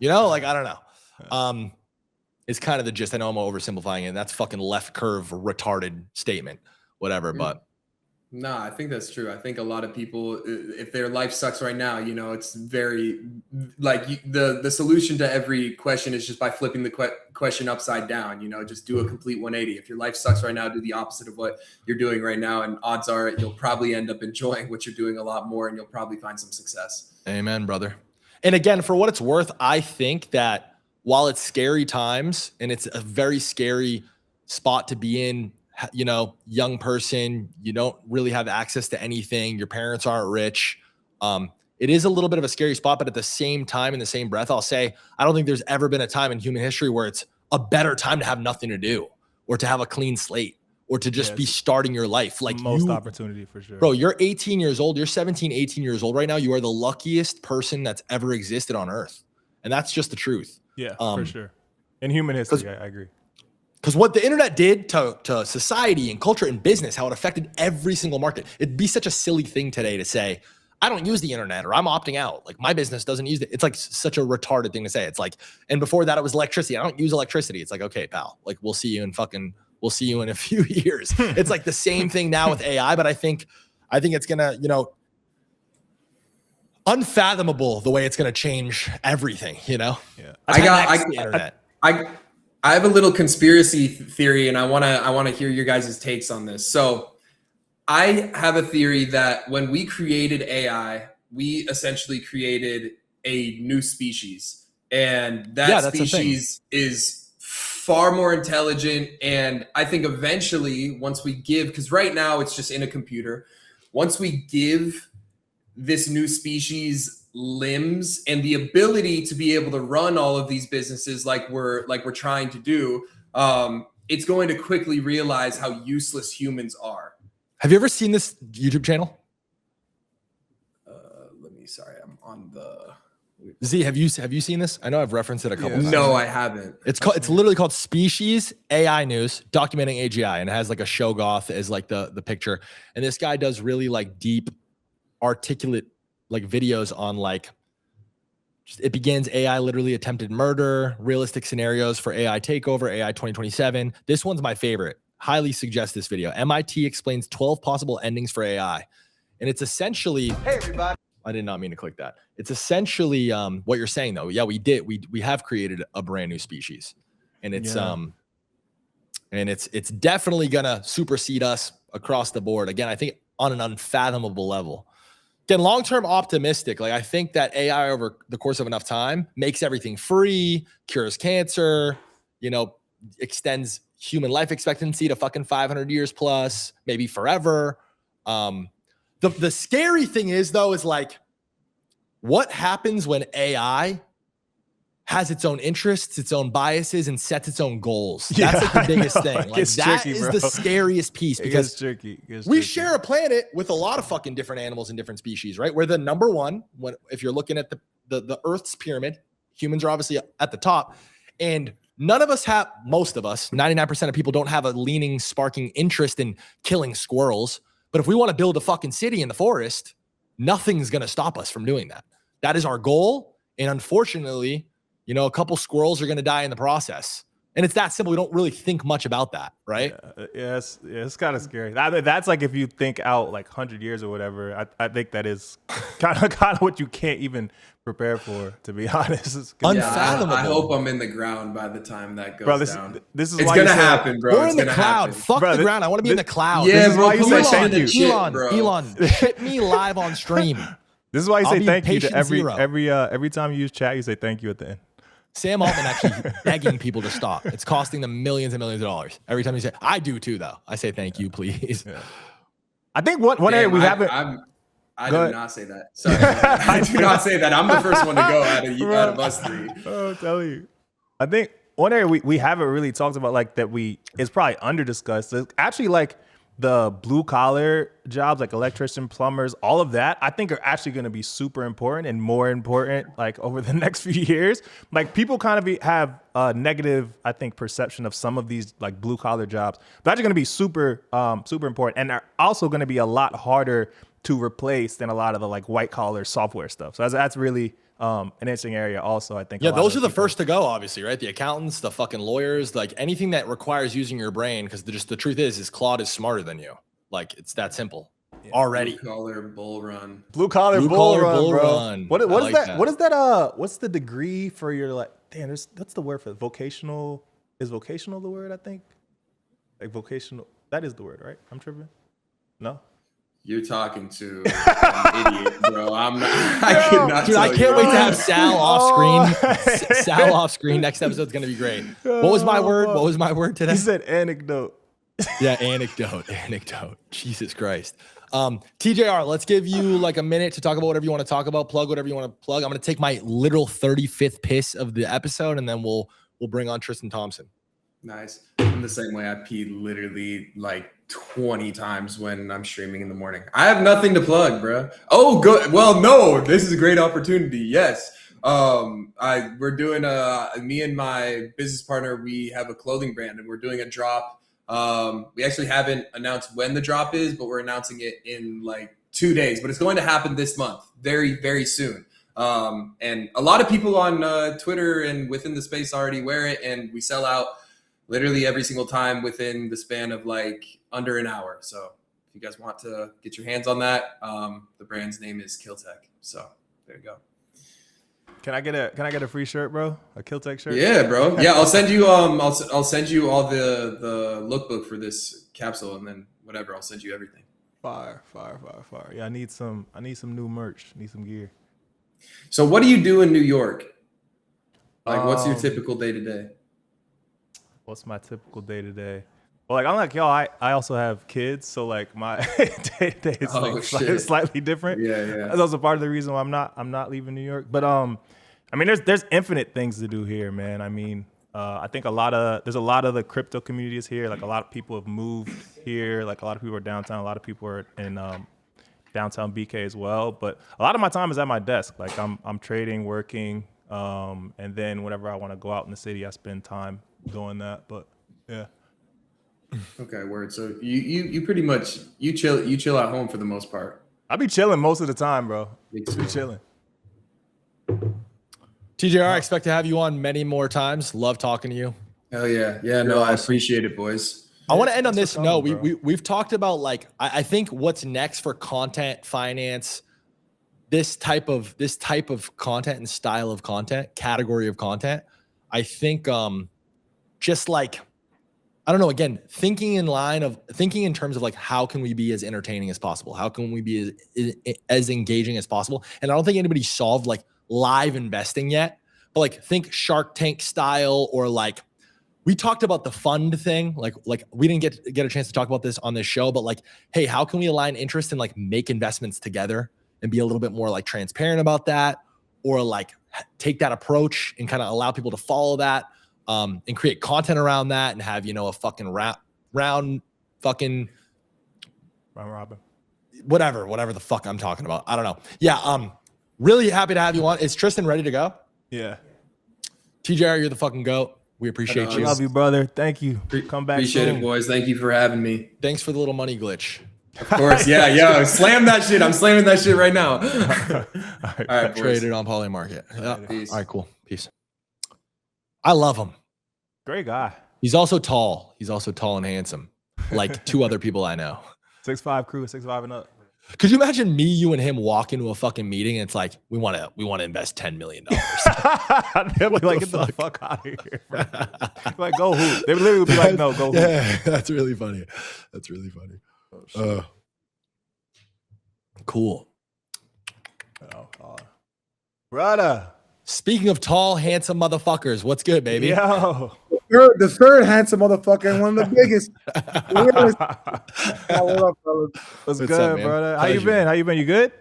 I don't know. It's kind of the gist. I know I'm oversimplifying it. And that's fucking left curve, retarded statement, whatever. But no, I think that's true. I think a lot of people, if their life sucks right now, it's very like the solution to every question is just by flipping the question upside down, just do a complete 180. If your life sucks right now, do the opposite of what you're doing right now. And odds are you'll probably end up enjoying what you're doing a lot more, and you'll probably find some success. Amen, brother. And again, for what it's worth, I think that while it's scary times and it's a very scary spot to be in, young person, you don't really have access to anything. Your parents aren't rich. It is a little bit of a scary spot, but at the same time, in the same breath, I'll say, I don't think there's ever been a time in human history where it's a better time to have nothing to do or to have a clean slate or to just be starting your life. Like most opportunity for sure. Bro, you're 18 years old. You're 17, 18 years old right now. You are the luckiest person that's ever existed on earth. And that's just the truth. Yeah, for sure. In human history, I agree. Because what the internet did to society and culture and business, how it affected every single market. It'd be such a silly thing today to say, I don't use the internet or I'm opting out. Like my business doesn't use it. It's like such a retarded thing to say. It's like, and before that it was electricity. I don't use electricity. It's like, okay, pal, like we'll see you in a few years. It's like the same thing now with AI, but I think it's gonna, unfathomable the way it's gonna change everything, Yeah. The internet. I have a little conspiracy theory, and I wanna hear your guys' takes on this. So I have a theory that when we created AI, we essentially created a new species, and that species is far more intelligent. And I think eventually, once we give, because right now it's just in a computer, once we give this new species limbs and the ability to be able to run all of these businesses like we're trying to do, it's going to quickly realize how useless humans are. Have you ever seen this YouTube channel? Sorry, I'm on the Z. Have you seen this? I know I've referenced it a couple times. No, I haven't. It's literally called Species AI News, documenting AGI, and it has like a Shoggoth as like the picture. And this guy does really like deep, articulate like videos on like, it begins AI literally attempted murder, realistic scenarios for AI takeover, AI 2027. This one's my favorite. Highly suggest this video. MIT explains 12 possible endings for AI. And it's essentially, hey everybody. I did not mean to click that. It's essentially what you're saying though. Yeah, we did. We have created a brand new species. And it's it's definitely gonna supersede us across the board. Again, I think on an unfathomable level. Again, long-term optimistic. Like I think that AI over the course of enough time makes everything free, cures cancer, extends human life expectancy to fucking 500 years plus, maybe forever. The scary thing is though, is like, what happens when AI has its own interests, its own biases, and sets its own goals? That's like the biggest thing. Like that is the scariest piece, because we share a planet with a lot of fucking different animals and different species, right? We're the number one if you're looking at the Earth's pyramid. Humans are obviously at the top, and none of us have, most of us, 99% of people don't have a leaning, sparking interest in killing squirrels. But if we want to build a fucking city in the forest, nothing's going to stop us from doing that. That is our goal. And unfortunately, a couple squirrels are going to die in the process. And it's that simple. We don't really think much about that, right? Yeah, it's kind of scary. That's like if you think out like 100 years or whatever, I think that is kind of what you can't even prepare for, to be honest. It's unfathomable. I hope I'm in the ground by the time that goes down. This is it's why gonna happen, bro. We're in the cloud. Fuck the ground. I want to be in the cloud. Yeah, this is why you say thank you. Elon, hit me live on stream. This is why you say thank you to zero. every time you use chat. You say thank you at the end. Sam Altman actually begging people to stop. It's costing them millions and millions of dollars every time you say. I do too, though. I say thank you, please. Yeah. I think one area we haven't. I do not say that. Sorry, I do not say that. I'm the first one to go out of us three. I'll tell you. I think one area we haven't really talked about, like that is probably under discussed, is actually like the blue collar jobs, like electrician, plumbers, all of that, I think are actually going to be super important and more important like over the next few years. Like people kind of have a negative, I think, perception of some of these like blue collar jobs, but actually going to be super important, and they're also going to be a lot harder to replace than a lot of the like white collar software stuff. So that's really an interesting area also, I think. Yeah, those are the first to go, obviously, right? The accountants, the fucking lawyers, like anything that requires using your brain, because the truth is Claude is smarter than you. Like, it's that simple already. Blue collar bull run. Blue collar bull run, bro. Run. What is that? What is that? What's the degree for your, like, damn, that's the word for vocational. Is vocational the word, I think? Like vocational, that is the word, right? I'm tripping? No? You're talking to an idiot, bro. I'm not. I cannot. Dude, I can't wait to have Sal off screen. Sal off screen. Next episode's gonna be great. What was my word? What was my word today? He said anecdote. Yeah, anecdote. Jesus Christ. TJR, let's give you like a minute to talk about whatever you want to talk about. Plug whatever you want to plug. I'm gonna take my literal 35th piss of the episode, and then we'll bring on Tristan Thompson. Nice. I'm the same way. I pee literally like 20 times when I'm streaming in the morning. I have nothing to plug, bro. Oh, good. Well, no, this is a great opportunity. Yes. We're doing me and my business partner, we have a clothing brand and we're doing a drop. We actually haven't announced when the drop is, but we're announcing it in like 2 days, but it's going to happen this month, very, very soon. And a lot of people on Twitter and within the space already wear it, and we sell out literally every single time within the span of like under an hour. So if you guys want to get your hands on that, the brand's name is Killtech. So there you go. Can I get a free shirt, bro? A Killtech shirt? Yeah, bro. Yeah, I'll send you I'll send you all the lookbook for this capsule, and then whatever, I'll send you everything. Fire. Yeah, I need some new merch. Need some gear. So what do you do in New York? Like, what's your typical day to day? What's my typical day to day? Well, like I'm like y'all. I also have kids, so like my day to day is slightly different. Yeah. That's also part of the reason why I'm not leaving New York. But I mean, there's infinite things to do here, man. I mean, I think there's a lot of the crypto communities here. Like a lot of people have moved here. Like a lot of people are downtown. A lot of people are in downtown BK as well. But a lot of my time is at my desk. Like I'm trading, working, and then whenever I want to go out in the city, I spend time doing that. But yeah. Okay, word. So you pretty much you chill at home for the most part. I be chilling most of the time, bro. Me Just be chilling. TJR, I expect to have you on many more times. Love talking to you. Hell yeah. Yeah, no, I appreciate it, boys. I want to end on this note. bro. We've talked about like I think what's next for content finance, this type of content and style of content, category of content. I think just like I don't know, again, thinking in terms of like how can we be as entertaining as possible? How can we be as engaging as possible? And I don't think anybody solved like live investing yet, but like think Shark Tank style, or like we talked about the fund thing. Like we didn't get a chance to talk about this on this show, but like, hey, how can we align interest and like make investments together and be a little bit more like transparent about that, or like take that approach and kind of allow people to follow that. And create content around that and have, a fucking round fucking Round robin. Whatever the fuck I'm talking about. I don't know. Yeah. Really happy to have you on. Is Tristan ready to go? Yeah. TJR, you're the fucking GOAT. We appreciate you. I love you, brother. Thank you. Come back. Appreciate soon. it, boys. Thank you for having me. Thanks for the little money glitch. Of course. Yeah. Yo, slam that shit. I'm slamming that shit right now. All right, boys. Traded on Polymarket. Yeah. Peace. All right, cool. Peace. I love him. Great guy. He's also tall. He's also tall and handsome. Like two other people I know. 6'5" crew, 6'5" and up. Could you imagine me, you, and him walk into a fucking meeting and it's like, we want to invest $10 million. They'll be like, get the fuck out of here. Bro. Like, go hoop. They literally would be like, no, go hoop. Yeah, that's really funny. Oh, cool. Oh, God. Brother. Speaking of tall, handsome motherfuckers, what's good, baby? Yo. The third handsome motherfucker and one of the biggest. What up, fellas? What's What's good, up, man? brother? How you Pleasure. been? You good?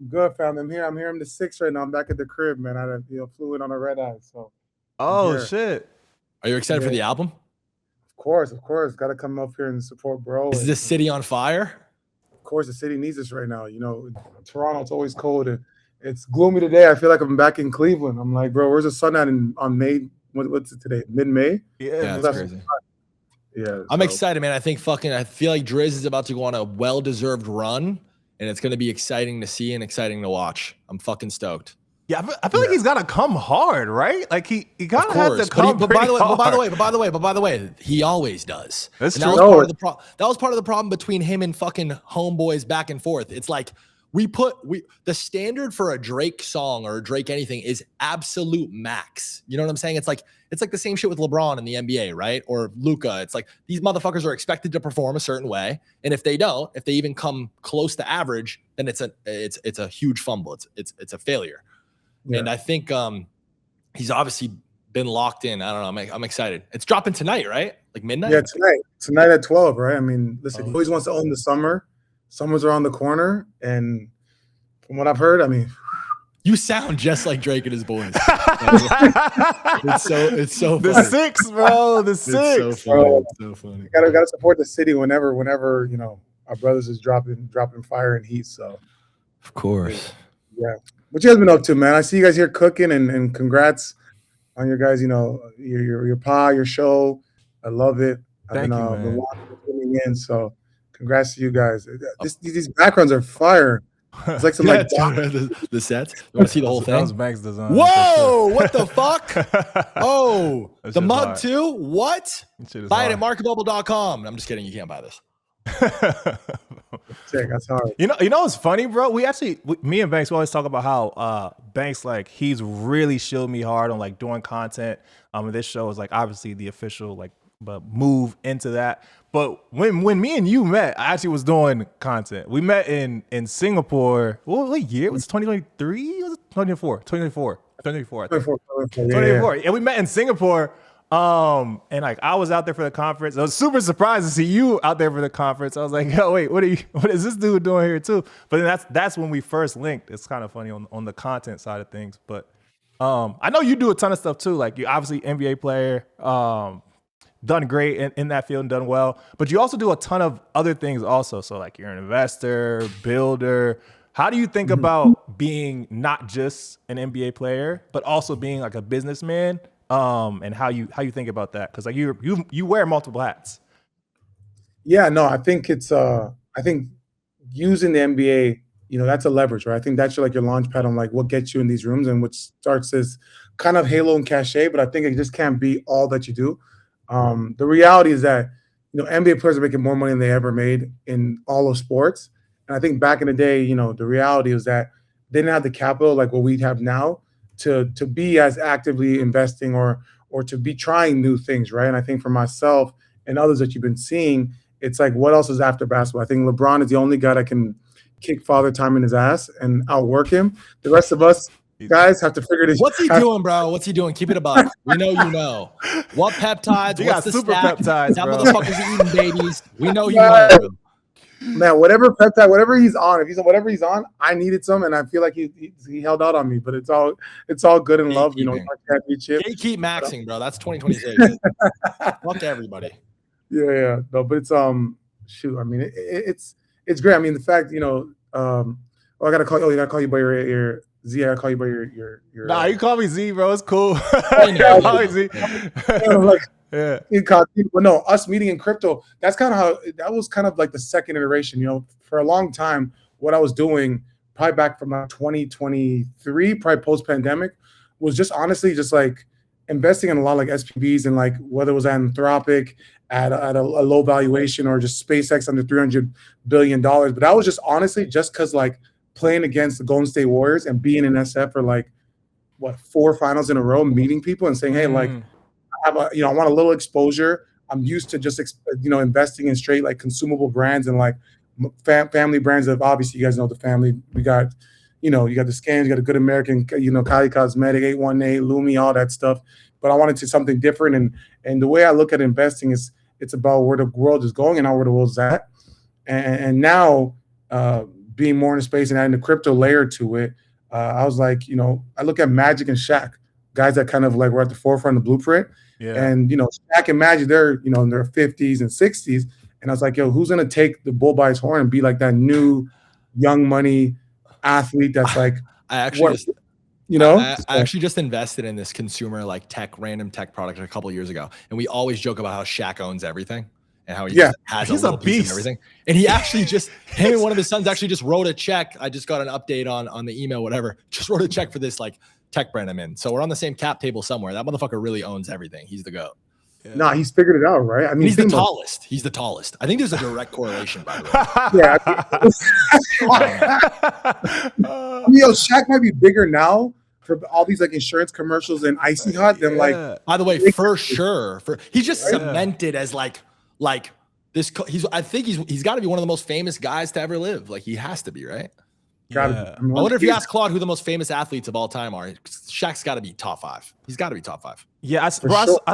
Good, fam. I'm here. I'm the 6 right now. I'm back at the crib, man. I flew in on a red eye. So Oh, here. shit. Are you excited for the album? of course. Gotta come up here and support bro. Is this city on fire? Of course, the city needs us right now. Toronto, it's always cold and it's gloomy today. I feel like I'm back in Cleveland. I'm like, bro, where's the sun at on May? What's it today? Mid-May? Yeah. That's crazy. Yeah. I'm excited, man. I feel like Driz is about to go on a well-deserved run, and it's going to be exciting to see and exciting to watch. I'm fucking stoked. Yeah, I feel like he's got to come hard, right? Like he kind of has to But come by the way, he always does. That's And true. that was part of the problem between him and fucking homeboys back and forth. It's like the standard for a Drake song or a Drake anything is absolute max. You know what I'm saying? It's like the same shit with LeBron in the NBA, right? Or Luka. It's like these motherfuckers are expected to perform a certain way, and if they don't, if they even come close to average, then it's a huge fumble. It's a failure. Yeah. And I think he's obviously been locked in. I don't know. I'm excited. It's dropping tonight, right? Like midnight? Yeah, tonight at 12, right? I mean, listen, he always wants to own the summer. Summer's around the corner, and from what I've heard, I mean, you sound just like Drake and his boys. It's so funny. The 6, bro. The 6. It's so funny. Gotta support the city whenever our brothers is dropping fire and heat. So of course. Yeah. What you guys been up to, man? I see you guys here cooking, and congrats on your guys, your pod, your show. I love it. I've Thank you, been man. watching, tuning in. So congrats to you guys. These backgrounds are fire. It's like some Yeah, like dude, the sets. You want to see the whole That was thing? Banks' design. Whoa! What the fuck? Oh, That the shit's mug hard. too? What? That shit is Buy it at hard. marketbubble.com. I'm just kidding. You can't buy this. sick. That's hard. You know what's funny, bro? Me and Banks, we always talk about how Banks, like, he's really shielded me hard on like doing content. And this show is like obviously the official like move into that. But when me and you met, I actually was doing content. We met in Singapore. What year? It was 2023? Was it 2024? 2024. 2024, I think. 2024. And we met in Singapore. And like I was out there for the conference. I was super surprised to see you out there for the conference. I was like, yo, wait, what is this dude doing here too? But then that's when we first linked. It's kind of funny on the content side of things. But I know you do a ton of stuff too. Like you obviously NBA player, done great in that field and done well. But you also do a ton of other things also. So like you're an investor, builder. How do you think about being not just an NBA player, but also being like a businessman? And how you think about that? Because like you wear multiple hats. Yeah, no, I think it's I think using the NBA, that's a leverage, right? I think that's your launch pad on like what gets you in these rooms and what starts as kind of halo and cachet, but I think it just can't be all that you do. The reality is that NBA players are making more money than they ever made in all of sports. And I think back in the day, the reality was that they didn't have the capital like what we have now to be as actively investing or to be trying new things, right? And I think for myself and others that you've been seeing, it's like, what else is after basketball? I think LeBron is the only guy that can kick Father Time in his ass and outwork him. The rest of us guys have to figure this. What's he doing, bro? What's he doing? Keep it a buck. We know you know. What peptides? You What's got the super stack? peptides, That bro. motherfucker's eating babies. We know you know. Man, whatever peptide, whatever he's on, if he's on whatever he's on, I needed some, and I feel like he held out on me. But it's all good in love, Keep maxing, bro. That's 2026. Fuck everybody. Yeah. No, but it's shoot. I mean, it's great. I mean, the fact I gotta call. Oh, you gotta call you by your Z. I gotta call you by your. Nah, you call me Z, bro. It's cool. know. Call me Z. Yeah. But no, us meeting in crypto, that was kind of like the second iteration. For a long time, what I was doing, probably back from 2023, probably post-pandemic, was just honestly just like investing in a lot of like SPVs and like whether it was Anthropic at a low valuation or just SpaceX under $300 billion. But I was just honestly just because like playing against the Golden State Warriors and being in SF for like 4 finals in a row, meeting people and saying, hey, like, I want a little exposure. I'm used to just, investing in straight like consumable brands and like family brands of obviously you guys know the family. We got, you got the Scans, you got a Good American, Kylie Cosmetic, 818, Lumi, all that stuff. But I wanted to something different. And the way I look at investing is it's about where the world is going and not where the world's at. And now being more in the space and adding the crypto layer to it, I was like, I look at Magic and Shaq, guys that kind of like were at the forefront of the blueprint. Yeah. And, Shaq and Magic, they're, in their 50s and 60s. And I was like, yo, who's going to take the bull by his horn and be like that new young money athlete that's like, I actually I actually just invested in this consumer like random tech product a couple of years ago. And we always joke about how Shaq owns everything and how he just has he's a little a piece of beast. everything. And he actually him and one of his sons actually just wrote a check. I just got an update on the email, whatever. Just wrote a check for this like tech brand I'm in. So we're on the same cap table somewhere. That motherfucker really owns everything. He's the GOAT. Yeah. Nah, he's figured it out, right? I mean, he's the tallest. He's the tallest. I think there's a direct correlation, by the way. Yeah. Shaq might be bigger now for all these like insurance commercials and Icy Hot than like. By the way, for sure, he's just cemented as like this. I think he's got to be one of the most famous guys to ever live. Like he has to be, right? I wonder if you ask Claude who the most famous athletes of all time are. Shaq's got to be top 5. He's got to be top 5. Yeah, I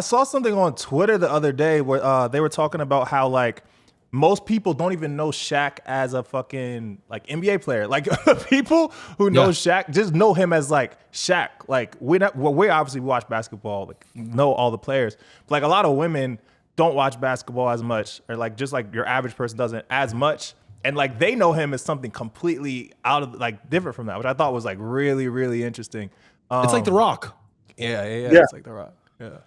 saw something on Twitter the other day where they were talking about how like most people don't even know Shaq as a fucking like NBA player. Like people who know Shaq just know him as like Shaq. Like we obviously watch basketball, like know all the players. But like a lot of women don't watch basketball as much, or like just like your average person doesn't as much. and like they know him as something completely out of like different from that, which I thought was like really, really interesting. It's like The Rock. Yeah. Yeah. It's like The Rock. Yeah.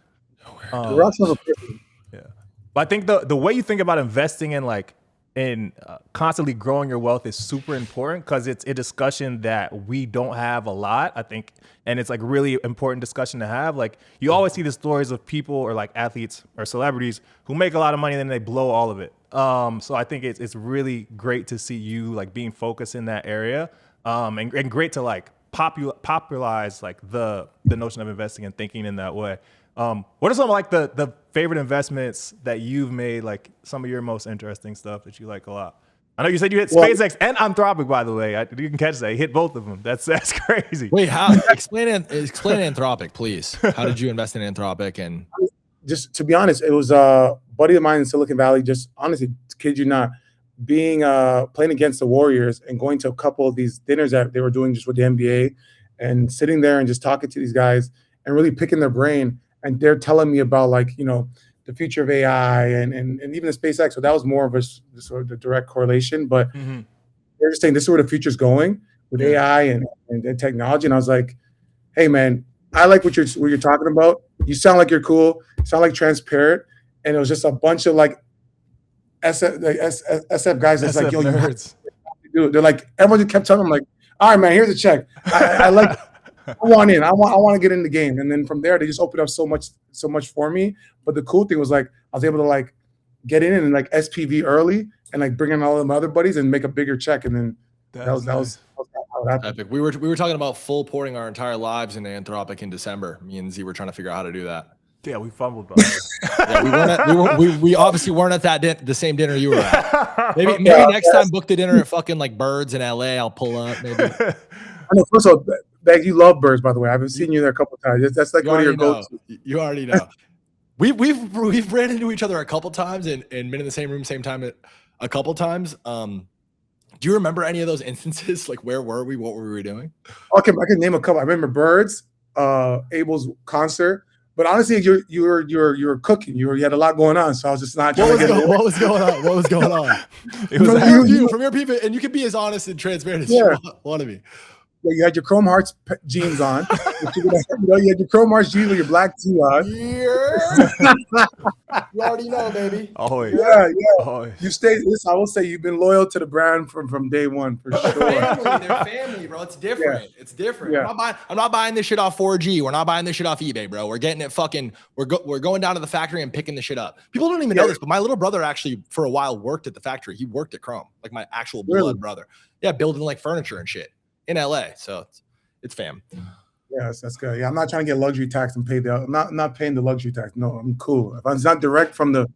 The Rock's not a person. Yeah. But I think the way you think about investing in like constantly growing your wealth is super important because it's a discussion that we don't have a lot, I think. And it's like really important discussion to have. Like you always see the stories of people or like athletes or celebrities who make a lot of money and then they blow all of it. So I think it's really great to see you like being focused in that area. And great to like popularize like the notion of investing and thinking in that way. What are some of like the favorite investments that you've made, like some of your most interesting stuff that you like a lot? I know you said you hit SpaceX and Anthropic, by the way. You can catch that. You hit both of them. That's crazy. Wait, how? Explain Anthropic, please. How did you invest in Anthropic? And just to be honest, it was a buddy of mine in Silicon Valley. Just honestly, kid you not, being playing against the Warriors and going to a couple of these dinners that they were doing just with the NBA, and sitting there and just talking to these guys and really picking their brain. And they're telling me about like, you know, the future of AI and even the SpaceX. So that was more of a sort of the direct correlation. But they're just saying this is where the future's going with AI and technology. And I was like, hey man, I like what you're talking about. You sound like you're cool. You sound like transparent. And it was just a bunch of like SF guys that's like, yo, you have to do it. They're like, everyone just kept telling them like, all right, man, here's a check. I like I want in. I want to get in the game. And then from there, they just opened up so much for me. But the cool thing was like I was able to like get in and like SPV early and like bring in all of my other buddies and make a bigger check. And then that was how it happened. epic. We were talking about full porting our entire lives into Anthropic in December. Me and Z were trying to figure out how to do that. Yeah, we fumbled. Yeah, we obviously weren't at the same dinner you were at. Maybe next time book the dinner at fucking like Birds in LA. I'll pull up maybe. I know. First of all, Bag, you love Birds, by the way. I've seen you there a couple of times. That's like one of your go-to. You already know. We've ran into each other a couple times and been in the same room same time a couple times. Do you remember any of those instances? Like where were we? What were we doing? Okay, I can name a couple. I remember Birds, Abel's concert. But honestly, you were cooking. You had a lot going on, so I was just not trying to get what was going on? What was going on? It was from your people, and you can be as honest and transparent as you want to be. Yeah, you had your Chrome Hearts jeans on. You had your Chrome Hearts jeans with your black tee on. Yeah. You already know, baby. Oh yeah. Oh, you stayed. Listen, I will say you've been loyal to the brand from day one for sure. They're family, bro. It's different. Yeah. It's different. Yeah. I'm not buying this shit off 4G. We're not buying this shit off eBay, bro. We're getting it fucking. We're going down to the factory and picking the shit up. People don't even know this, but my little brother actually for a while worked at the factory. He worked at Chrome, like my actual blood brother. Yeah, building like furniture and shit in LA. So it's fam. Yes, that's good. Yeah, I'm not trying to get luxury tax and pay I'm not paying the luxury tax. No, I'm cool. If it's not direct from the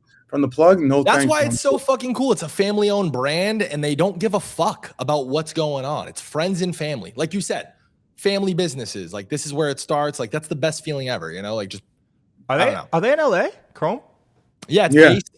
plug, no. That's why it's so fucking cool. It's a family-owned brand, and they don't give a fuck about what's going on. It's friends and family, like you said, family businesses. Like this is where it starts. Like that's the best feeling ever. You know, like just are they in LA? Chrome? Yeah, it's based.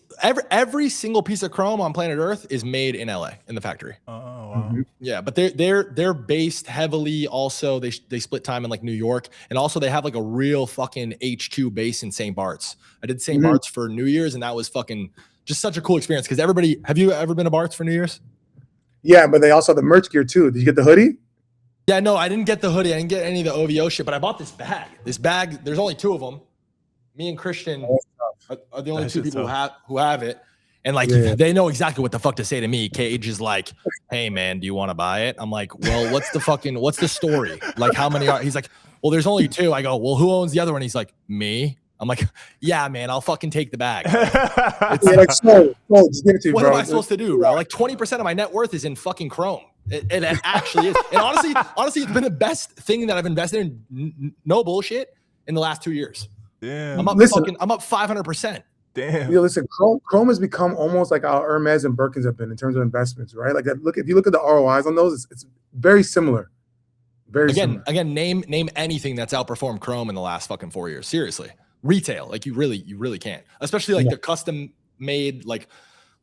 Every single piece of Chrome on planet Earth is made in LA in the factory. Oh wow. Yeah, but they're based heavily. Also, they split time in like New York, and also they have like a real fucking HQ base in St. Bart's. I did St. Bart's for New Year's, and that was fucking just such a cool experience because everybody. Have you ever been to Bart's for New Year's? Yeah, but they also have the merch gear too. Did you get the hoodie? Yeah, no, I didn't get the hoodie. I didn't get any of the OVO shit, but I bought this bag. This bag, there's only two of them. Me and Christian are the only two people who have it. And like, they know exactly what the fuck to say to me. Cage is like, hey man, do you want to buy it? I'm like, well, what's the story? Like how many he's like, well, there's only two. I go, well, who owns the other one? He's like, me. I'm like, yeah, man, I'll fucking take the bag. It's like, so just give it to me, what bro. am I supposed to do, bro? Like 20% of my net worth is in fucking Chrome. It actually is. And honestly, it's been the best thing that I've invested in. No bullshit in the last 2 years. Damn. I'm up 500%. Damn. You know, listen, Chrome has become almost like our Hermes and Birkins have been in terms of investments, right? Like if you look at the ROIs on those, it's very similar. Again, name anything that's outperformed Chrome in the last fucking 4 years. Seriously. Retail, like you really can't. Especially like the custom made like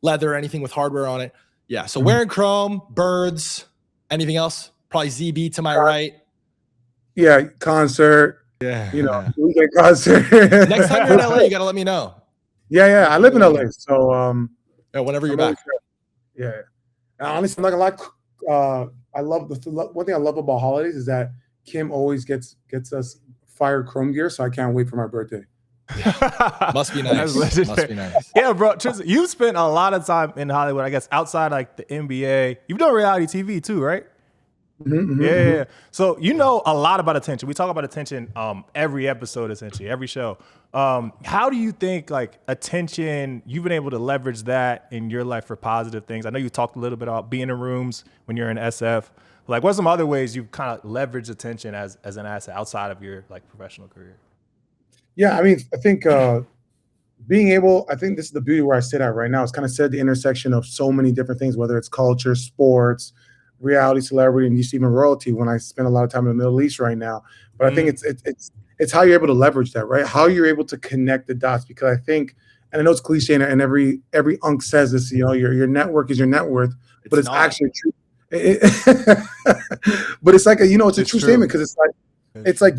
leather, anything with hardware on it. Yeah. So wearing Chrome, Birds, anything else? Probably ZB to my right. Yeah, concert. Yeah. You know, weekend concert. Next time you're in LA, you gotta let me know. Yeah. I live in LA, so whenever you're back. Yeah. And honestly, I'm not gonna lie. I love one thing I love about holidays is that Kim always gets us fire Chrome gear, so I can't wait for my birthday. Must be nice. Must be nice. Yeah, bro. Tristan, you spent a lot of time in Hollywood, I guess, outside like the NBA. You've done reality TV too, right? Yeah. So you know a lot about attention. We talk about attention every episode, essentially, every show. How do you think like attention, you've been able to leverage that in your life for positive things? I know you talked a little bit about being in rooms when you're in SF. Like, what's some other ways you've kind of leveraged attention as an asset outside of your like professional career? Yeah, I mean, I think I think this is the beauty where I sit at right now. It's kind of said the intersection of so many different things, whether it's culture, sports, reality, celebrity, and just even royalty. When I spend a lot of time in the Middle East right now, but I think it's how you're able to leverage that, right? How you're able to connect the dots. Because I think, and I know it's cliche, and every unk says this, you know, your network is your net worth, but it's actually true. But it's like it's a true statement, because it's like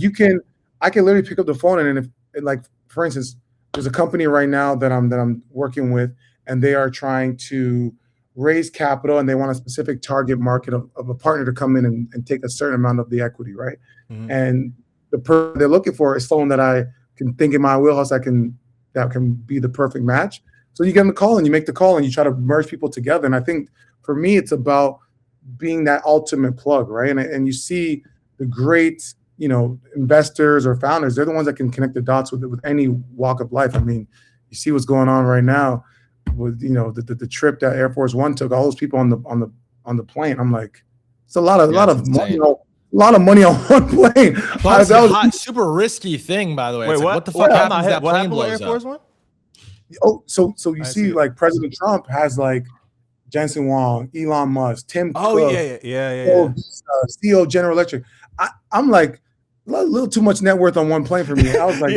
I can literally pick up the phone and like, for instance, there's a company right now that I'm working with, and they are trying to raise capital, and they want a specific target market of a partner to come in and take a certain amount of the equity, right? And the person they're looking for is someone that I can think in my wheelhouse that can be the perfect match. So you get on the call and you make the call and you try to merge people together. And I think for me, it's about being that ultimate plug, right? And you see the great, investors or founders, they're the ones that can connect the dots with any walk of life. I mean, you see what's going on right now with, the trip that Air Force One took, all those people on the plane. I'm like, it's a lot of money, a lot of money on one plane. That was super risky thing, by the way. Wait, like, what the fuck happens if that plane happened with blows Air Force up? One? Oh, so you see, like President Trump has like Jensen Huang, Elon Musk, Tim Cook, CEO General Electric. I'm like a little too much net worth on one plane for me. I was like,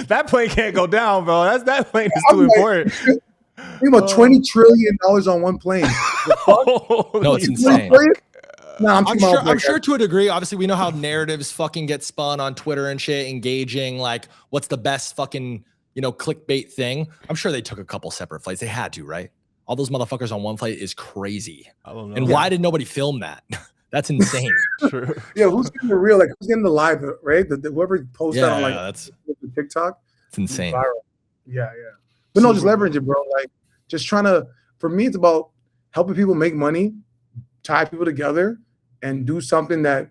that plane can't go down, bro. That plane is too important. Think about $20 trillion on one plane. No, it's insane. No, I'm sure to a degree. Obviously, we know how narratives fucking get spun on Twitter and shit, engaging like what's the best fucking clickbait thing. I'm sure they took a couple separate flights. They had to, right? All those motherfuckers on one flight is crazy. I don't know. And why did nobody film that? That's insane. True. Yeah, who's getting the real? Like, who's getting the live? Right? Whoever posted that on like that's TikTok. It's insane. Viral. Yeah. But no, just leverage it, bro. Like, just trying to. For me, it's about helping people make money, tie people together, and do something that,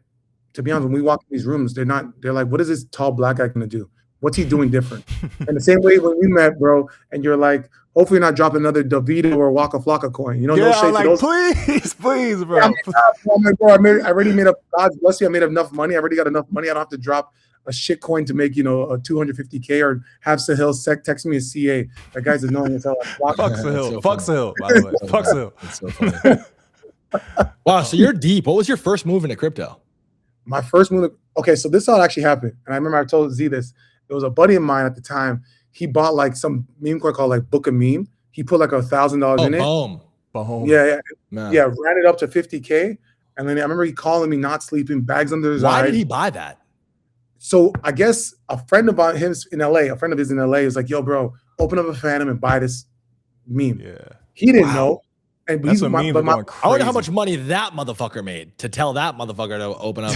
to be honest, when we walk in these rooms, they're like, what is this tall black guy gonna do? What's he doing different? And the same way when we met, bro, and you're like, hopefully you're not dropping another Davida or Waka Flocka coin. No shade to those. Please, bro. I'm like, bro, I already made up. God bless you. I made enough money. I already got enough money. I don't have to drop a shit coin to make, a 250K or have Sahil text me a CA. That guy's annoying as hell. Fuck Sahil. Fuck Sahil, by the way. Fuck Sahil. That's so funny. Wow, so you're deep. What was your first move into crypto? My first move. Okay, so this all actually happened. And I remember I told Z this. It was a buddy of mine at the time. He bought like some meme coin called like Book a Meme. He put like $1,000 in it. Boom. Yeah. Ran it up to 50K. And then I remember he calling me, not sleeping, bags under his eyes. Why did he buy that? So I guess a friend of his in LA, was like, yo, bro, open up a Phantom and buy this meme. Yeah. He didn't know. And that's what memes are going crazy. I wonder how much money that motherfucker made to tell that motherfucker to open up.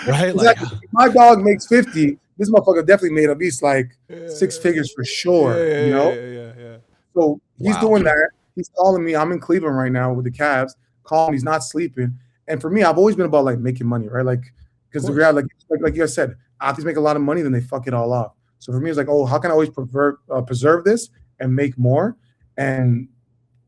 Right? Exactly. Like, my dog makes 50. This motherfucker definitely made at least like 6 figures for sure. Yeah. So he's doing that. He's calling me. I'm in Cleveland right now with the Cavs. Calling. He's not sleeping. And for me, I've always been about like making money, right? Like, because the reality, like you guys said, athletes make a lot of money, then they fuck it all off. So for me, it's like, oh, how can I always preserve this and make more? And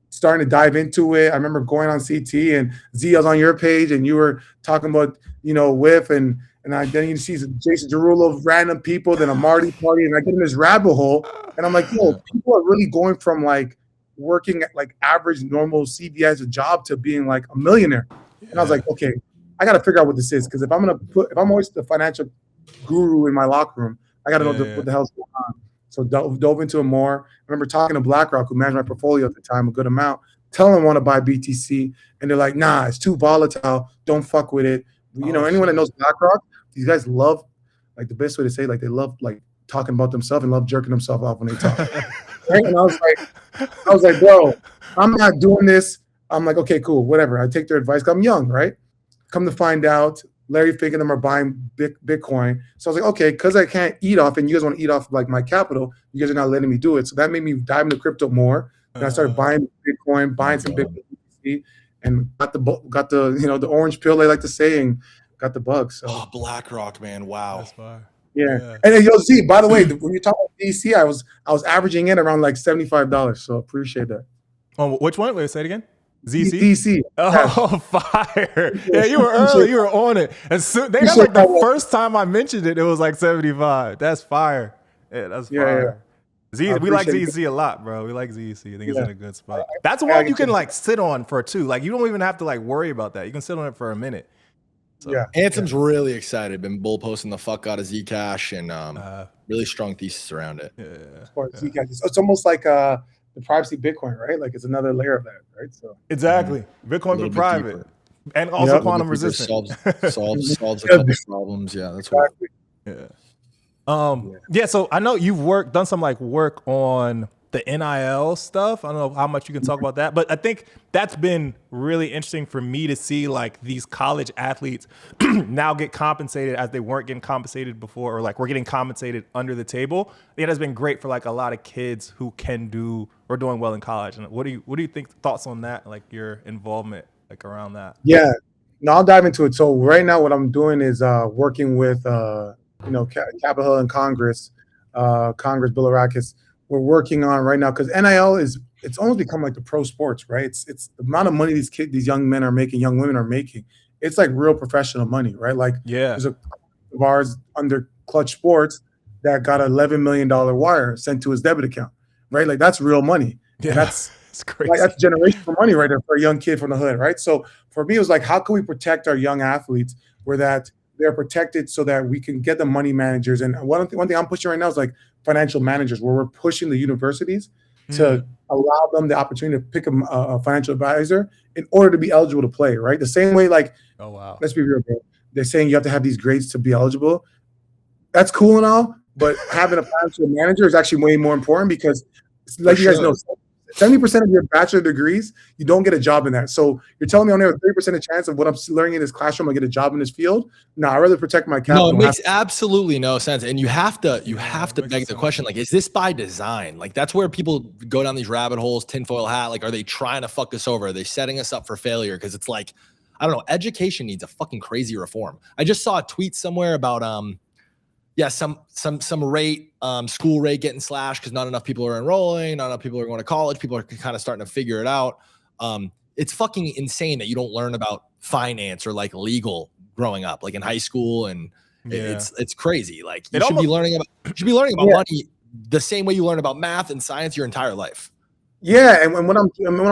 starting to dive into it. I remember going on CT and Z was on your page and you were talking about, Whiff and then you see Jason Derulo, random people, then a Marty party, and I get in this rabbit hole, and I'm like, yo, people are really going from like working at like average normal CVS job to being like a millionaire. And I was like, okay, I got to figure out what this is, because if I'm always the financial guru in my locker room, I got to know what the hell's going on. So dove into it more. I remember talking to BlackRock, who managed my portfolio at the time, a good amount, telling them I want to buy BTC, and they're like, nah, it's too volatile. Don't fuck with it. Anyone that knows BlackRock, these guys love, like, the best way to say it, like, they love like talking about themselves and love jerking themselves off when they talk. right? And I was like, bro, I'm not doing this. I'm like, okay, cool, whatever. I take their advice. I'm young, right? Come to find out, Larry Fink and them are buying Bitcoin. So I was like, okay, because I can't eat off, and you guys want to eat off like my capital, you guys are not letting me do it. So that made me dive into crypto more. And I started buying Bitcoin, buying some Bitcoin, and got the the orange pill they like to say, and got the bug. So BlackRock, man, wow. That's fire. Yeah. And then, Z, by the way, when you talk about DC, I was averaging in around like $75. So appreciate that. Oh, which one? Wait, say it again. ZC? DC. Oh, fire. Yeah, you were early. You were on it. And so, that's like the first time I mentioned it, it was like 75. That's fire. Yeah, that's fire. Yeah. We like ZC a lot, bro. We like ZC. I think it's in a good spot. That's one you can like sit on for two. Like you don't even have to like worry about that. You can sit on it for a minute. So, Anthem's really excited. Been bull posting the fuck out of ZCash and really strong thesis around it. ZCash. It's almost like the privacy Bitcoin, right? Like it's another layer of that, right? So exactly. Bitcoin for private. Deeper. And also quantum resistant. Solves a couple problems. Yeah, that's right. Yeah, so I know you've done some like work on the NIL stuff. I don't know how much you can talk about that, but I think that's been really interesting for me to see like these college athletes now get compensated as they weren't getting compensated before, or like we're getting compensated under the table. It has been great for like a lot of kids who can do or doing well in college. And what do you think, thoughts on that, like your involvement like around that? Yeah, no, I'll dive into it. So right now what I'm doing is working with Capitol Hill and Congress Bill of Rights. We're working on right now because NIL it's almost become like the pro sports, right? It's the amount of money these young men are making, young women are making. It's like real professional money, right? Like there's a of ours under Clutch Sports that got an $11 million wire sent to his debit account, right? Like that's real money. Yeah, and it's crazy. Like that's generational money right there for a young kid from the hood, right? So for me, it was like, how can we protect our young athletes where that they're protected so that we can get the money managers? And one thing I'm pushing right now is like financial managers, where we're pushing the universities to allow them the opportunity to pick a financial advisor in order to be eligible to play, right? The same way, like, oh wow, let's be real, bro. They're saying you have to have these grades to be eligible. That's cool and all, but having a financial manager is actually way more important because, like you guys know, 70% of your bachelor degrees, you don't get a job in that. So you're telling me only have a 30% chance of what I'm learning in this classroom, I get a job in this field? No, I'd rather protect my capital. No, it makes absolutely no sense. And you have to beg the question, like, is this by design? Like, that's where people go down these rabbit holes, tinfoil hat. Like, are they trying to fuck us over? Are they setting us up for failure? Because it's like, I don't know, education needs a fucking crazy reform. I just saw a tweet somewhere about some rate, school rate getting slashed because not enough people are enrolling, not enough people are going to college. People are kind of starting to figure it out. It's fucking insane that you don't learn about finance or like legal growing up, like in high school, and it's crazy. Like you should be learning about money the same way you learn about math and science your entire life. Yeah, and when I'm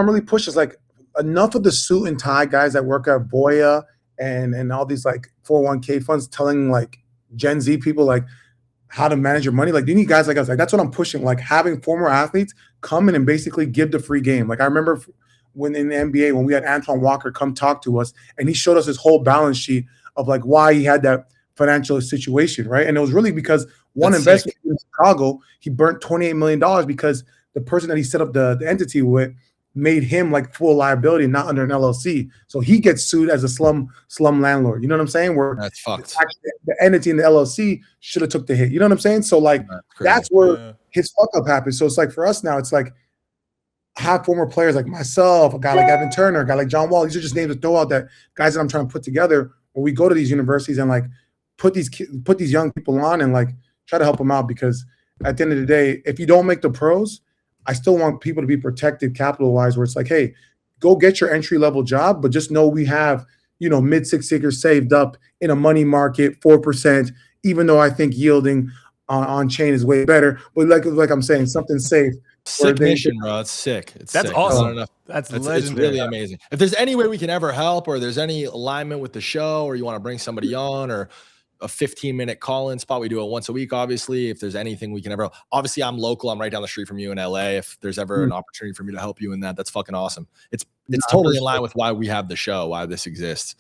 really pushed is like enough of the suit and tie guys that work at Boya and all these like 401k funds telling like Gen Z people like how to manage your money. Like you need guys like us. Like that's what I'm pushing. Like having former athletes come in and basically give the free game. Like I remember when in the NBA when we had Antoine Walker come talk to us and he showed us his whole balance sheet of like why he had that financial situation, right? And it was really because one investment in Chicago, he burnt $28 million because the person that he set up the entity with made him like full liability, not under an LLC. So he gets sued as a slum landlord. You know what I'm saying? Where that's fucked. Actually, the entity in the LLC should have took the hit. You know what I'm saying? So like that's where his fuck up happened. So it's like for us now, it's like have former players like myself, a guy like Evan Turner, a guy like John Wall. These are just names to throw out that guys that I'm trying to put together. Where we go to these universities and like put these young people on and like try to help them out, because at the end of the day, if you don't make the pros, I still want people to be protected capital-wise, where it's like, hey, go get your entry-level job, but just know we have, mid six figures saved up in a money market, 4%, even though I think yielding on chain is way better. But like I'm saying, something safe. Sick mission, bro. It's sick. That's sick. awesome. That's legendary. It's really amazing. If there's any way we can ever help, or there's any alignment with the show, or you want to bring somebody on, or a 15-minute call-in spot. We do it once a week, obviously. If there's anything we can ever, obviously I'm local. I'm right down the street from you in LA. If there's ever an opportunity for me to help you in that, that's fucking awesome. It's totally in line with why we have the show, why this exists.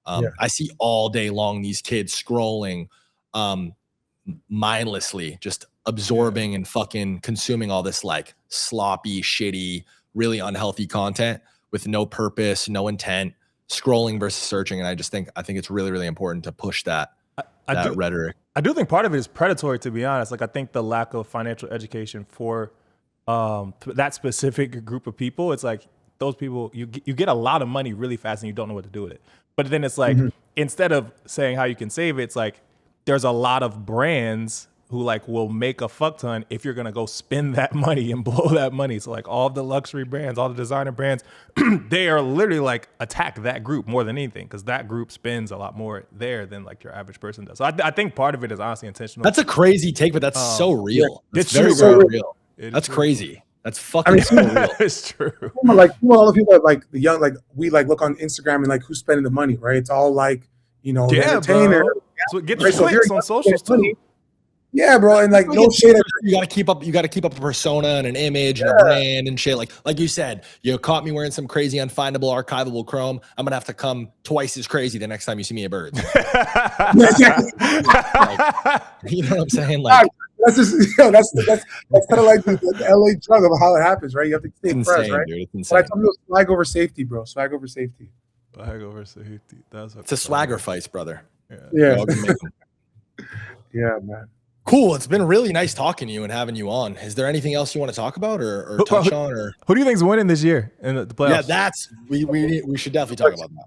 I see all day long these kids scrolling mindlessly just absorbing and fucking consuming all this like sloppy, shitty, really unhealthy content with no purpose, no intent, scrolling versus searching. And I think it's really, really important to push that rhetoric. I do think part of it is predatory, to be honest. Like, I think the lack of financial education for that specific group of people, it's like those people, you get a lot of money really fast and you don't know what to do with it. But then it's like, instead of saying how you can save it, it's like there's a lot of brands who like will make a fuck ton if you're gonna go spend that money and blow that money. So like all the luxury brands, all the designer brands, they are literally like attack that group more than anything, because that group spends a lot more there than like your average person does. So I think part of it is honestly intentional. That's a crazy take, but that's so real. It's very, true, very bro. real. That's true. crazy. That's fucking so real. It's true. Like all the people that like the young, like we like look on Instagram and like who's spending the money, right? It's all like, you know, Yeah, entertainer. bro. So get the Right, so if clicks you're on socials too. Yeah, bro, and like no shade. You gotta keep up. You gotta keep up a persona and an image and a brand and shit. Like you said, you caught me wearing some crazy unfindable archivable chrome. I'm gonna have to come twice as crazy the next time you see me at Birds. Like, you know what I'm saying? Like That's just, you know, that's kind of like the LA drug of how it happens, right? You have to stay it's fresh, insane, right? dude. It's But insane. I told you, swag over safety, bro. Swag over safety. Swag over safety. That's It's a swagger fight, brother. Yeah, Y'all can make 'em. yeah, man. Cool. It's been really nice talking to you and having you on. Is there anything else you want to talk about or touch on? Or who do you think's winning this year in the playoffs? yeah, that's we should definitely talk about that.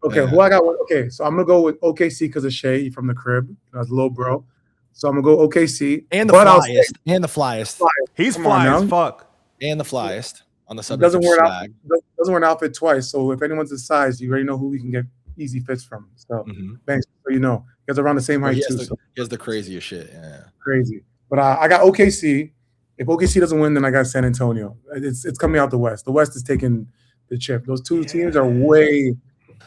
Okay, Yeah. who I got? Okay, so I'm gonna go with OKC because of Shea from the crib. That's little bro. So I'm gonna go OKC And the but I'll say- flyest. And the flyest. He's Come on fly as now. fuck. And the flyest on the subject doesn't of wear an swag. outfit, doesn't wear an outfit twice. So if anyone's his size, you already know who we can get easy fits from. So Mhm. thanks. So you know, you guys are around the same height He too. has, So he has the craziest shit. Yeah. crazy. But I got OKC. If OKC doesn't win, then I got San Antonio. It's coming out the West. The West is taking the chip. Those two teams are way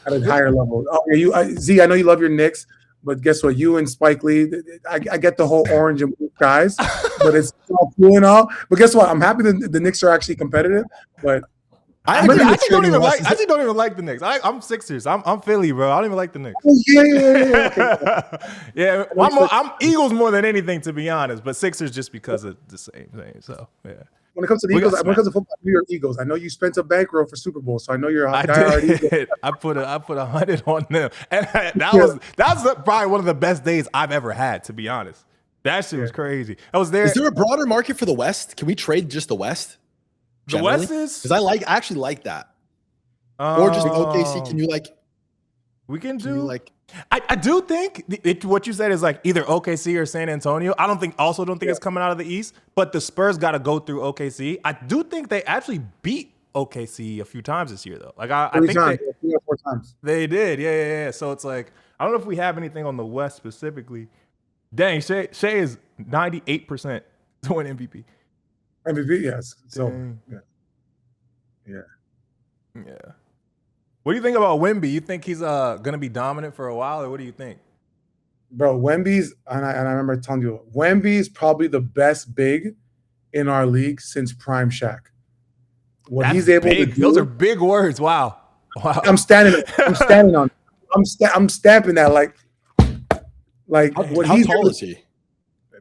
at a higher level. Oh, yeah, Z, I know you love your Knicks, but guess what? You and Spike Lee, I get the whole orange and blue guys, but it's all cool and all. But guess what? I'm happy that the Knicks are actually competitive. But I agree with actually don't trading even West like. I actually don't even like the Knicks. I'm Sixers. I'm Philly, bro. I don't even like the Knicks. yeah. Okay. Yeah, I'm Eagles more than anything, to be honest. But Sixers just because of the same thing. So yeah. When it comes to the We got Eagles, when it comes to football, New York Eagles. I know you spent a bankroll for Super Bowl, so I know you're a I diehard Eagles. did. I put 100 on them, and that was probably one of the best days I've ever had. To be honest, that shit was crazy. I was there. Is there a broader market for the West? Can we trade just the West? The West is because I actually like that. Or just OKC. Can you like? We can Can you do like? I do think what you said is like either OKC or San Antonio. I don't think it's coming out of the East, but the Spurs got to go through OKC. I do think they actually beat OKC a few times this year, though. Like I think Three or four times. they did. Yeah. So it's like I don't know if we have anything on the West specifically. Dang, Shea is 98% to win MVP. MVP, yes. So Dang. yeah. What do you think about Wemby? You think he's gonna be dominant for a while, or what do you think? Bro, Wemby's, and I remember telling you, Wemby's probably the best big in our league since Prime Shaq. What That's he's able big. to do, Those are big words. Wow. I'm standing on. I'm stamping that like what How he's tall able, is he?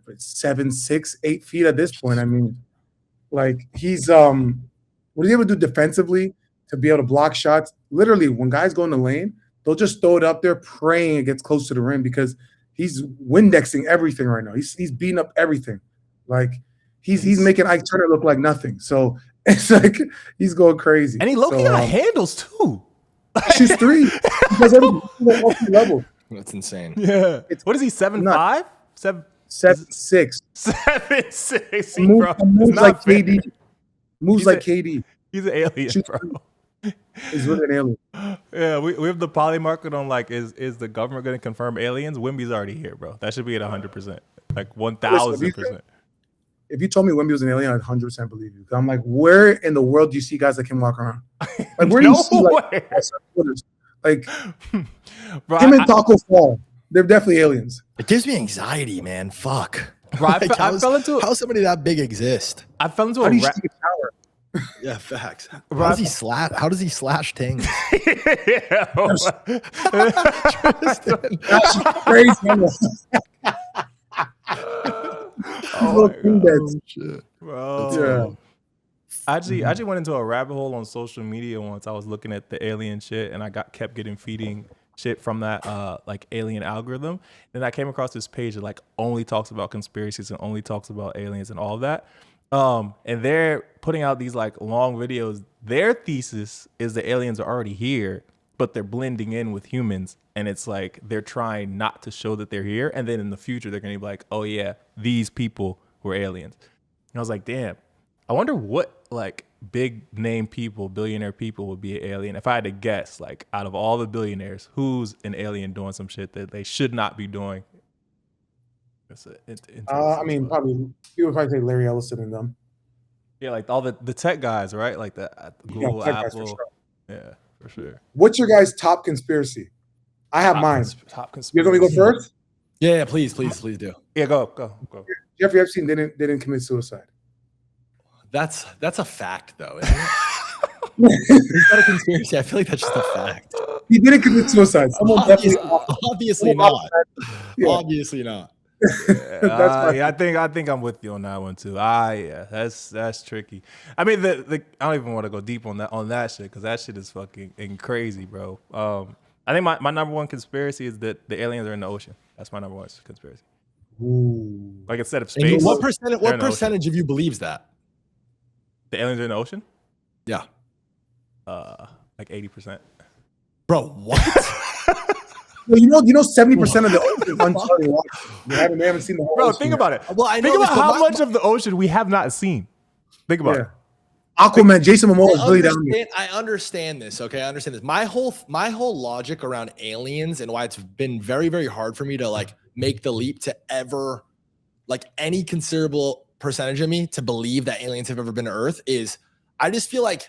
7'6", 8 feet at this point. I mean, like he's what he's able to do defensively to be able to block shots. Literally, when guys go in the lane, they'll just throw it up there, praying it gets close to the rim because he's Windexing everything right now. He's beating up everything. Like he's making Ike Turner look like nothing. So it's like he's going crazy. And he low-key got handles too. Shoots three. He does everything at multi level. That's insane. Yeah. What is he? 7'5"? 7'6". 7'6", Moves, bro. moves It's like not fair. KD. Moves He's like a- KD. He's an alien, Shoots bro. He's really an alien. Yeah, we have the Polymarket on like, is the government going to confirm aliens? Wimby's already here, bro. That should be at 100%. Like 1,000%. If you told me Wemby was an alien, I'd 100% believe you. I'm like, where in the world do you see guys that can walk around? Like, where do you see like Bro, him and Taco Fall? They're definitely aliens. It gives me anxiety, man. Fuck. Bro, I fell into how somebody that big exist? I fell into How a do you rat. take a shower? Yeah, facts. How Bro, does he slash? How does he slash things? Yeah. That's crazy. little my queen God. beds. Shit. Bro. Yeah. I actually went into a rabbit hole on social media once. I was looking at the alien shit, and I kept getting feeding shit from that like alien algorithm. Then I came across this page that like only talks about conspiracies and only talks about aliens and all of that. And they're putting out these like long videos. Their thesis is the aliens are already here, but they're blending in with humans, and it's like they're trying not to show that they're here. And then in the future, they're gonna be like, oh yeah, these people were aliens. And I was like, damn. I wonder what like big name people, billionaire people would be an alien. If I had to guess, like out of all the billionaires, who's an alien doing some shit that they should not be doing? I mean, probably people would probably say Larry Ellison and them. Yeah, like all the tech guys, right? Like the Google, tech guys for Apple. sure. Yeah, for sure. What's your guys' top conspiracy? I have mine. Top You're gonna go conspiracy. first? Yeah, please do. Yeah, go. Jeffrey Epstein didn't commit suicide. That's a fact, though. Isn't it? Is that a conspiracy? I feel like that's just a fact. He didn't commit suicide. Someone Obviously not. Yeah. Obviously not. Yeah, I think I'm with you on that one too. Yeah, that's tricky. I mean, I don't even want to go deep on that shit because that shit is fucking crazy, bro. I think my number one conspiracy is that the aliens are in the ocean. That's my number one conspiracy. Ooh. Like instead of And space, what they're in the ocean. percentage of you believes that? The aliens are in the ocean? Yeah. Like 80%. Bro, what? Well, you know, 70% of the ocean is uncharted water. They haven't seen the whole Bro, ocean think yet. about it. Well, I know Think this, about but how much of the ocean we have not seen. Think about it. Aquaman, Jason Momoa is really down there. I understand this. Okay, I understand this. My whole logic around aliens and why it's been very, very hard for me to like make the leap to ever like any considerable percentage of me to believe that aliens have ever been to Earth is I just feel like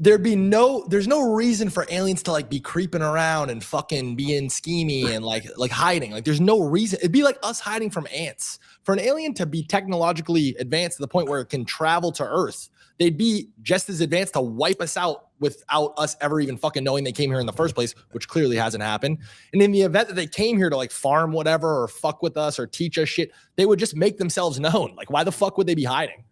there's no reason for aliens to like be creeping around and fucking being schemy and like hiding. Like there's no reason. It'd be like us hiding from ants. For an alien to be technologically advanced to the point where it can travel to Earth, they'd be just as advanced to wipe us out without us ever even fucking knowing they came here in the first place, which clearly hasn't happened. And in the event that they came here to like farm whatever or fuck with us or teach us shit, they would just make themselves known. Like why the fuck would they be hiding?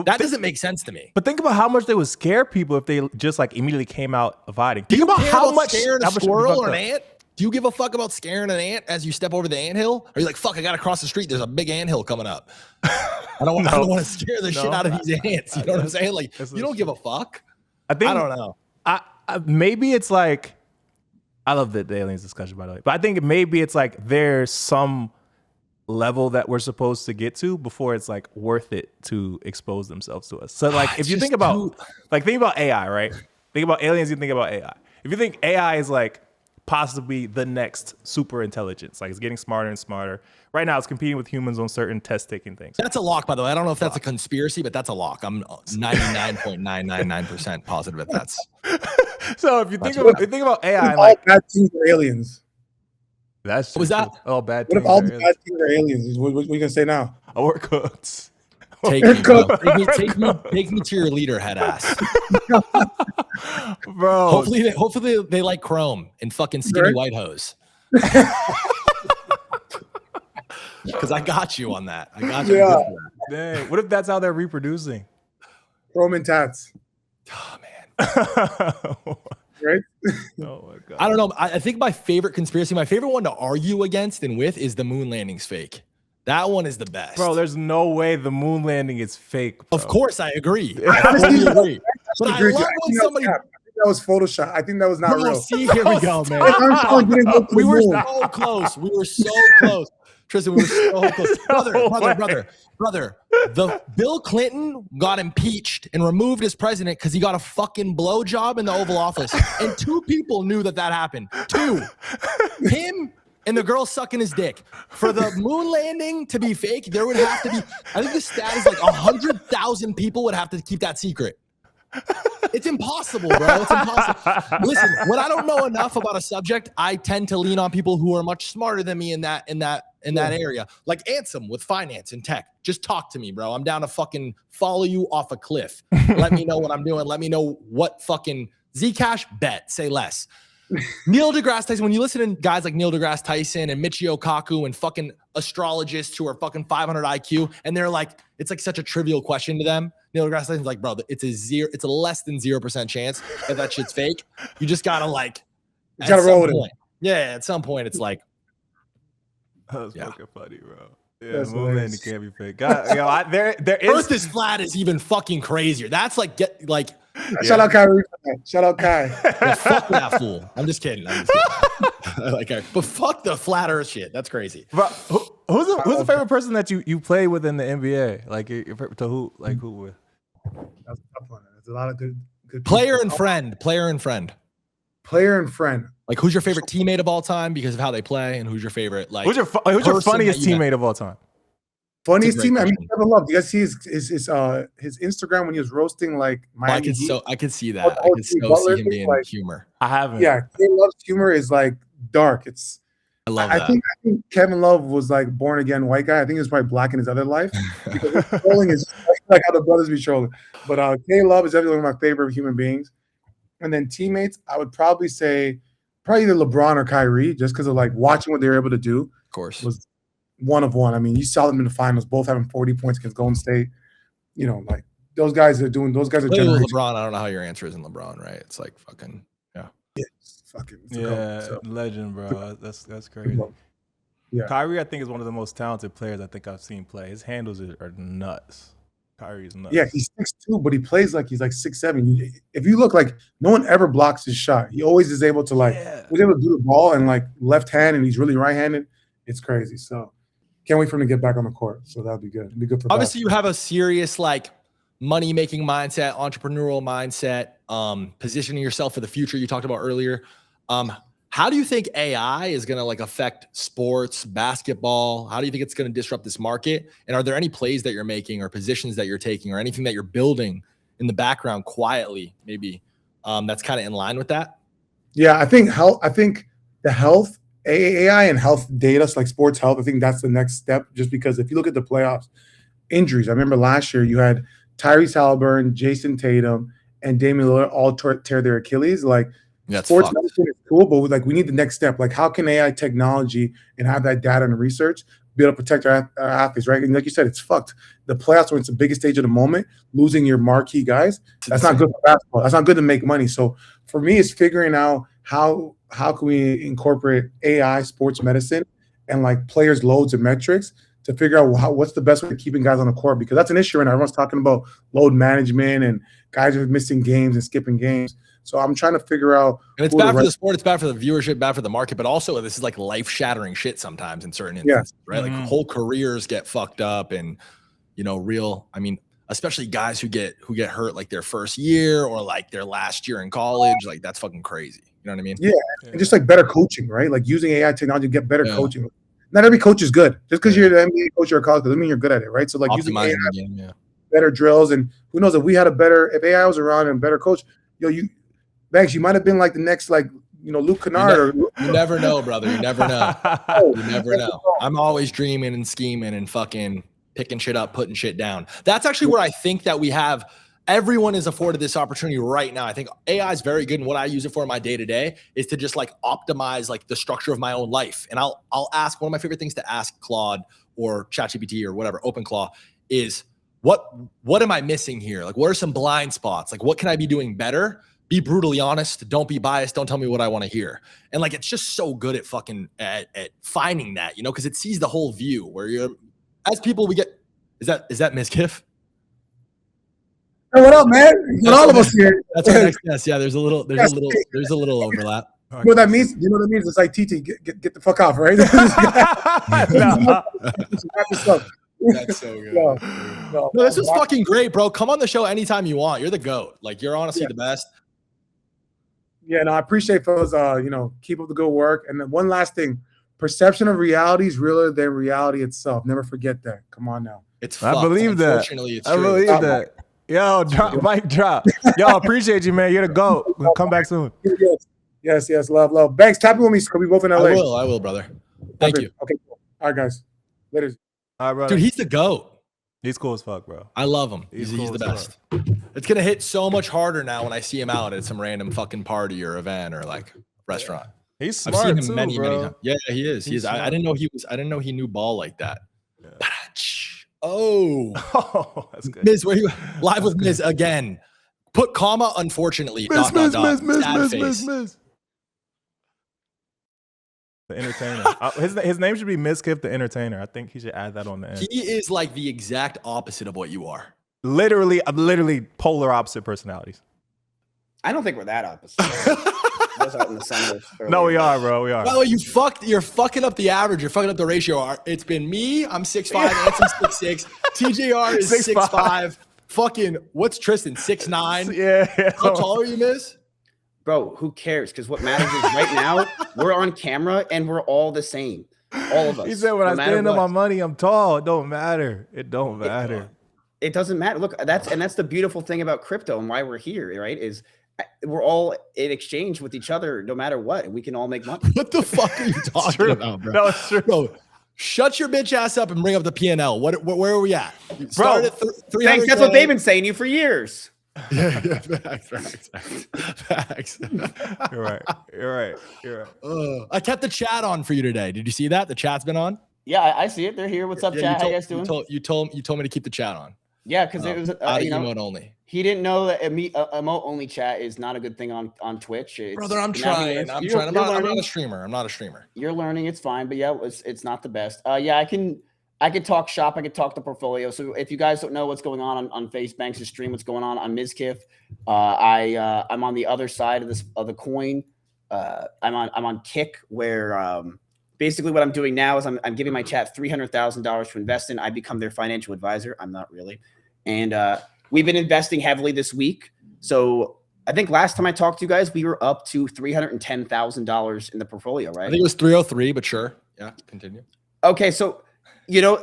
That doesn't make sense to me. But think about how much they would scare people if they just like immediately came out of hiding. Think about how much scaring a how much squirrel or an ant. Do you give a fuck about scaring an ant as you step over the anthill? Or are you like, fuck, I gotta cross the street. There's a big anthill coming up. I don't want to scare the shit out of these ants. You know what I'm saying? Like, you don't give a fuck. I don't know. I maybe it's like I love the aliens discussion, by the way. But I think maybe it's like there's some level that we're supposed to get to before it's like worth it to expose themselves to us. So like if you think about AI, right? Think about aliens, you think about AI. If you think AI is like possibly the next super intelligence, like it's getting smarter and smarter. Right now it's competing with humans on certain test taking things. That's a lock, by the way. I don't know if that's a conspiracy, but that's a lock. I'm 99.999% positive that that's. So if you think about AI, All like bad things are aliens. that's Was that- all bad. What if all the bad things are aliens? What you gonna say now? We're cooked. Take me, bro. Take me to your leader, head ass. Bro. Hopefully they like Chrome and fucking skinny white hose. Because I got you on that. I got you. Yeah. Dang. What if that's how they're reproducing? Roman tats. Oh man. Right? Oh my god. I don't know. I think my favorite conspiracy, my favorite one to argue against and with is the moon landing's fake. That one is the best. Bro, there's no way the moon landing is fake, bro. Of course, I agree. I totally agree. But I love when somebody. I think that was Photoshop. I think that was not Bro, real. see, here we go, man. Armstrong didn't go to the We were moon. so close. We were so close. Tristan, we were so close. Brother. The Bill Clinton got impeached and removed as president because he got a fucking blowjob in the Oval Office. And two people knew that happened. Two. Him and the girl sucking his dick. For the moon landing to be fake, there would have to be, I think the stat is like 100,000 people would have to keep that secret. It's impossible, bro. It's impossible. Listen, when I don't know enough about a subject, I tend to lean on people who are much smarter than me in that area. Like Ansem with finance and tech. Just talk to me, bro. I'm down to fucking follow you off a cliff. Let me know what I'm doing. Let me know what fucking ZCash bet. Say less. Neil deGrasse Tyson, when you listen to guys like Neil deGrasse Tyson and Michio Kaku and fucking astrologists who are fucking 500 IQ, and they're like, it's like such a trivial question to them. Neil deGrasse Tyson's like, bro, it's a less than 0% chance that shit's fake. You just gotta like, You gotta roll with it. yeah, at some point it's like, That was fucking funny, bro. Yeah, That's movement hilarious. can't be fake. God, there is. Earth is flat is even fucking crazier. That's like Shout out Kyrie. Shout out Kai. well, fuck that fool. I'm just kidding. I like her. But fuck the flat Earth shit. That's crazy. But who's the favorite person that you play with in the NBA? Like to who? Like who with? That's a tough one. There's a lot of good Player people. and friend. Player and friend. Player and friend. Like who's your favorite teammate of all time because of how they play, and who's your favorite like? Who's your person funniest that you teammate of all time? Funniest That's a team. great I mean, question. Kevin Love. Do you guys see his Instagram when he was roasting like Miami Heat? I could see that. Oh, I could so Butler see him thing, being like- humor. I haven't. Yeah, Kevin Love's humor is like dark. It's I love I that. think Kevin Love was like born again white guy. I think he was probably black in his other life. Because his trolling is like how the brothers be trolling. But K Love is definitely one of my favorite human beings. And then teammates, I would probably say either LeBron or Kyrie, just because of like watching what they were able to do. Of course. Was one of one. I mean, you saw them in the finals, both having 40 points against Golden State. You know, like those guys are Playing with generational. LeBron, I don't know how your answer isn't LeBron, right? It's like fucking It's a Yeah, goat, so. legend, bro. That's crazy. Yeah. Kyrie, I think, is one of the most talented players I think I've seen play. His handles are nuts. Kyrie's nuts. Yeah, he's 6'2", but he plays like he's like 6'7". If you look, like no one ever blocks his shot. He always is able to he's able to do the ball and like left hand, and he's really right-handed. It's crazy. So can't wait for him to get back on the court. So that'd be good. It'd be good for obviously you have a serious like money-making mindset, entrepreneurial mindset, positioning yourself for the future you talked about earlier. How do you think AI is going to like affect sports, basketball? How do you think it's going to disrupt this market? And are there any plays that you're making or positions that you're taking or anything that you're building in the background quietly, maybe that's kind of in line with that? Yeah, I think the health, AI and health data, so like sports health, I think that's the next step. Just because if you look at the playoffs, injuries. I remember last year you had Tyrese Halliburton, Jason Tatum, and Damian Lillard all tear their Achilles. Like That's sports fucked. medicine is cool, but like we need the next step. Like how can AI technology and have that data and research be able to protect our athletes, right? And like you said, it's fucked. The playoffs, when it's the biggest stage of the moment, losing your marquee guys, that's not good for basketball. That's not good to make money. So for me, it's figuring out how can we incorporate AI, sports medicine, and like players' loads and metrics to figure out what's the best way of keeping guys on the court, because that's an issue. And everyone's talking about load management and guys are missing games and skipping games. So I'm trying to figure out. And it's bad for the sport, it's bad for the viewership, bad for the market, but also this is like life-shattering shit sometimes in certain instances, right? Like whole careers get fucked up and, you know, especially guys who get hurt like their first year or like their last year in college, like that's fucking crazy. You know what I mean? Yeah, and just like better coaching, right? Like using AI technology to get better coaching. Not every coach is good. Just because you're the NBA coach or a college, doesn't mean you're good at it, right? So like using AI, the game, better drills, and who knows if AI was around and a better coach, Banks, you might have been like the next, like, Luke Kennard. You never know, brother. You never know. You never know. I'm always dreaming and scheming and fucking picking shit up, putting shit down. That's actually where I think that everyone is afforded this opportunity right now. I think AI is very good, and what I use it for in my day-to-day is to just like optimize like the structure of my own life. And I'll ask, one of my favorite things to ask Claude or ChatGPT or whatever, OpenClaw, is what am I missing here? Like, what are some blind spots? Like, what can I be doing better? Be brutally honest. Don't be biased. Don't tell me what I want to hear. And like, it's just so good at at finding that, because it sees the whole view. Where as people, we get. Is that Mizkif? Hey, what up, man? All of us here. That's our next guest. Yeah, there's a little overlap. You know what that means? You know what that means? It's like TT, get the fuck off, right? That's so good. No, this was fucking great, bro. Come on the show anytime you want. You're the GOAT. Like, you're honestly the best. Yeah, no, I appreciate fellas. Keep up the good work. And then one last thing: perception of reality is realer than reality itself. Never forget that. Come on now. It's I fucked. believe that. Unfortunately, it's I true. believe that. Yo, mic drop. Yo, appreciate you, man. You're the GOAT. We'll come back soon. Yes. Love. Banks, tap in with me. Cause we both in LA. I will, brother. Thank you. Okay, cool. All right, guys. Later. All right, brother. Dude, he's the GOAT. He's cool as fuck, bro. I love him. He's He's cool the as best. It's gonna hit so much harder now when I see him out at some random fucking party or event or like restaurant. He's I've smart seen him too, many bro. times. Yeah, he is. He's I smart. didn't know he was. I didn't know he knew ball like that. Yeah. Oh, Oh, that's good. Miz, where you live with Miz again? Put comma. Unfortunately, Miz, dot, dot, Miz, sad Miz, face. Miz, Miz. The entertainer. His name should be Mizkif the entertainer. I think he should add that on the end. He is like the exact opposite of what you are. I'm literally polar opposite personalities. I don't think we're that opposite. I was out in the sun No, we are, bro. We are. By the way, you're fucking up the average. You're fucking up the ratio. It's been me. I'm 6'5", Anson's 6'6". TJR is 6'5". Fucking, what's Tristan? 6'9". Yeah. How tall are you, Miz? Bro, who cares? Because what matters is right now we're on camera and we're all the same. All of us. He said, when no I matter stand on what. my money, I'm tall. It don't matter. It don't matter. It doesn't matter. Look, that's the beautiful thing about crypto and why we're here, right? Is we're all in exchange with each other no matter what, and we can all make money. What the fuck are you talking about, bro? No, it's true. Bro, shut your bitch ass up and bring up the P&L. Where are we at? You started at 300K. Thanks. That's what they've been saying to you for years. Yeah, facts. You're right. I kept the chat on for you today. Did you see that? The chat's been on. Yeah, I see it. They're here. What's up, Yeah, chat? How you guys doing? You told me to keep the chat on. Yeah, because it was emote only. He didn't know that emote only chat is not a good thing on Twitch. Brother, I'm trying. I'm not a streamer. You're learning. It's fine, but yeah, it's not the best. Yeah, I could talk shop. I could talk the portfolio. So if you guys don't know what's going on FaZe Banks' stream, what's going on Mizkif, I'm on the other side of the coin. I'm on Kick, where basically what I'm doing now is I'm giving my chat $300,000 to invest in. I become their financial advisor. I'm not really, and we've been investing heavily this week. So I think last time I talked to you guys, we were up to $310,000 in the portfolio, right? I think it was 303, but sure. Yeah, continue. Okay, so Jay, you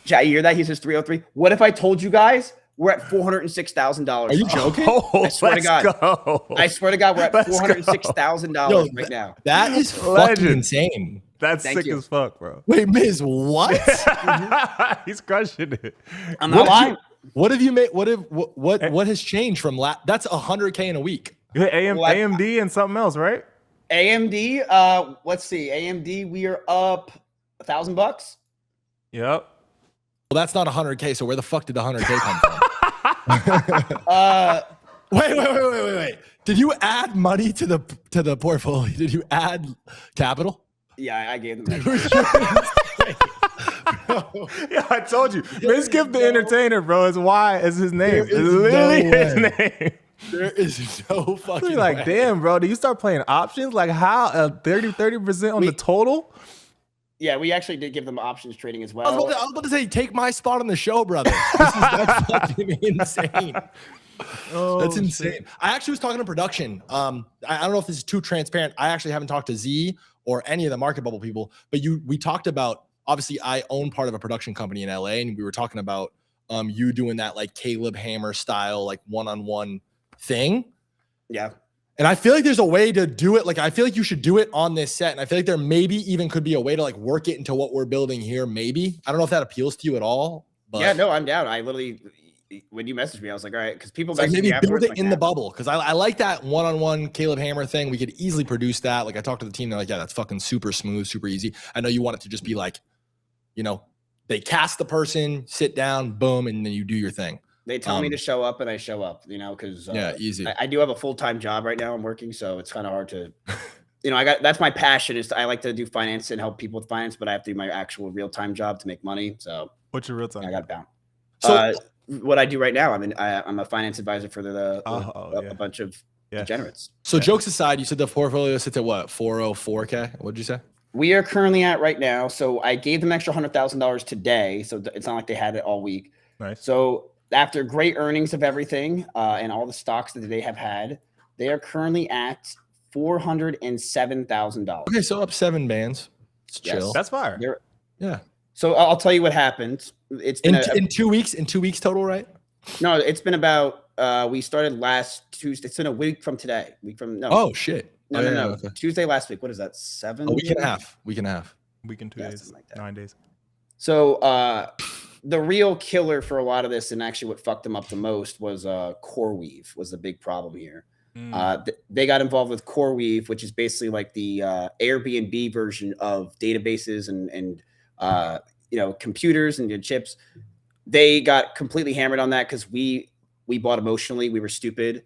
hear that? He says 303. What if I told you guys we're at $406,000? Are you joking? I swear to God. Go. I swear to God, we're at $406,000 right now. That is fucking Legend. insane. That's Thank sick you. as fuck, bro. Wait, Miz, what? He's crushing it. I'm not lying. What have you made? What has changed from that's 100K in a week? You hit AMD and something else, right? AMD, let's see. AMD, we are up $1,000. Yep. Well, that's not 100K. So where the fuck did the 100K come from? Wait. Did you add money to the portfolio? Did you add capital? Yeah, I gave them that. Yeah, I told you. Mizkif the entertainer, bro. Is his name. It's literally his name. There is no fucking You're like, way. damn, bro. Do you start playing options? Like how 30% on the total? Yeah, we actually did give them options trading as well. I was about to say, take my spot on the show, brother. That's fucking insane. That's insane. Shit. I actually was talking to production. I don't know if this is too transparent. I actually haven't talked to Z or any of the MarketBubble people, but we talked about, obviously I own part of a production company in LA, and we were talking about you doing that like Caleb Hammer style, like one-on-one thing. Yeah. And I feel like there's a way to do it. Like, I feel like you should do it on this set. And I feel like there maybe even could be a way to like work it into what we're building here. Maybe. I don't know if that appeals to you at all. But Yeah, no, I'm down. I literally, when you messaged me, I was like, all right, because people like message maybe me build afterwards, it like, in "Nah." the bubble. Cause I like that one-on-one Caleb Hammer thing. We could easily produce that. Like I talked to the team. They're like, yeah, that's fucking super smooth, super easy. I know you want it to just be like, they cast the person, sit down, boom, and then you do your thing. They tell me to show up, and I show up, because Yeah, easy. I do have a full-time job right now. I'm working, so it's kind of hard to, that's my passion is I like to do finance and help people with finance, but I have to do my actual real-time job to make money. So What's your real time? I got it down. So What I do right now, I'm a finance advisor for a bunch of Yes. degenerates. So jokes aside, you said the portfolio sits at what? 404K? What'd you say? We are currently at right now. So I gave them an extra $100,000 today. So it's not like they had it all week. Nice. So after great earnings of everything and all the stocks that they have had, they are currently at $407,000. Okay, so up 7 bands. It's Yes. chill. That's fire. Yeah. So I'll tell you what happened. It's been In 2 weeks, total, right? no, it's been about we started last Tuesday. It's been a week from today. Oh shit. No. Okay. Tuesday last week. What is that? 7? A week and a half. Week and 2 Yeah, days. something like that. 9 days. So the real killer for a lot of this, and actually what fucked them up the most, was CoreWeave was the big problem here. They got involved with CoreWeave, which is basically like the Airbnb version of databases and computers and chips. They got completely hammered on that because we bought emotionally. We were stupid.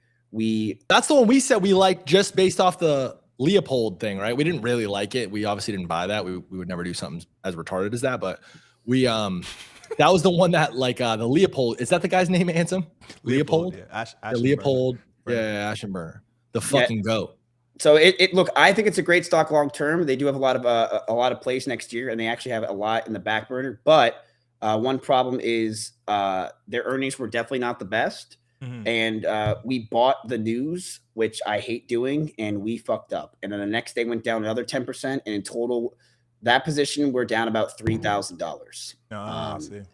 That's the one we said we liked just based off the Leopold thing, right? We didn't really like it. We obviously didn't buy that. We would never do something as retarded as that, but we that was the one that like the Leopold. Is that the guy's name, Ansem? Leopold? Yeah. The Leopold. Yeah, Ashenburner. The fucking goat. So look, I think it's a great stock long term. They do have a lot of plays next year, and they actually have a lot in the back burner. But one problem is their earnings were definitely not the best. And we bought the news, which I hate doing, and we fucked up. And then the next day went down another 10%. And in total, that position, we're down about $3,000.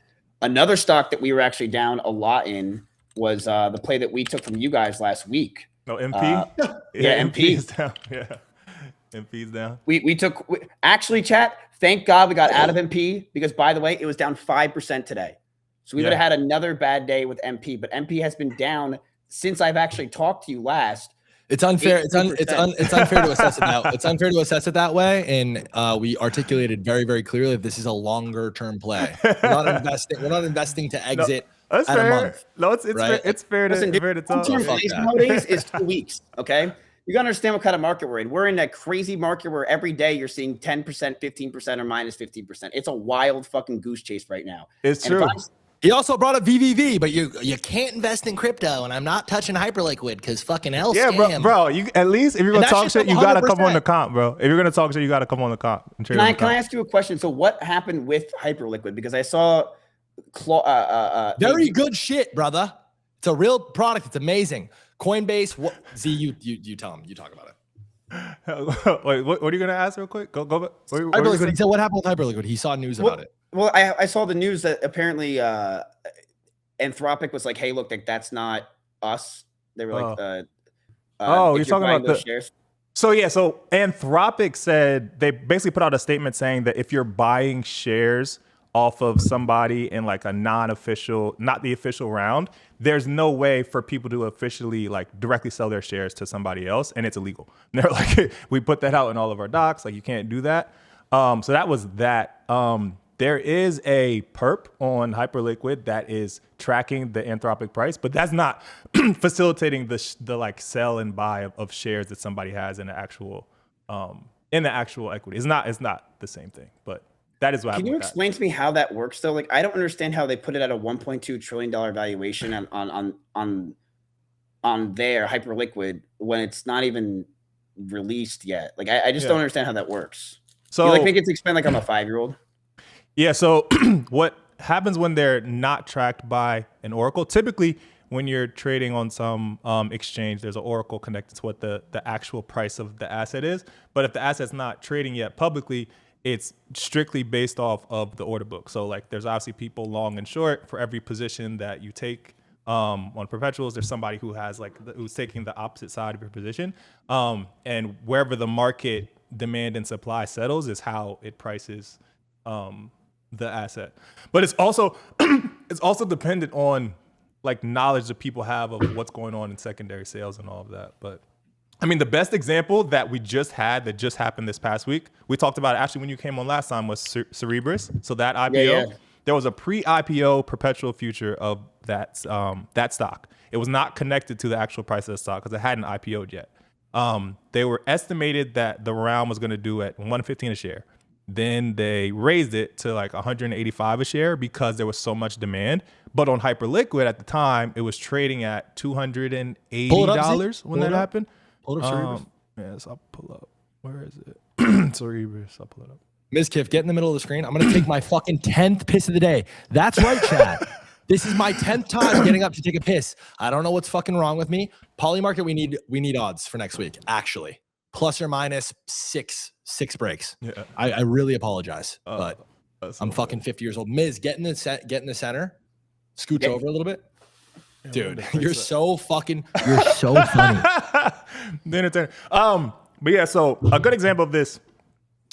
Another stock that we were actually down a lot in was the play that we took from you guys last week. No, MP? Yeah, MP is down. Yeah. MP's down. We took actually, chat, thank God we got out of MP because, by the way, it was down 5% today. So we would have had another bad day with MP, but MP has been down since I've actually talked to you last. It's unfair. It's unfair to assess it that. It's unfair to assess it that way, and we articulated very, very clearly that this is a longer term play. We're not investing. We're not investing to exit that's at fair. a month. No, it's right? it's fair to talk. Long-term plays nowadays is 2 weeks. Okay, you gotta understand what kind of market we're in. We're in that crazy market where every day you're seeing 10%, 15%, or minus 15%. It's a wild fucking goose chase right now. It's true. He also brought up VVV, but you can't invest in crypto, and I'm not touching Hyperliquid because fucking hell. Yeah, bro. You at least if you're gonna talk shit, you gotta come on the comp, bro. If you're gonna talk shit, you gotta come on the comp. Can I ask you a question? So what happened with Hyperliquid? Because I saw very good shit, brother. It's a real product. It's amazing. Coinbase. You tell him. You talk about it. Wait, what are you gonna ask real quick? Go. Hyperliquid. He said, "What happened with Hyperliquid?" He saw news about it. Well, I saw the news that apparently Anthropic was like, "Hey, look, that's not us." They were like, you're talking about the shares." So Anthropic said they basically put out a statement saying that if you're buying shares off of somebody in like a non-official, not the official round, there's no way for people to officially like directly sell their shares to somebody else, and it's illegal. And they're like, we put that out in all of our docs, like you can't do that. So that was that. There is a perp on Hyperliquid that is tracking the Anthropic price, but that's not facilitating the like sell and buy of shares that somebody has in the actual equity. It's not the same thing, but that is what happened. Can you explain to me how that works though? Like, I don't understand how they put it at a $1.2 trillion valuation on their Hyperliquid when it's not even released yet. Like, I just don't understand how that works. So you like make it to explain like I'm a 5-year-old. Yeah. So what happens when they're not tracked by an oracle? Typically, when you're trading on some exchange, there's an oracle connected to what the actual price of the asset is. But if the asset's not trading yet publicly, it's strictly based off of the order book. So like there's obviously people long and short. For every position that you take on perpetuals, there's somebody who has who's taking the opposite side of your position. And wherever the market demand and supply settles is how it prices the asset. But it's also dependent on like knowledge that people have of what's going on in secondary sales and all of that. But I mean, the best example that we just had that just happened this past week, we talked about it actually when you came on last time, was Cerebras. So that IPO, there was a pre-IPO perpetual future of that stock. It was not connected to the actual price of the stock because it hadn't IPO'd yet. They were estimated that the round was going to do at $115 a share. Then they raised it to like $185 a share because there was so much demand. But on Hyperliquid at the time, it was trading at $280 when that happened. Pull up Cerebras. Yes, I'll pull up. Where is it? Cerebras. I'll pull it up. Mizkif, get in the middle of the screen. I'm going to take my fucking 10th piss of the day. That's right, Chad. This is my 10th time getting up to take a piss. I don't know what's fucking wrong with me. Polymarket, we need odds for next week, actually. Plus or minus six breaks. Yeah. I really apologize, but I'm fucking 50 years old. Miz, get in the center. Scooch over a little bit. Dude, you're so funny. The entertainer. But yeah, so a good example of this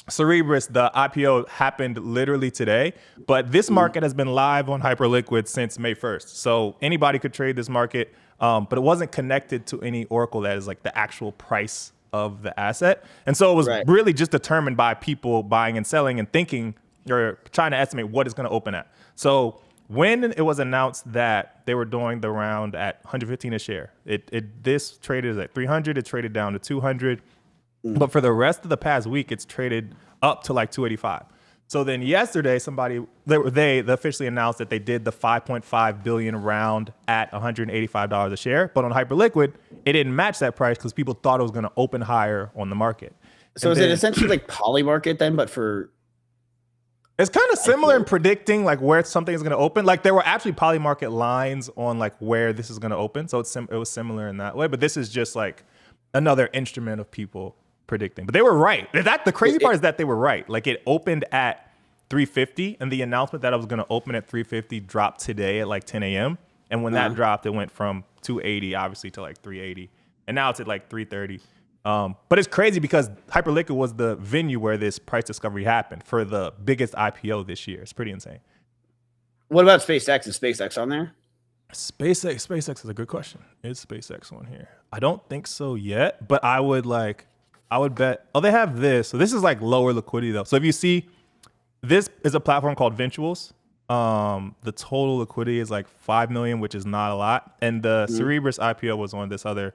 Cerberus, the IPO happened literally today, but this market has been live on Hyperliquid since May 1st. So anybody could trade this market, but it wasn't connected to any Oracle that is like the actual price of the asset. And so it was really just determined by people buying and selling and thinking or trying to estimate what it's going to open at. So when it was announced that they were doing the round at 115 a share, this traded at 300, it traded down to 200. But for the rest of the past week, it's traded up to like 285. So then yesterday, they officially announced that they did the 5.5 billion round at $185 a share. But on Hyperliquid, it didn't match that price because people thought it was going to open higher on the market. So is it essentially like Polymarket then, but for? It's kind of similar in predicting like where something is going to open. Like there were actually Polymarket lines on like where this is going to open. So it was similar in that way. But this is just like another instrument of people predicting. But they were right. The crazy part is that they were right. Like it opened at 350 and the announcement that it was going to open at 350 dropped today at like 10 a.m. And when that dropped, it went from 280 obviously to like 380. And now it's at like 330. But it's crazy because Hyperliquid was the venue where this price discovery happened for the biggest IPO this year. It's pretty insane. What about SpaceX? Is SpaceX on there? SpaceX is a good question. Is SpaceX on here? I don't think so yet, but I would bet. Oh, they have this. So this is like lower liquidity though. So if you see, this is a platform called Ventuals. The total liquidity is like 5 million, which is not a lot. And the Cerberus IPO was on this other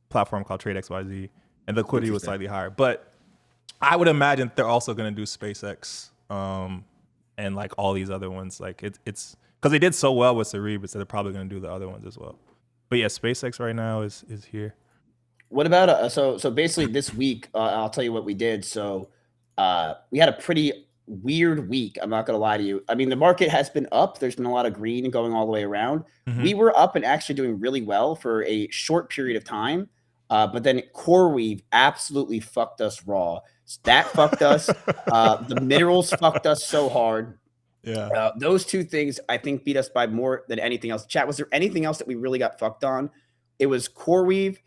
platform called Trade XYZ, and the liquidity was slightly higher. But I would imagine they're also going to do SpaceX and like all these other ones. Like it's because they did so well with Cerberus, so they're probably going to do the other ones as well. But yeah, SpaceX right now is here. What about so basically this week, I'll tell you what we did. So we had a pretty weird week. I'm not going to lie to you. I mean, the market has been up. There's been a lot of green going all the way around. We were up and actually doing really well for a short period of time. But then CoreWeave absolutely fucked us raw. That fucked us. The minerals fucked us so hard. Yeah. Those two things, I think, beat us by more than anything else. Chat, was there anything else that we really got fucked on? It was CoreWeave.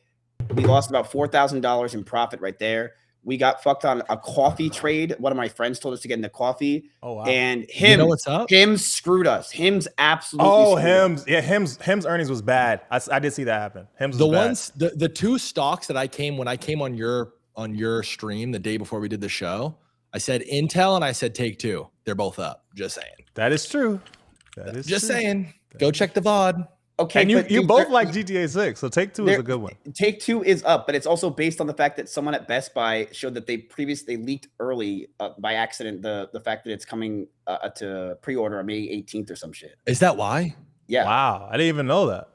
We lost about $4,000 in profit right there. We got fucked on a coffee trade. One of my friends told us to get into coffee. Oh, wow. And what's up? Hims screwed us. Hims absolutely screwed Hims. Yeah, Hims earnings was bad. I did see that happen. Hims was bad. The two stocks that when I came on your stream the day before we did the show, I said Intel and I said Take-Two. They're both up. Just saying. That is true. Just saying. Go check the VOD. Okay, and you both like GTA 6, so Take-Two is a good one. Take-Two is up, but it's also based on the fact that someone at Best Buy showed that they leaked early by accident the fact that it's coming to pre-order on May 18th or some shit. Is that why? Yeah. Wow, I didn't even know that.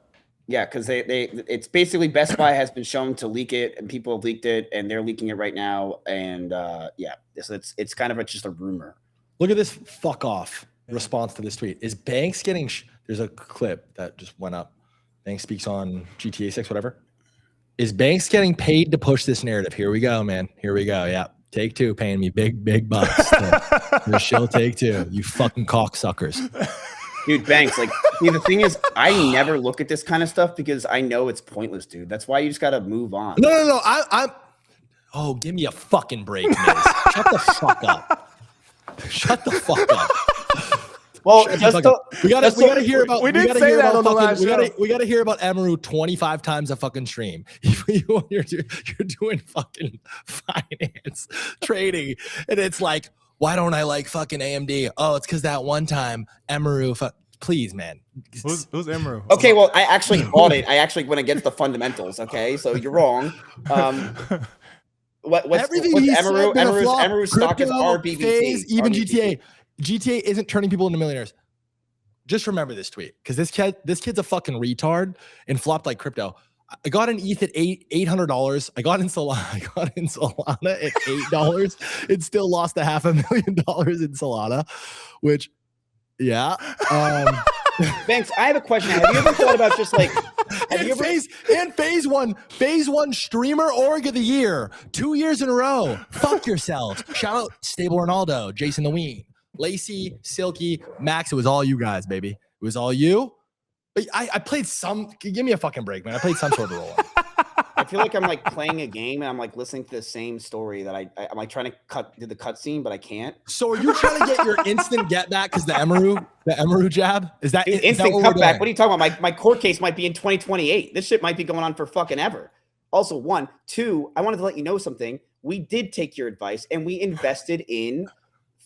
Yeah, because it's basically Best Buy has been shown to leak it, and people have leaked it, and they're leaking it right now. And so it's kind of just a rumor. Look at this fuck off response to this tweet. Is Banks getting? There's a clip that just went up. Banks speaks on GTA 6, whatever. Is Banks getting paid to push this narrative? Here we go, man. Here we go. Yeah. Take-Two paying me big bucks to show Take-Two. You fucking cocksuckers. Dude, Banks, the thing is, I never look at this kind of stuff because I know it's pointless, dude. That's why you just got to move on. No. Oh, give me a fucking break, Miz. Shut the fuck up. Shut the fuck up. Well, we gotta hear about. We didn't say that on the last show. We gotta hear about Amaru 25 times a fucking stream. You're doing fucking finance trading, and it's like, why don't I like fucking AMD? Oh, it's because that one time Amaru. Please, man. Who's Amaru? Okay, well, I actually bought it. I actually went against the fundamentals. Okay, so you're wrong. What's Amaru? Amaru's stock is RBBT. FaZe, even GTA. GTA isn't turning people into millionaires. Just remember this tweet, because this kid's a fucking retard and flopped like crypto. I got an ETH at $800. I got in Solana at $8. It still lost $500,000 in Solana, which, yeah. Banks, I have a question. Have you ever thought about just like FaZe won streamer org of the year 2 years in a row. Fuck yourselves. Shout out Stable Ronaldo, Jason the Ween, Lacey, Silky, Max. It was all you guys, baby. It was all you. But I played some. Give me a fucking break, man. I played some sort of role. I feel like I'm like playing a game and I'm like listening to the same story that I'm like trying to do the cutscene, but I can't. So are you trying to get your instant get back because the Emeru jab? Is that Dude, is instant that what we're cutback? doing? What are you talking about? My court case might be in 2028. This shit might be going on for fucking ever. Also, 1, 2, I wanted to let you know something. We did take your advice and we invested in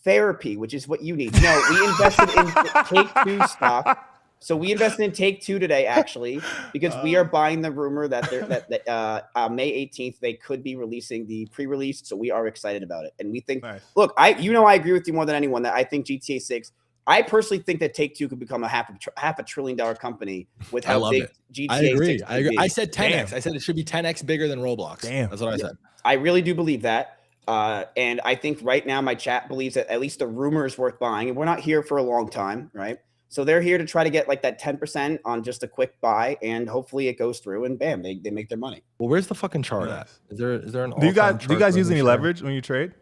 therapy, which is what you need. No, we invested in Take-Two stock. So we invested in Take-Two today, actually, because we are buying the rumor that May 18th they could be releasing the pre-release. So we are excited about it, and we think. Nice. Look, I agree with you more than anyone that I think GTA 6. I personally think that Take-Two could become a half $1 trillion dollar company with how big GTA I agree. 6 I agree. could I be. said 10x. Damn. I said it should be 10x bigger than Roblox. Damn. That's what I said. I really do believe that. And I think right now my chat believes that at least the rumor is worth buying. And we're not here for a long time, right? So they're here to try to get like that 10% on just a quick buy, and hopefully it goes through, and bam, they make their money. Well, where's the fucking chart Nice. at? Is there an Do you all-time guys chart use for any this leverage when you trade?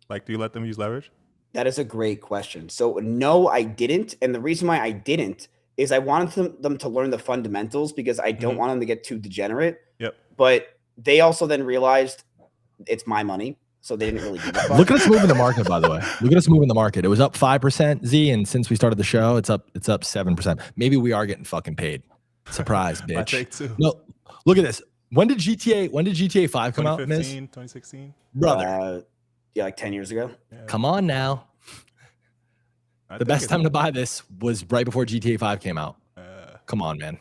Like, do you let them use leverage? That is a great question. So no, I didn't. And the reason why I didn't is I wanted them to learn the fundamentals because I don't want them to get too degenerate. Yep. But they also then realized it's my money. So they didn't really give a fuck. Look at us moving the market, by the way. Look at us moving the market. It was up 5%, Z, and since we started the show, it's up 7%. Maybe we are getting fucking paid. Surprise, bitch. Take-Two. No, look at this. When did GTA 5 come out, Miss? 2016. Brother, Yeah, like 10 years ago. Yeah. come on now. The best time to buy this was right before GTA 5 came out. Come on, man.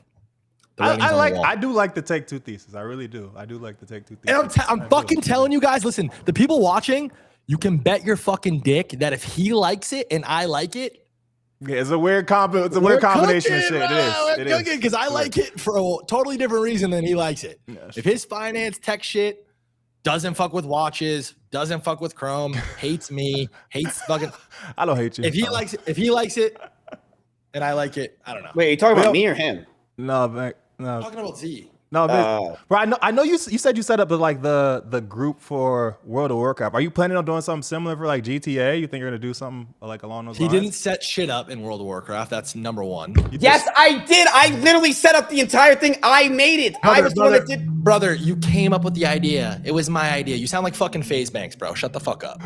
The writing's on the wall. I do like the Take-Two thesis. I really do. I do like the Take-Two thesis. And I'm fucking telling you guys, listen, the people watching, you can bet your fucking dick that if he likes it and I like it, yeah, it's a weird It's a weird combination of shit. It is. Because I like it for a totally different reason than he likes it. Yeah, If his finance tech shit doesn't fuck with watches, doesn't fuck with Chrome, hates me, hates fucking. I don't hate you. If he likes it, and I like it, I don't know. Wait, are you talking about me or him? No, no. I'm talking about Z. No, bro. I know you said you set up the group for World of Warcraft. Are you planning on doing something similar for like GTA? You think you're gonna do something like along those lines? He didn't set shit up in World of Warcraft. That's number one. Yes, I did. I literally set up the entire thing. I made it. I was the one that did. Brother, you came up with the idea. It was my idea. You sound like fucking FaZe Banks, bro. Shut the fuck up.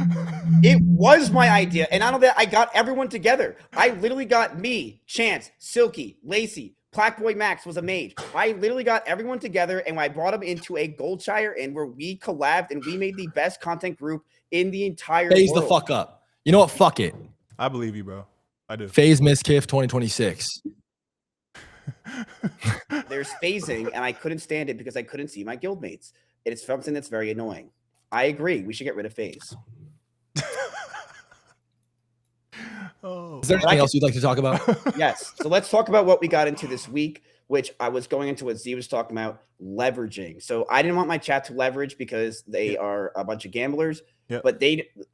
It was my idea. And out of that, I got everyone together. I literally got me, Chance, Silky, Lacey, Blackboy Max was a mage. I literally got everyone together and I brought them into a Goldshire and where we collabed and we made the best content group in the entire FaZe world. the fuck up. You know what? Fuck it. I believe you, bro. I do. FaZe Mizkif 2026. There's phasing and I couldn't stand it because I couldn't see my guildmates. It's something that's very annoying. I agree. We should get rid of phase. Is there anything else you'd like to talk about? Yes. So let's talk about what we got into this week, which I was going into what Z was talking about, leveraging. So I didn't want my chat to leverage because they are a bunch of gamblers, but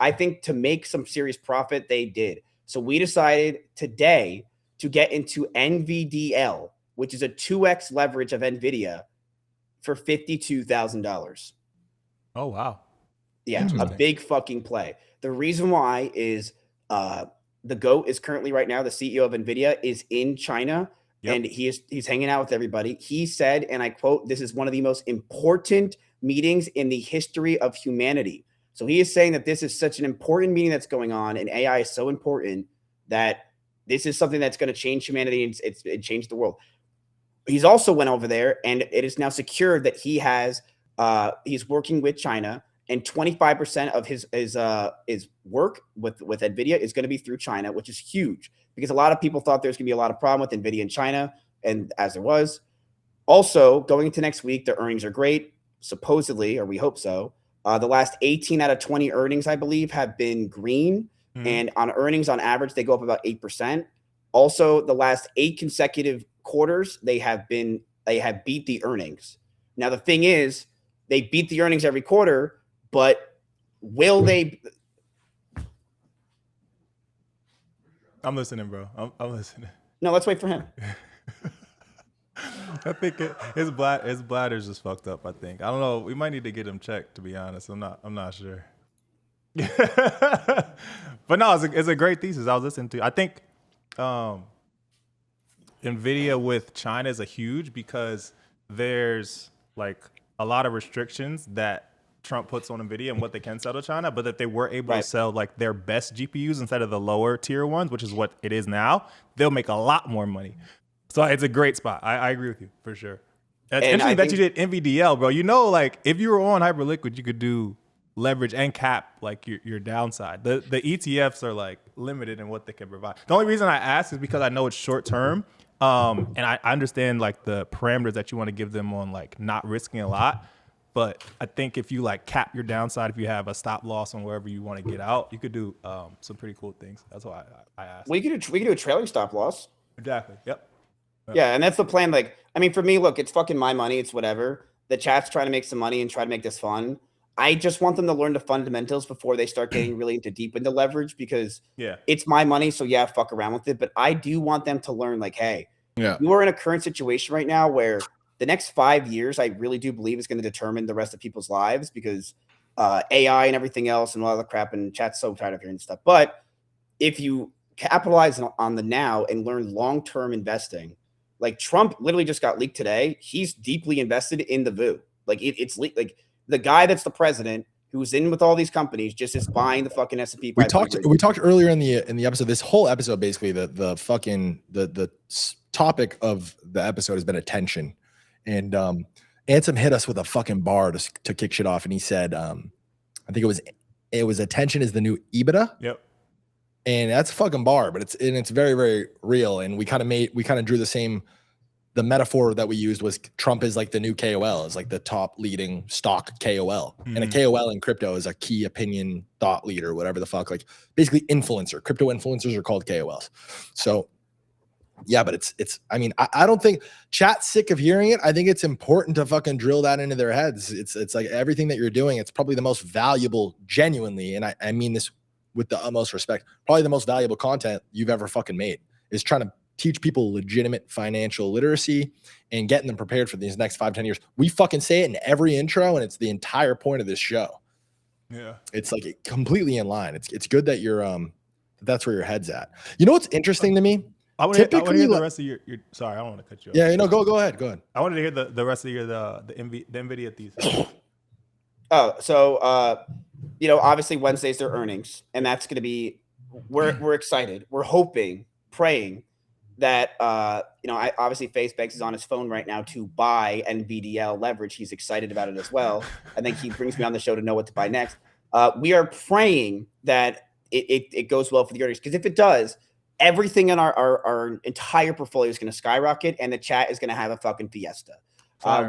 I think to make some serious profit, they did. So we decided today to get into NVDL, which is a 2x leverage of NVIDIA for $52,000. Oh, wow. Yeah, a big fucking play. The reason why is the GOAT is currently right now, the CEO of NVIDIA is in China and he's hanging out with everybody. He said, and I quote, "This is one of the most important meetings in the history of humanity." So he is saying that this is such an important meeting that's going on and AI is so important that this is something that's going to change humanity and it changed the world. He's also went over there and it is now secured that he has he's working with China. And 25% of his work with NVIDIA is going to be through China, which is huge because a lot of people thought there's going to be a lot of problem with NVIDIA in China, and as there was. Also, going into next week, their earnings are great, supposedly, or we hope so. The last 18 out of 20 earnings, I believe, have been green, and on earnings, on average, they go up about 8%. Also, the last 8 consecutive quarters, they have beat the earnings. Now, the thing is, they beat the earnings every quarter. But will they? I'm listening, bro. I'm listening. No, let's wait for him. I think his bladder's just fucked up. I think. I don't know. We might need to get him checked. To be honest, I'm not sure. But no, it's a great thesis. I was listening to. I think NVIDIA with China is a huge because there's like a lot of restrictions that Trump puts on NVIDIA and what they can sell to China, but that they were able to sell like their best GPUs instead of the lower tier ones, which is what it is now, they'll make a lot more money. So it's a great spot. I agree with you for sure. It's interesting that you did NVDL, bro. You know, like if you were on Hyperliquid, you could do leverage and cap like your downside. The ETFs are like limited in what they can provide. The only reason I ask is because I know it's short term. And I understand like the parameters that you want to give them on like not risking a lot. But I think if you like cap your downside, if you have a stop loss on wherever you want to get out, you could do some pretty cool things. That's why I asked. We could do a trailing stop loss. Exactly. Yep. Yeah, and that's the plan. Like, I mean, for me, look, it's fucking my money. It's whatever. The chat's trying to make some money and try to make this fun. I just want them to learn the fundamentals before they start getting really deep into leverage because it's my money. So yeah, fuck around with it. But I do want them to learn like, hey, you are in a current situation right now where the next 5 years, I really do believe is going to determine the rest of people's lives because AI and everything else and a lot of the crap and chat's so tired of hearing stuff. But if you capitalize on the now and learn long-term investing, like Trump literally just got leaked today. He's deeply invested in the VU. Like it's like the guy that's the president who's in with all these companies just is buying the fucking S&P 500. We talked earlier in the episode. This whole episode, basically, the topic of the episode has been attention, and Ansem hit us with a fucking bar to kick shit off, and he said, I think it was attention is the new EBITDA. Yep. And that's a fucking bar, but it's very, very real. And we kind of drew the metaphor that we used was Trump is like the new KOL, is like the top leading stock KOL. And a KOL in crypto is a key opinion thought leader, whatever the fuck, like basically influencer. Crypto influencers are called KOLs. So yeah, but I mean, I don't think chat's sick of hearing it. I think it's important to fucking drill that into their heads. It's like everything that you're doing, it's probably the most valuable, genuinely. And I mean this with the utmost respect, probably the most valuable content you've ever fucking made is trying to teach people legitimate financial literacy and getting them prepared for these next 5-10 years. We fucking say it in every intro, and it's the entire point of this show. Yeah. It's like completely in line. It's good that you're that's where your head's at. You know what's interesting to me? I want to hear the rest of your sorry, I don't want to cut you off. Yeah, go ahead. I wanted to hear the rest of your the NVIDIA thesis. Obviously Wednesday's their earnings, and that's going to be we're excited. We're hoping, praying that obviously FaZe is on his phone right now to buy NVDL leverage. He's excited about it as well. I think he brings me on the show to know what to buy next. We are praying that it goes well for the earnings, because if it does, everything in our entire portfolio is going to skyrocket, and the chat is going to have a fucking fiesta.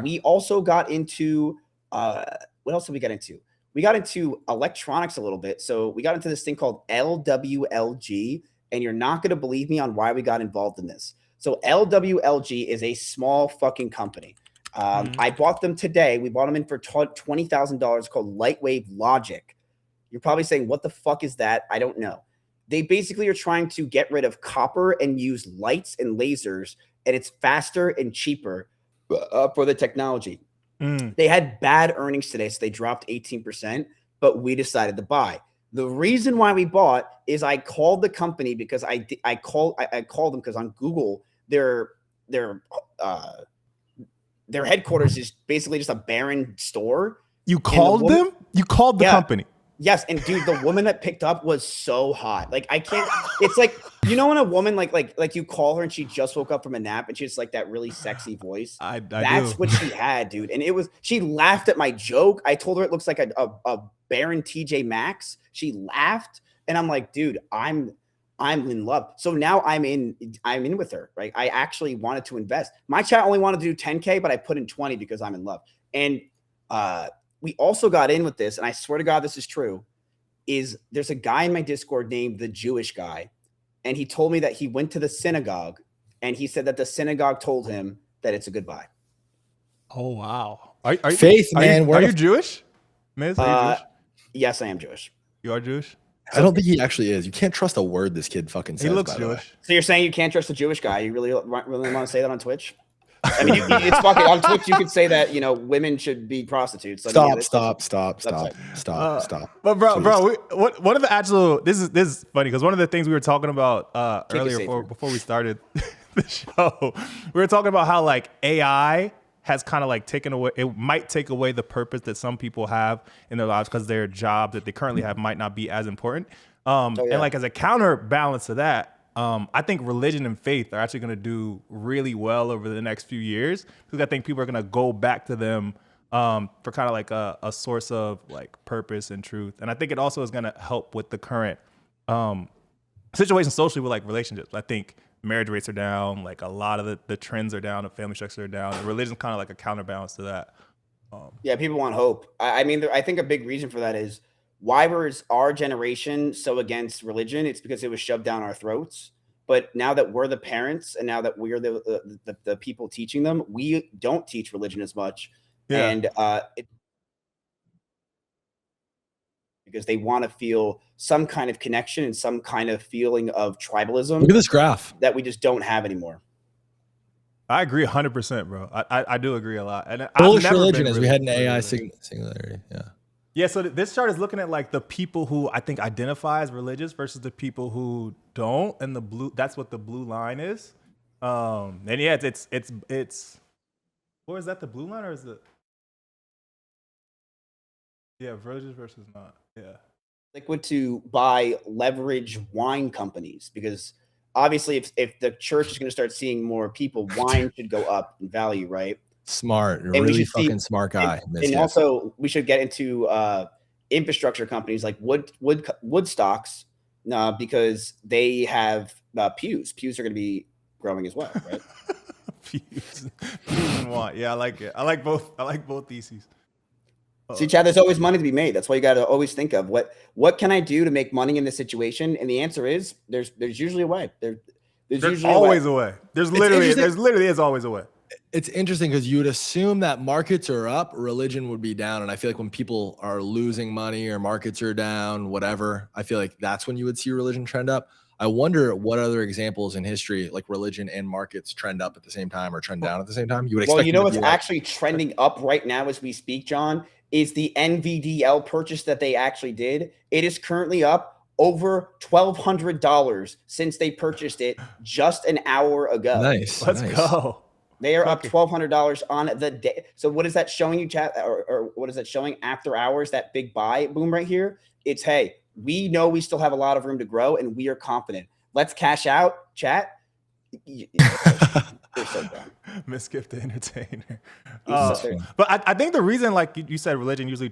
We also got into what else did we get into? We got into electronics a little bit. So we got into this thing called LWLG, and you're not going to believe me on why we got involved in this. So LWLG is a small fucking company. I bought them today. We bought them in for $20,000, called Lightwave Logic. You're probably saying, what the fuck is that? I don't know. They basically are trying to get rid of copper and use lights and lasers, and it's faster and cheaper for the technology. They had bad earnings today, so they dropped 18%, but we decided to buy. The reason why we bought is I called the company because I called them because on Google their headquarters is basically just a barren store. You called them? You called the company? Yes, and dude, the woman that picked up was so hot. Like I can't. It's like, you know when a woman like you call her and she just woke up from a nap and she's like that really sexy voice. That's what she had, dude. And she laughed at my joke. I told her it looks like a Baron TJ Maxx. She laughed, and I'm like, dude, I'm in love. So now I'm in with her, right? I actually wanted to invest. My chat only wanted to do 10K, but I put in 20 because I'm in love. And we also got in with this, and I swear to God, this is true, is there's a guy in my Discord named the Jewish guy, and he told me that he went to the synagogue, and he said that the synagogue told him that it's a good buy. Oh, wow. Faith, man. Are you Jewish? Miz, are you Jewish? Yes, I am Jewish. You are Jewish? I don't think he actually is. You can't trust a word this kid fucking says. He looks Jewish. So you're saying you can't trust a Jewish guy? You really want to say that on Twitch? I mean, it's fucking on Twitch. You could say that women should be prostitutes. So stop. But bro, one of the actual this is funny because one of the things we were talking about earlier before we started the show, we were talking about how like AI has kind of like taken away, it might take away the purpose that some people have in their lives because their job that they currently have might not be as important. And like as a counterbalance to that, I think religion and faith are actually going to do really well over the next few years because I think people are going to go back to them for kind of like a source of like purpose and truth. And I think it also is going to help with the current situation socially with like relationships. I think marriage rates are down, like a lot of the trends are down, the family structure are down, and religion's kind of like a counterbalance to that. Yeah, people want hope. I mean, I think a big reason for that is why was our generation so against religion? It's because it was shoved down our throats. But now that we're the parents and now that we're the people teaching them, we don't teach religion as much. Yeah. And because they want to feel some kind of connection and some kind of feeling of tribalism. Look at this graph that we just don't have anymore. I agree 100%, bro. I do agree a lot. And bullish religion as we had an AI singularity. Yeah. Yeah, so this chart is looking at like the people who I think identify as religious versus the people who don't, and the blue, that's what the blue line is. And yeah, it's or is that the blue line or is it? Yeah, religious versus not. Yeah. Liquid to buy leverage wine companies because obviously if the church is going to start seeing more people, wine should go up in value, right? Smart, And really fucking smart guy. And also we should get into infrastructure companies like wood stocks because they have pews. Pews are going to be growing as well, right? Pews and want. Yeah, I like it. I like both theses. See, Chad, there's always money to be made. That's why you got to always think of what can I do to make money in this situation? And the answer is there's usually a way. There's usually always a way. There's literally is always a way. It's interesting because you would assume that markets are up, religion would be down. And I feel like when people are losing money or markets are down, whatever, I feel like that's when you would see religion trend up. I wonder what other examples in history, like religion and markets, trend up at the same time or trend down at the same time. You would expect. Well, you know what's actually trending up right now as we speak, John, is the NVDL purchase that they actually did. It is currently up over $1,200 since they purchased it just an hour ago. Nice. Let's go. They are up $1,200 on the day. So what is that showing you, chat? Or what is that showing after hours? That big buy boom right here. It's, hey, we know we still have a lot of room to grow and we are confident. Let's cash out, chat. They're so dumb. Mizkif the entertainer. But I think the reason, like you said, religion usually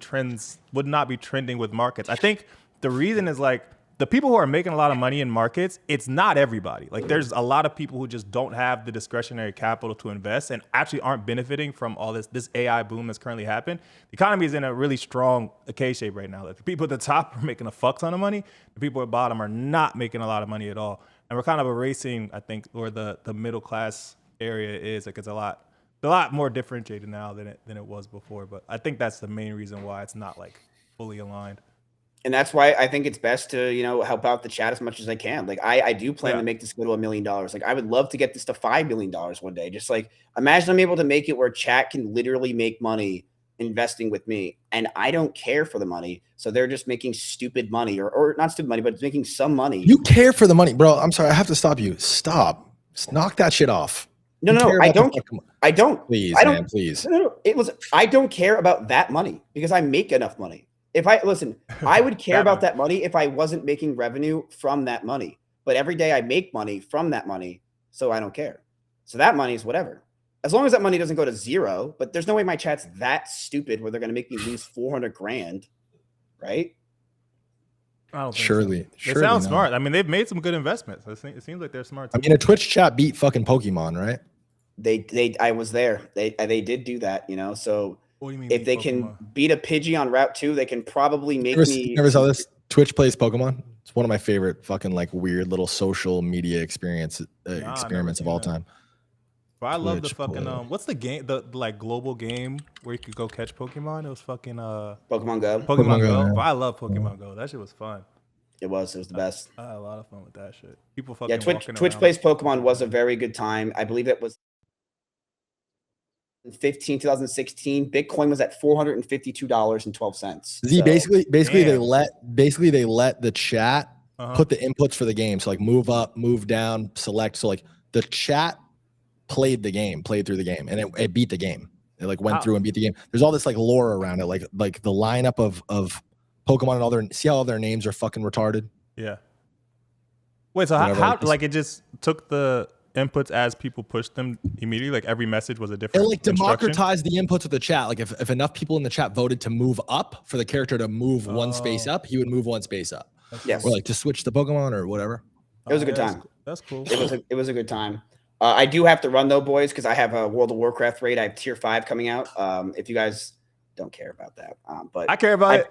would not be trending with markets. I think the reason is like the people who are making a lot of money in markets, it's not everybody. Like there's a lot of people who just don't have the discretionary capital to invest and actually aren't benefiting from all this AI boom that's currently happened. The economy is in a really strong K shape right now. Like the people at the top are making a fuck ton of money. The people at the bottom are not making a lot of money at all. And we're kind of erasing, I think, where the middle class area is. Like it's a lot more differentiated now than it was before. But I think that's the main reason why it's not like fully aligned. And that's why I think it's best to, help out the chat as much as I can. Like I do plan to make this go to $1 million. Like I would love to get this to $5 million one day. Just like imagine I'm able to make it where chat can literally make money investing with me. And I don't care for the money. So they're just making stupid money or not stupid money, but it's making some money. You care for the money, bro. I'm sorry. I have to stop you. Stop. Just knock that shit off. No, I don't. I don't. Please, I don't, man, please. No. I don't care about that money because I make enough money. I would care about that money if I wasn't making revenue from that money. But every day I make money from that money, so I don't care. So that money is whatever. As long as that money doesn't go to zero, but there's no way my chat's that stupid where they're going to make me lose 400 grand, right? I don't think Surely. So. They sound smart. I mean, they've made some good investments. It seems like they're smart. I mean, a Twitch chat beat fucking Pokemon, right? I was there. They did do that, so what do you mean if they Pokemon? can beat a Pidgey on Route 2, they can probably make me. Never saw this. Twitch plays Pokemon. It's one of my favorite fucking like weird little social media experiments of all time. But I love the fucking what's the game, the like global game where you could go catch Pokemon? It was fucking Pokemon Go. Pokemon Go. Yeah. But I love Pokemon Go. That shit was fun. It was the best. I had a lot of fun with that shit. People fucking Twitch plays Pokemon was a very good time. I believe it was 2016. Bitcoin was at $452.12. Z, basically they let the chat put the inputs for the game. So like move up, move down, select. So like the chat played through the game, and it beat the game. They like went through and beat the game. There's all this like lore around it, like the lineup of Pokemon and all their, see how all their names are fucking retarded. Yeah. Wait, so how like it just took the inputs as people pushed them immediately? Like every message was a different. It like democratized the inputs of the chat. Like if enough people in the chat voted to move up for the character to move one space up, he would move one space up. Yes. Or like to switch the Pokemon or whatever. It was a good time. That's cool. It was a good time. I do have to run though, boys, because I have a World of Warcraft raid. I have tier 5 coming out. If you guys don't care about that, but I care about it.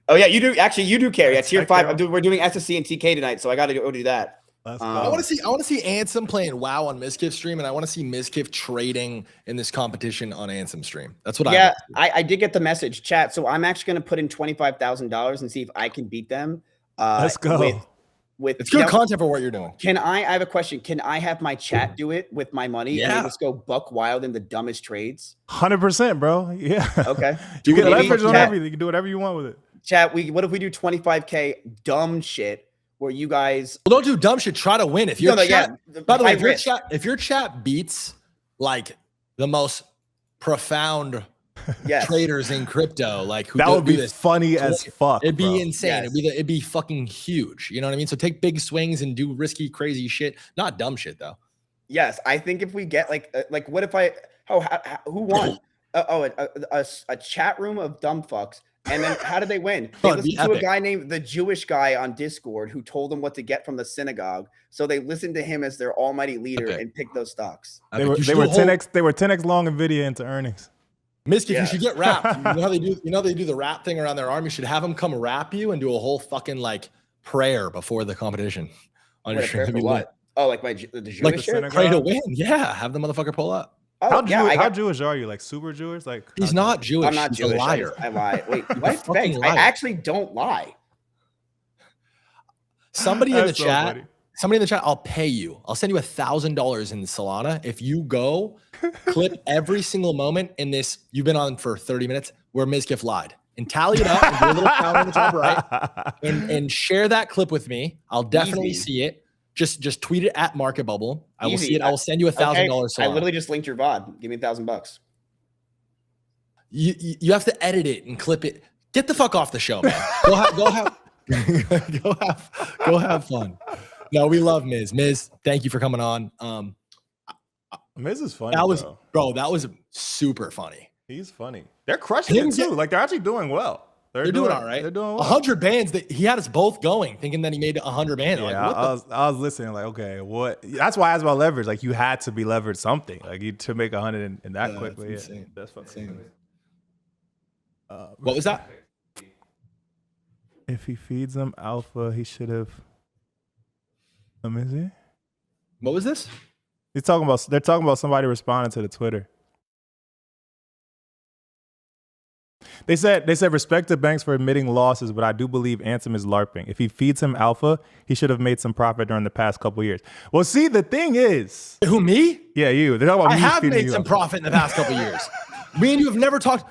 Oh yeah, you do. Actually, you do care. Yeah, tier 5. We're doing SSC and TK tonight, so I got to go do that. I want to see Ansem playing WoW on Mizkif stream, and I want to see Mizkif trading in this competition on Ansem stream. That's what I did get the message, chat. So I'm actually going to put in $25,000 and see if I can beat them. Let's go. It's good content for what you're doing. I have a question. Can I have my chat do it with my money? Yeah. And they just go buck wild in the dumbest trades? 100%, bro. Yeah. Okay. You get leverage on everything. You can do whatever you want with it. Chat, what if we do 25K dumb shit where you guys don't do dumb shit, try to win. If your chat, by the way, if your chat beats like the most profound traders in crypto, like who that would be funny as fuck. It'd be insane. It'd be fucking huge. You know what I mean? So take big swings and do risky, crazy shit. Not dumb shit though. Yes, I think if we get like what if I who won? A chat room of dumb fucks. And then how did they win? They listened to a guy named the Jewish guy on Discord who told them what to get from the synagogue. So they listened to him as their almighty leader and picked those stocks. They were 10x long Nvidia into earnings. Mizkif, you should get wrapped. You know how they do? You know they do the wrap thing around their arm. You should have them come wrap you and do a whole fucking like prayer before the competition on your stream. What? Oh, like the Jewish shit? Pray to win. Yeah, have the motherfucker pull up. Oh, how Jewish are you? Like super Jewish? Like he's not Jewish. I'm not Jewish. A liar. I lie. Wait, what? I actually don't lie. Somebody in the chat. Somebody in the chat, I'll pay you. I'll send you $1,000 in Solana if you go clip every single moment in this. You've been on for 30 minutes where Mizkif lied, and tally it up and do a little count on the top right, and share that clip with me. I'll definitely see it. Just tweet it at MarketBubble. I will see it. I will send you $1,000. I literally just linked your VOD. Give me $1,000. You have to edit it and clip it. Get the fuck off the show, man. Go have fun. No, we love Miz. Miz, thank you for coming on. Miz is funny. That was super funny. He's funny. They're crushing it too. Like they're actually doing well. They're doing all right. They're doing well. 100 bands. He had us both going, thinking that he made 100 bands. Yeah, like, I was listening. Like, okay, what? That's why I asked about leverage. Like, you had to be leveraged something. Like, you to make 100 in that quickly. That's insane. That's fucking insane. What was that? If he feeds them alpha, he should have. Let me see. What was this? They're talking about somebody responding to the Twitter. They said respect to banks for admitting losses, but I do believe Ansem is LARPing. If he feeds him alpha, he should have made some profit during the past couple of years. Well, see, the thing is, who, me? Yeah, you. They're talking about I have made some profit in the past couple of years. Me and you have never talked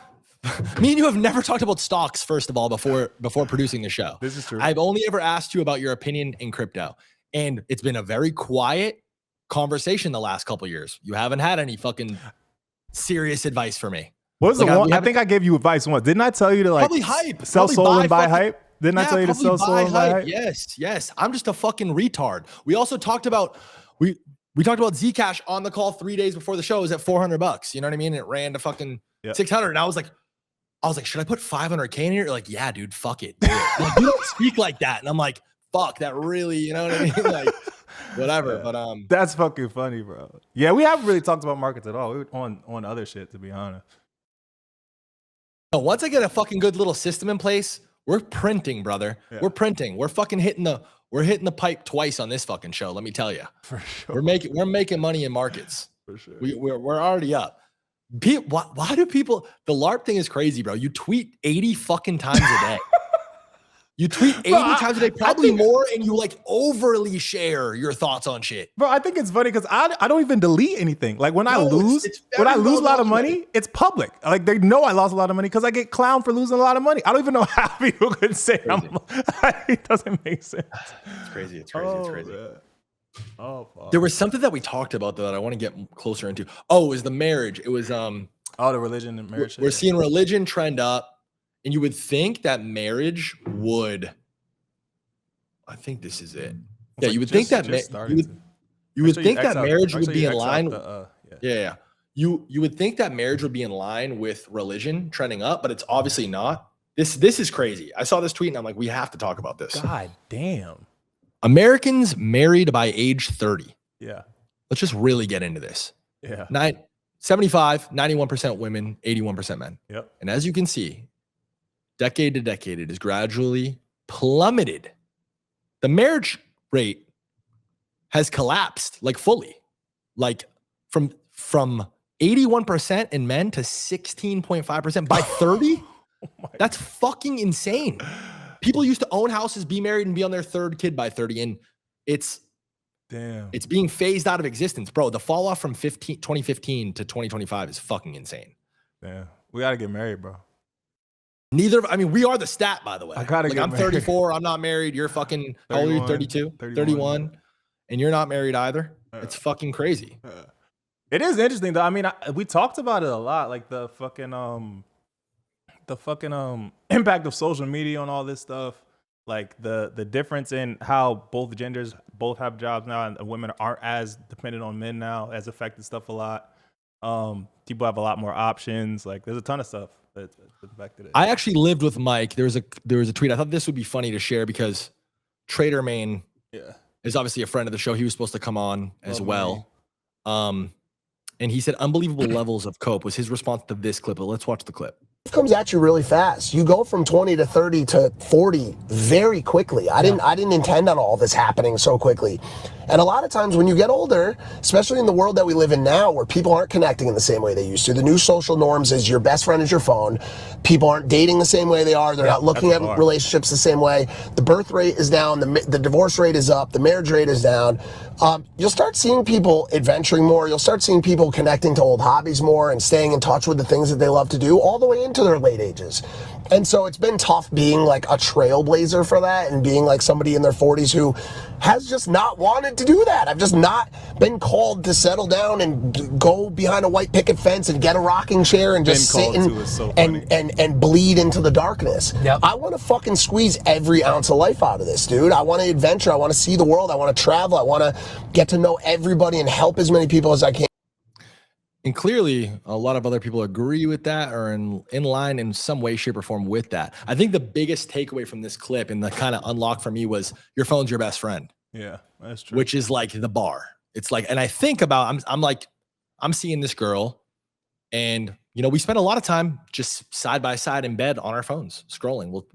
about stocks, first of all, before producing the show. This is true. I've only ever asked you about your opinion in crypto, and it's been a very quiet conversation the last couple of years. You haven't had any fucking serious advice for me. What was the one? I think I gave you advice once. Didn't I tell you to probably hype? Sell soul and buy hype? Didn't I tell you to sell soul and buy hype? Yes. I'm just a fucking retard. We also talked about we talked about ZCash on the call 3 days before the show. It was at $400. You know what I mean? It ran to fucking 600, and I was like, should I put 500K in here? You're like, yeah, dude, fuck it. Like, you don't speak like that, and I'm like, fuck, that really, you know what I mean? Like, whatever. Yeah. But that's fucking funny, bro. Yeah, we haven't really talked about markets at all. We were on other shit, to be honest. Once I get a fucking good little system in place, we're printing, brother. Yeah. We're printing. We're fucking hitting the pipe twice on this fucking show. Let me tell you. For sure. We're making money in markets. For sure. We're already up. Why do people? The LARP thing is crazy, bro. You tweet 80 fucking times a day. You tweet 80 times a day, probably more, and you like overly share your thoughts on shit. Bro, I think it's funny because I don't even delete anything. Like when I lose a lot of money, it's public. Like they know I lost a lot of money because I get clowned for losing a lot of money. I don't even know how people could say it doesn't make sense. It's crazy. It's crazy. Man. Oh, fuck. There was something that we talked about though that I want to get closer into. Oh, it was the marriage. It was Oh, the religion and marriage. We're seeing religion trend up, and you would think that marriage would. I think this is it. Yeah, you would think that you would think that marriage would be in line. Yeah. You would think that marriage would be in line with religion trending up, but it's obviously not. This is crazy. I saw this tweet and I'm like, we have to talk about this. God damn. Americans married by age 30. Yeah. Let's just really get into this. Yeah. 75, 91% women, 81% men. Yep. And as you can see, decade to decade, it has gradually plummeted. The marriage rate has collapsed like fully, like from 81% in men to 16.5% by 30. That's fucking insane. People used to own houses, be married, and be on their third kid by 30. And it's being phased out of existence. Bro, the fall off from 2015 to 2025 is fucking insane. Yeah. We got to get married, bro. We are the stat, by the way. I gotta like, get I'm 34. I'm not married. You're fucking, how old are you? 32? 31. And you're not married either. It's fucking crazy. It is interesting, though. I mean, we talked about it a lot, like the fucking impact of social media on all this stuff. Like the difference in how both genders both have jobs now, and women aren't as dependent on men now, has affected stuff a lot. People have a lot more options. Like, there's a ton of stuff that's affected it. I actually lived with Mike. There was a tweet. I thought this would be funny to share because Trader Main is obviously a friend of the show. He was supposed to come on as well. And he said unbelievable levels of cope was his response to this clip. But let's watch the clip. It comes at you really fast. You go from 20 to 30 to 40 very quickly. I didn't intend on all this happening so quickly. And a lot of times when you get older, especially in the world that we live in now, where people aren't connecting in the same way they used to, the new social norms is your best friend is your phone. People aren't dating the same way they are. They're not looking at relationships the same way. The birth rate is down. The divorce rate is up. The marriage rate is down. You'll start seeing people adventuring more. You'll start seeing people connecting to old hobbies more and staying in touch with the things that they love to do all the way into their late ages. And so it's been tough being like a trailblazer for that and being like somebody in their 40s who has just not wanted to do that. I've just not been called to settle down and go behind a white picket fence and get a rocking chair and just sit and bleed into the darkness. Yep. I want to fucking squeeze every ounce of life out of this, dude. I want to adventure. I want to see the world. I want to travel. I want to get to know everybody and help as many people as I can. And clearly, a lot of other people agree with that or in line in some way, shape, or form with that. I think the biggest takeaway from this clip and the kind of unlock for me was your phone's your best friend. Yeah, that's true. Which is like the bar. It's like, and I think about, I'm seeing this girl and, we spend a lot of time just side by side in bed on our phones, scrolling. Well,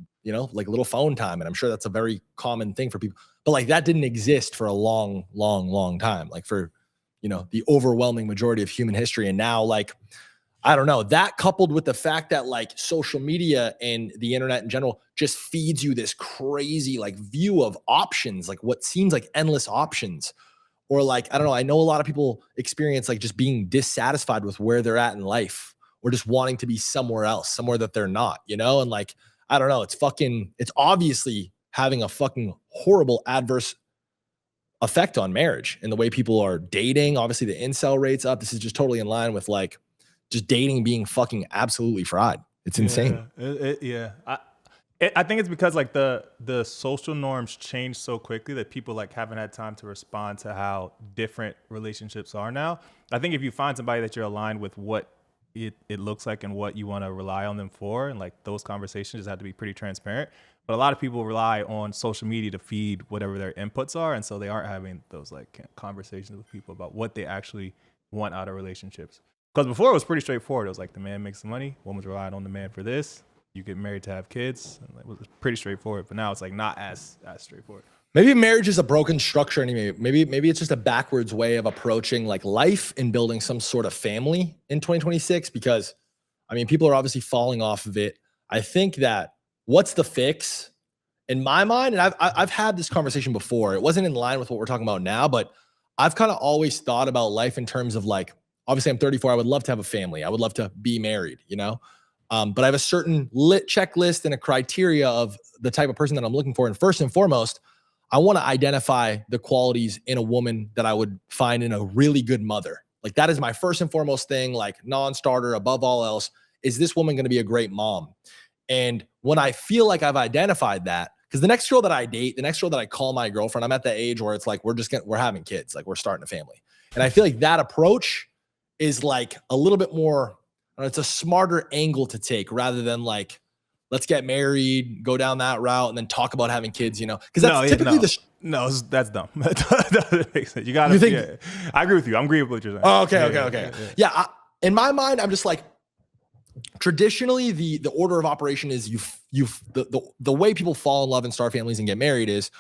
like little phone time. And I'm sure that's a very common thing for people. But like that didn't exist for a long, long, long time. Like for, the overwhelming majority of human history. And now, like, I don't know, that coupled with the fact that like social media and the internet in general just feeds you this crazy like view of options, like what seems like endless options. Or like, I don't know, I know a lot of people experience like just being dissatisfied with where they're at in life or just wanting to be somewhere else, somewhere that they're not, and like, I don't know, it's obviously having a fucking horrible adverse effect on marriage and the way people are dating. Obviously the incel rate's up. This is just totally in line with like just dating being fucking absolutely fried. It's insane. I think it's because like the social norms change so quickly that people like haven't had time to respond to how different relationships are now. I think if you find somebody that you're aligned with what it looks like and what you want to rely on them for, and like those conversations just have to be pretty transparent. But a lot of people rely on social media to feed whatever their inputs are. And so they aren't having those like conversations with people about what they actually want out of relationships. Because before it was pretty straightforward. It was like the man makes the money, woman's relying on the man for this. You get married to have kids. And it was pretty straightforward. But now it's like not as straightforward. Maybe marriage is a broken structure anyway. Maybe it's just a backwards way of approaching like life and building some sort of family in 2026. Because people are obviously falling off of it. I think that what's the fix in my mind? And I've had this conversation before. It wasn't in line with what we're talking about now, but I've kind of always thought about life in terms of like, obviously I'm 34. I would love to have a family. I would love to be married, but I have a certain checklist and a criteria of the type of person that I'm looking for. And first and foremost, I want to identify the qualities in a woman that I would find in a really good mother. Like that is my first and foremost thing, like non-starter above all else. Is this woman going to be a great mom? And when I feel like I've identified that, because the next girl that I date, the next girl that I call my girlfriend, I'm at the age where it's like, we're having kids, like we're starting a family. And I feel like that approach is like a little bit more, it's a smarter angle to take rather than like, let's get married, go down that route, and then talk about having kids, you know? Because that's typically that's dumb. That doesn't make sense. You got to think. Yeah, I agree with you. I'm agreeing with what you're saying. Oh, okay. Yeah, in my mind, I'm just like, traditionally, the order of operation is the way people fall in love and start families and get married is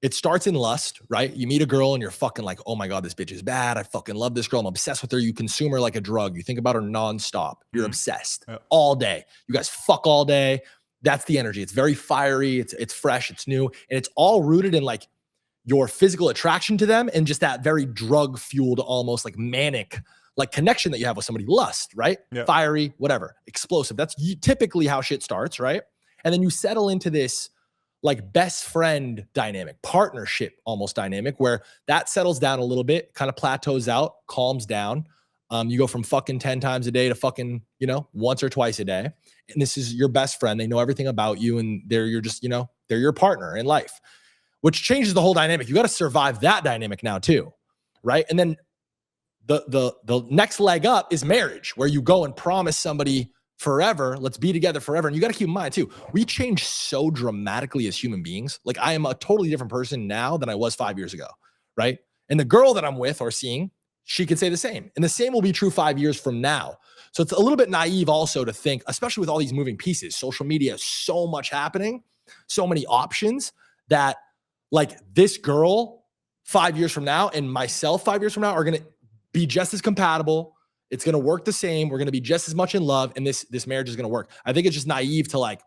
it starts in lust, right? You meet a girl and you're fucking like, oh my God, this bitch is bad. I fucking love this girl. I'm obsessed with her. You consume her like a drug. You think about her nonstop. You're obsessed all day. You guys fuck all day. That's the energy. It's very fiery. It's fresh. It's new. And it's all rooted in like your physical attraction to them and just that very drug fueled, almost like manic, like connection that you have with somebody. Lust, right? Fiery, whatever, explosive. That's typically how shit starts, right? And then you settle into this like best friend dynamic, partnership almost dynamic, where that settles down a little bit, kind of plateaus out, calms down. You go from fucking 10 times a day to fucking, once or twice a day. And this is your best friend. They know everything about you and they're your partner in life, which changes the whole dynamic. You got to survive that dynamic now too, right? And then the next leg up is marriage, where you go and promise somebody forever, let's be together forever. And you got to keep in mind too, we change so dramatically as human beings. Like I am a totally different person now than I was 5 years ago, right? And the girl that I'm with or seeing, she could say the same. And the same will be true 5 years from now. So it's a little bit naive also to think, especially with all these moving pieces, social media, so much happening, so many options, that like this girl 5 years from now and myself 5 years from now are going to be just as compatible. It's going to work the same. We're going to be just as much in love, and this marriage is going to work. I think it's just naive to like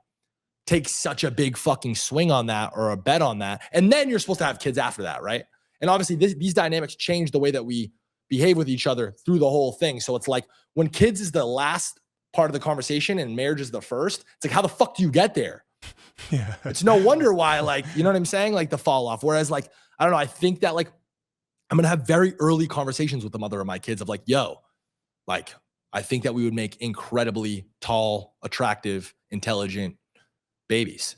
take such a big fucking swing on that or a bet on that. And then you're supposed to have kids after that, right? And obviously these dynamics change the way that we behave with each other through the whole thing. So it's like when kids is the last part of the conversation and marriage is the first, it's like, how the fuck do you get there? Yeah. It's no wonder why, like, you know what I'm saying? Like the fall off. Whereas like, I don't know, I think that like, I'm going to have very early conversations with the mother of my kids of like, yo, like, I think that we would make incredibly tall, attractive, intelligent babies.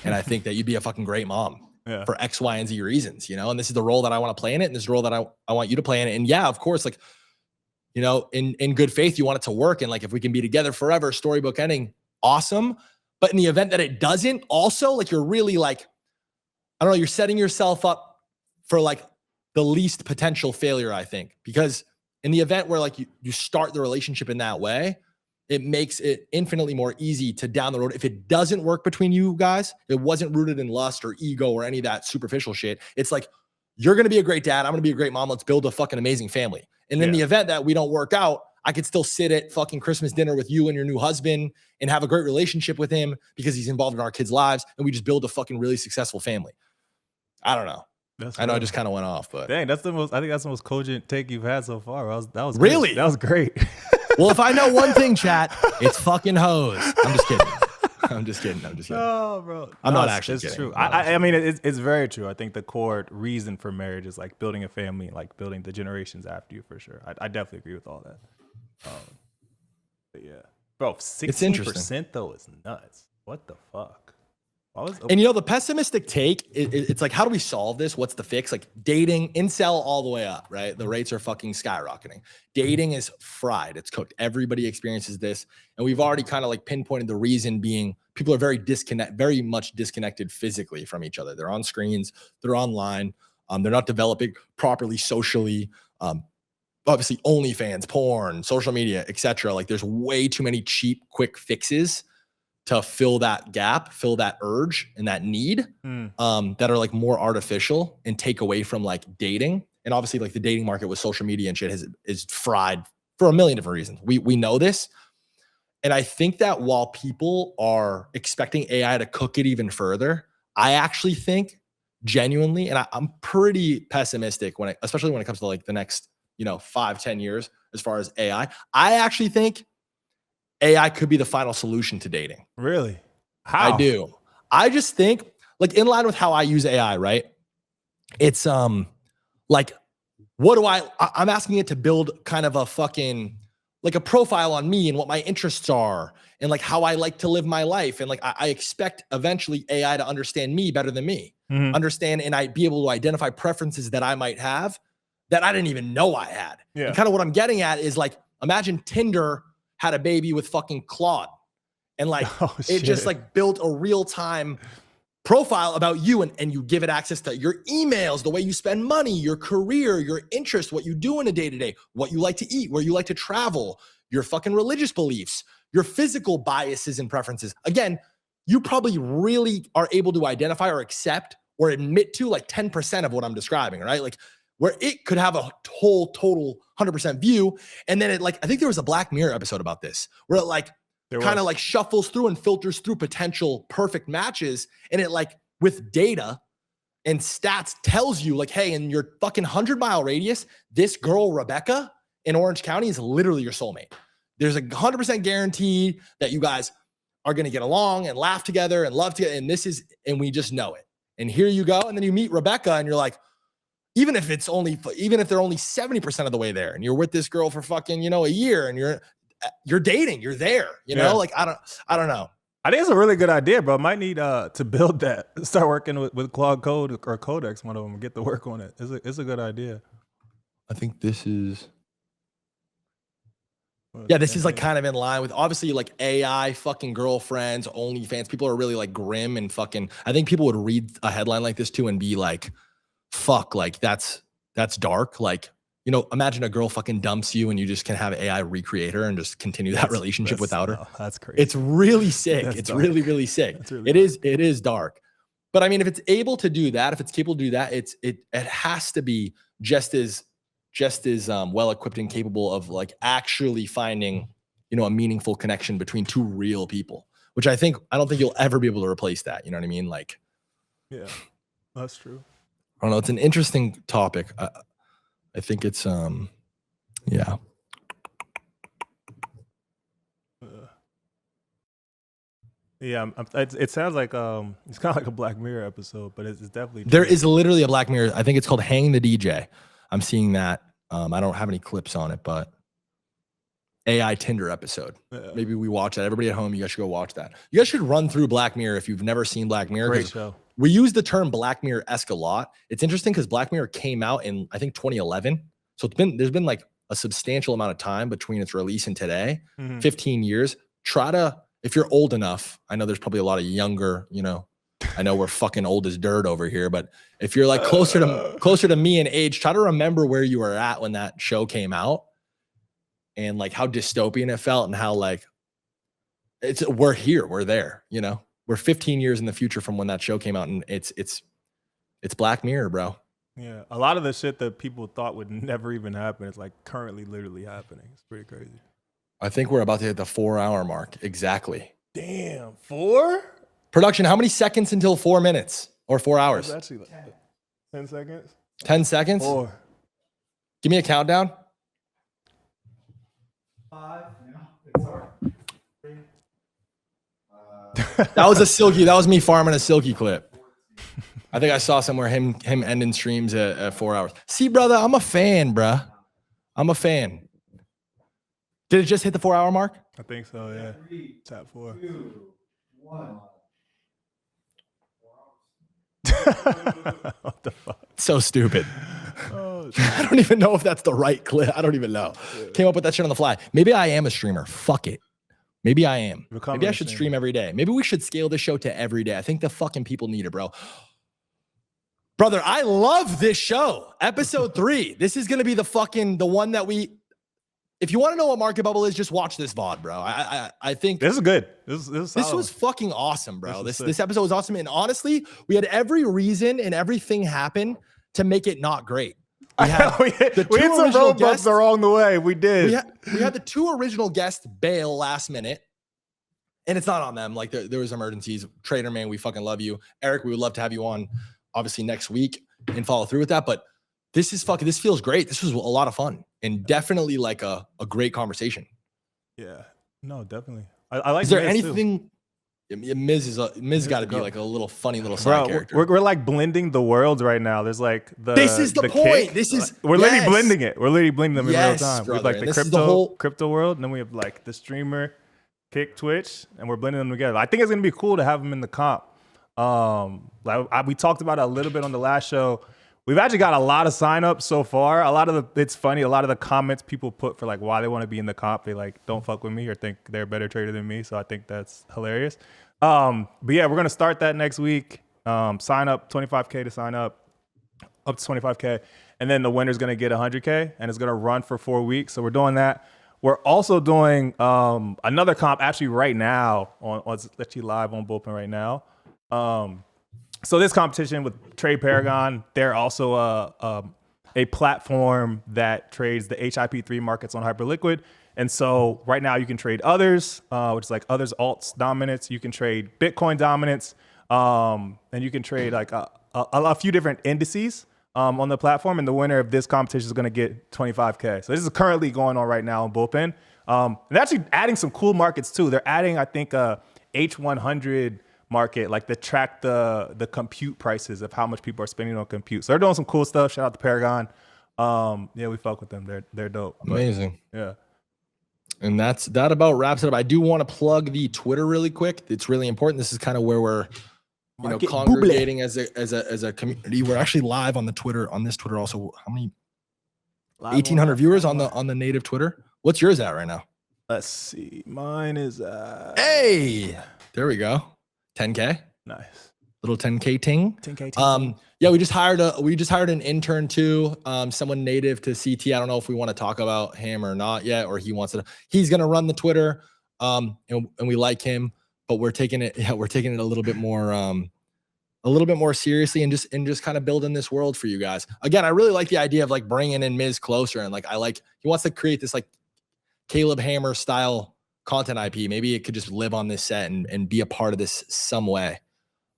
And I think that you'd be a fucking great mom for X, Y, and Z reasons, and this is the role that I want to play in it. And this is the role that I want you to play in it. And yeah, of course, like, in good faith, you want it to work. And like, if we can be together forever, storybook ending, awesome. But in the event that it doesn't, also like, you're really like, I don't know, you're setting yourself up for like the least potential failure, I think, because in the event where like you start the relationship in that way, it makes it infinitely more easy to down the road. If it doesn't work between you guys, it wasn't rooted in lust or ego or any of that superficial shit. It's like, you're going to be a great dad. I'm going to be a great mom. Let's build a fucking amazing family. And in the event that we don't work out, I could still sit at fucking Christmas dinner with you and your new husband and have a great relationship with him because he's involved in our kids' lives. And we just build a fucking really successful family. I don't know. I know I just kind of went off, but dang, I think that's the most cogent take you've had so far. That was really, great. That was great. Well, if I know one thing, chat, it's fucking hoes. I'm just kidding. I'm just kidding. Oh, bro. I'm not actually it's kidding. True. I mean, it's very true. I think the core reason for marriage is like building a family, like building the generations after you, for sure. I definitely agree with all that. But yeah, bro, 16% though is nuts. What the fuck? And the pessimistic take, it's like, how do we solve this? What's the fix? Like dating, incel all the way up, right? The rates are fucking skyrocketing. Dating is fried. It's cooked. Everybody experiences this. And we've already kind of like pinpointed the reason being people are very much disconnected physically from each other. They're on screens, they're online, they're not developing properly socially. Obviously OnlyFans, porn, social media, etc. Like there's way too many cheap, quick fixes to fill that gap, fill that urge and that need that are like more artificial and take away from like dating. And obviously like the dating market with social media and shit is fried for a million different reasons. We know this. And I think that while people are expecting AI to cook it even further, I actually think genuinely, and I'm pretty pessimistic especially when it comes to like the next, 5-10 years, as far as AI, I actually think AI could be the final solution to dating. Really? How? I do. I just think, like, in line with how I use AI, right? It's like I'm asking it to build kind of a fucking like a profile on me and what my interests are and like how I like to live my life. And like, I expect eventually AI to understand me better than me, understand, and I be able to identify preferences that I might have that I didn't even know I had. Yeah. And kind of what I'm getting at is like, imagine Tinder had a baby with fucking Claude and like, it just like built a real-time profile about you and you give it access to your emails, the way you spend money, your career, your interests, what you do in a day-to-day, what you like to eat, where you like to travel, your fucking religious beliefs, your physical biases and preferences. Again, you probably really are able to identify or accept or admit to like 10% of what I'm describing, right? Like where it could have a whole total 100% view. And then it like, I think there was a Black Mirror episode about this where it like kind of like shuffles through and filters through potential perfect matches. And it like with data and stats tells you like, hey, in your fucking 100-mile radius, this girl, Rebecca in Orange County is literally your soulmate. There's a 100% guarantee that you guys are going to get along and laugh together and love together. And we just know it. And here you go. And then you meet Rebecca and you're like, even if they're only 70% of the way there and you're with this girl for fucking, a year and you're dating, you're there, like, I don't know. I think it's a really good idea, bro. Might need to build that, start working with Claude Code or Codex, one of them, and get to work on it. It's a good idea. I think this is, this is like kind of in line with obviously like AI fucking girlfriends, OnlyFans. People are really like grim and fucking, I think people would read a headline like this too and be like, fuck, like that's dark. Like, imagine a girl fucking dumps you and you just can have AI recreate her and just continue that relationship without her. No, that's crazy. It's really sick. It's dark. really, really sick. Really it is dark. But I mean, if it's able to do that, if it's capable to do that, it has to be just as well equipped and capable of like actually finding, a meaningful connection between two real people, which I don't think you'll ever be able to replace that. You know what I mean? Like, yeah, that's true. I don't know. It's an interesting topic. I think it's, yeah. Yeah, it sounds like it's kind of like a Black Mirror episode, but it's definitely There is literally a Black Mirror. I think it's called Hang the DJ. I'm seeing that. I don't have any clips on it, but AI Tinder episode. Yeah. Maybe we watch that. Everybody at home, you guys should go watch that. You guys should run through Black Mirror if you've never seen Black Mirror. Great show. We use the term Black Mirror-esque a lot. It's interesting because Black Mirror came out in, I think, 2011. So there's been like a substantial amount of time between its release and today, 15 years. If you're old enough, I know there's probably a lot of younger, I know we're fucking old as dirt over here, but if you're like closer to me in age, try to remember where you were at when that show came out and like how dystopian it felt and how like we're here, we're there, we're 15 years in the future from when that show came out, and it's Black Mirror, bro. Yeah, a lot of the shit that people thought would never even happen is like currently literally happening. It's pretty crazy. I think we're about to hit the 4-hour mark. Exactly. Damn, 4? Production, how many seconds until 4 minutes or 4 hours? It's actually like 10 seconds. 10 seconds? 4. Give me a countdown. 5. It's hard. That was me farming a Silky clip. I think I saw somewhere him ending streams at 4 hours. See, brother, I'm a fan, bruh. I'm a fan. Did it just hit the 4-hour mark? I think so, yeah. Tap 4. 2, 1. What the fuck? So stupid. Oh, I don't even know if that's the right clip. I don't even know. Came up with that shit on the fly. Maybe I am a streamer. Fuck it. Maybe I am. Maybe I should stream every day. Maybe we should scale this show to every day. I think the fucking people need it, bro. Brother, I love this show. Episode 3. This is going to be the one that if you want to know what MarketBubble is, just watch this VOD, bro. I think this is good. This was fucking awesome, bro. This episode was awesome. And honestly, we had every reason and everything happen to make it not great. We hit some roadblocks along the way. We did. We had the 2 original guests bail last minute. And it's not on them. Like there was emergencies. Trader Man, we fucking love you. Eric, we would love to have you on obviously next week and follow through with that. But this feels great. This was a lot of fun and definitely like a great conversation. Yeah. No, definitely. I like. Is there anything? Miz got to be like a little funny little side Bro, character. we're like blending the worlds right now. There's like This is the point. kick. This is we're literally blending it. We're literally blending them in real time. We have brother. like the crypto world, and then we have like the streamer, kick, Twitch, and we're blending them together. I think it's gonna be cool to have them in the comp. We talked about it a little bit on the last show. We've actually got a lot of signups so far. It's funny. A lot of the comments people put for like why they want to be in the comp, they like don't fuck with me or think they're a better trader than me. So I think that's hilarious. But yeah, we're gonna start that next week. Sign up, 25K to sign up to 25K, and then the winner's gonna get 100K, and it's gonna run for 4 weeks. So we're doing that. We're also doing another comp actually right now on let's let you live on Bullpen right now. So this competition with Trade Paragon, they're also a platform that trades the HIP3 markets on Hyperliquid. And so right now you can trade others, which is like others alts dominance. You can trade Bitcoin dominance, and you can trade like a few different indices on the platform. And the winner of this competition is going to get 25K. So this is currently going on right now on Bullpen. They're actually adding some cool markets too. They're adding, I think, H100 market, like to track the compute prices of how much people are spending on compute. So they're doing some cool stuff. Shout out to Paragon. Yeah, we fuck with them. They're dope. Amazing. Yeah. And that about wraps it up. I do want to plug the Twitter really quick. It's really important. This is kind of where we're congregating as a community. We're actually live on this Twitter also. How many? 1,800 viewers on the native Twitter. What's yours at right now? Let's see. Mine is hey, there we go. 10K. Nice. Little 10K ting. 10K ting. Yeah, we just hired an intern too. Someone native to CT. I don't know if we want to talk about him or not yet, or he's gonna run the Twitter. And we like him, but we're taking it a little bit more seriously and just kind of building this world for you guys. Again, I really like the idea of like bringing in Miz closer, and he wants to create this like Caleb Hammer style content IP. Maybe it could just live on this set and be a part of this some way.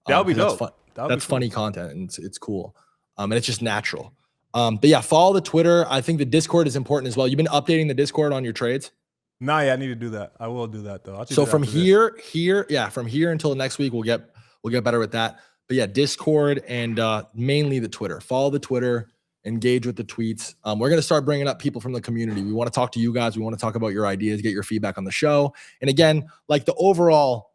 That would be dope. That's funny content, and it's cool. And it's just natural. But yeah, follow the Twitter. I think the Discord is important as well. You've been updating the Discord on your trades? Nah, yeah, I need to do that. I will do that though. So from here until next week, we'll get better with that. But yeah, Discord and mainly the Twitter. Follow the Twitter, engage with the tweets. We're going to start bringing up people from the community. We want to talk to you guys. We want to talk about your ideas, get your feedback on the show. And again, like the overall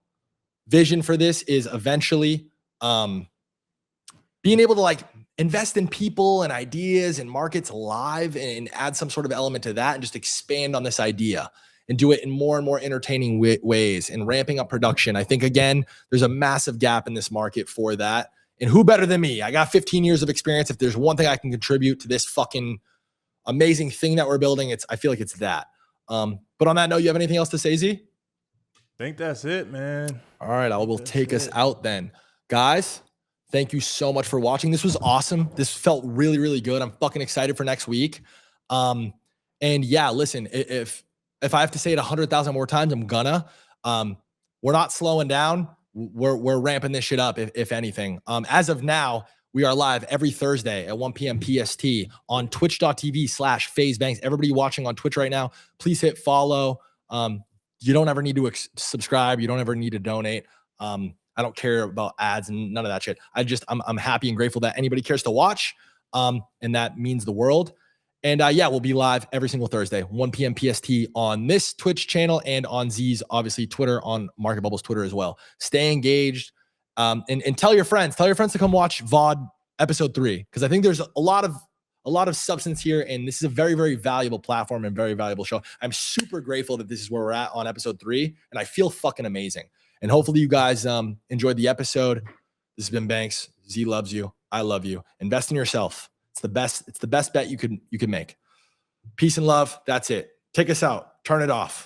vision for this is eventually being able to like invest in people and ideas and markets live and add some sort of element to that and just expand on this idea and do it in more and more entertaining ways and ramping up production. I think, again, there's a massive gap in this market for that. And who better than me? I got 15 years of experience. If there's one thing I can contribute to this fucking amazing thing that we're building, I feel like it's that. But on that note, you have anything else to say, Z? I think that's it, man. All right, I will take us out then. Guys, thank you so much for watching. This was awesome. This felt really, really good. I'm fucking excited for next week. And yeah, listen, if I have to say it 100,000 more times, I'm gonna. We're not slowing down. We're ramping this shit up, if anything. As of now, we are live every Thursday at 1 p.m. PST on twitch.tv/FaZeBanks. Everybody watching on Twitch right now, please hit follow. You don't ever need to subscribe. You don't ever need to donate. I don't care about ads and none of that shit. I'm happy and grateful that anybody cares to watch. And that means the world. And yeah, we'll be live every single Thursday, 1 p.m. PST on this Twitch channel and on Z's, obviously, Twitter, on MarketBubble's Twitter as well. Stay engaged, and tell your friends to come watch VOD episode 3, because I think there's a lot of substance here, and this is a very, very valuable platform and very valuable show. I'm super grateful that this is where we're at on episode 3, and I feel fucking amazing. And hopefully you guys enjoyed the episode. This has been Banks. Z loves you. I love you. Invest in yourself. It's the best bet you can make. Peace and love. That's it. Take us out. Turn it off.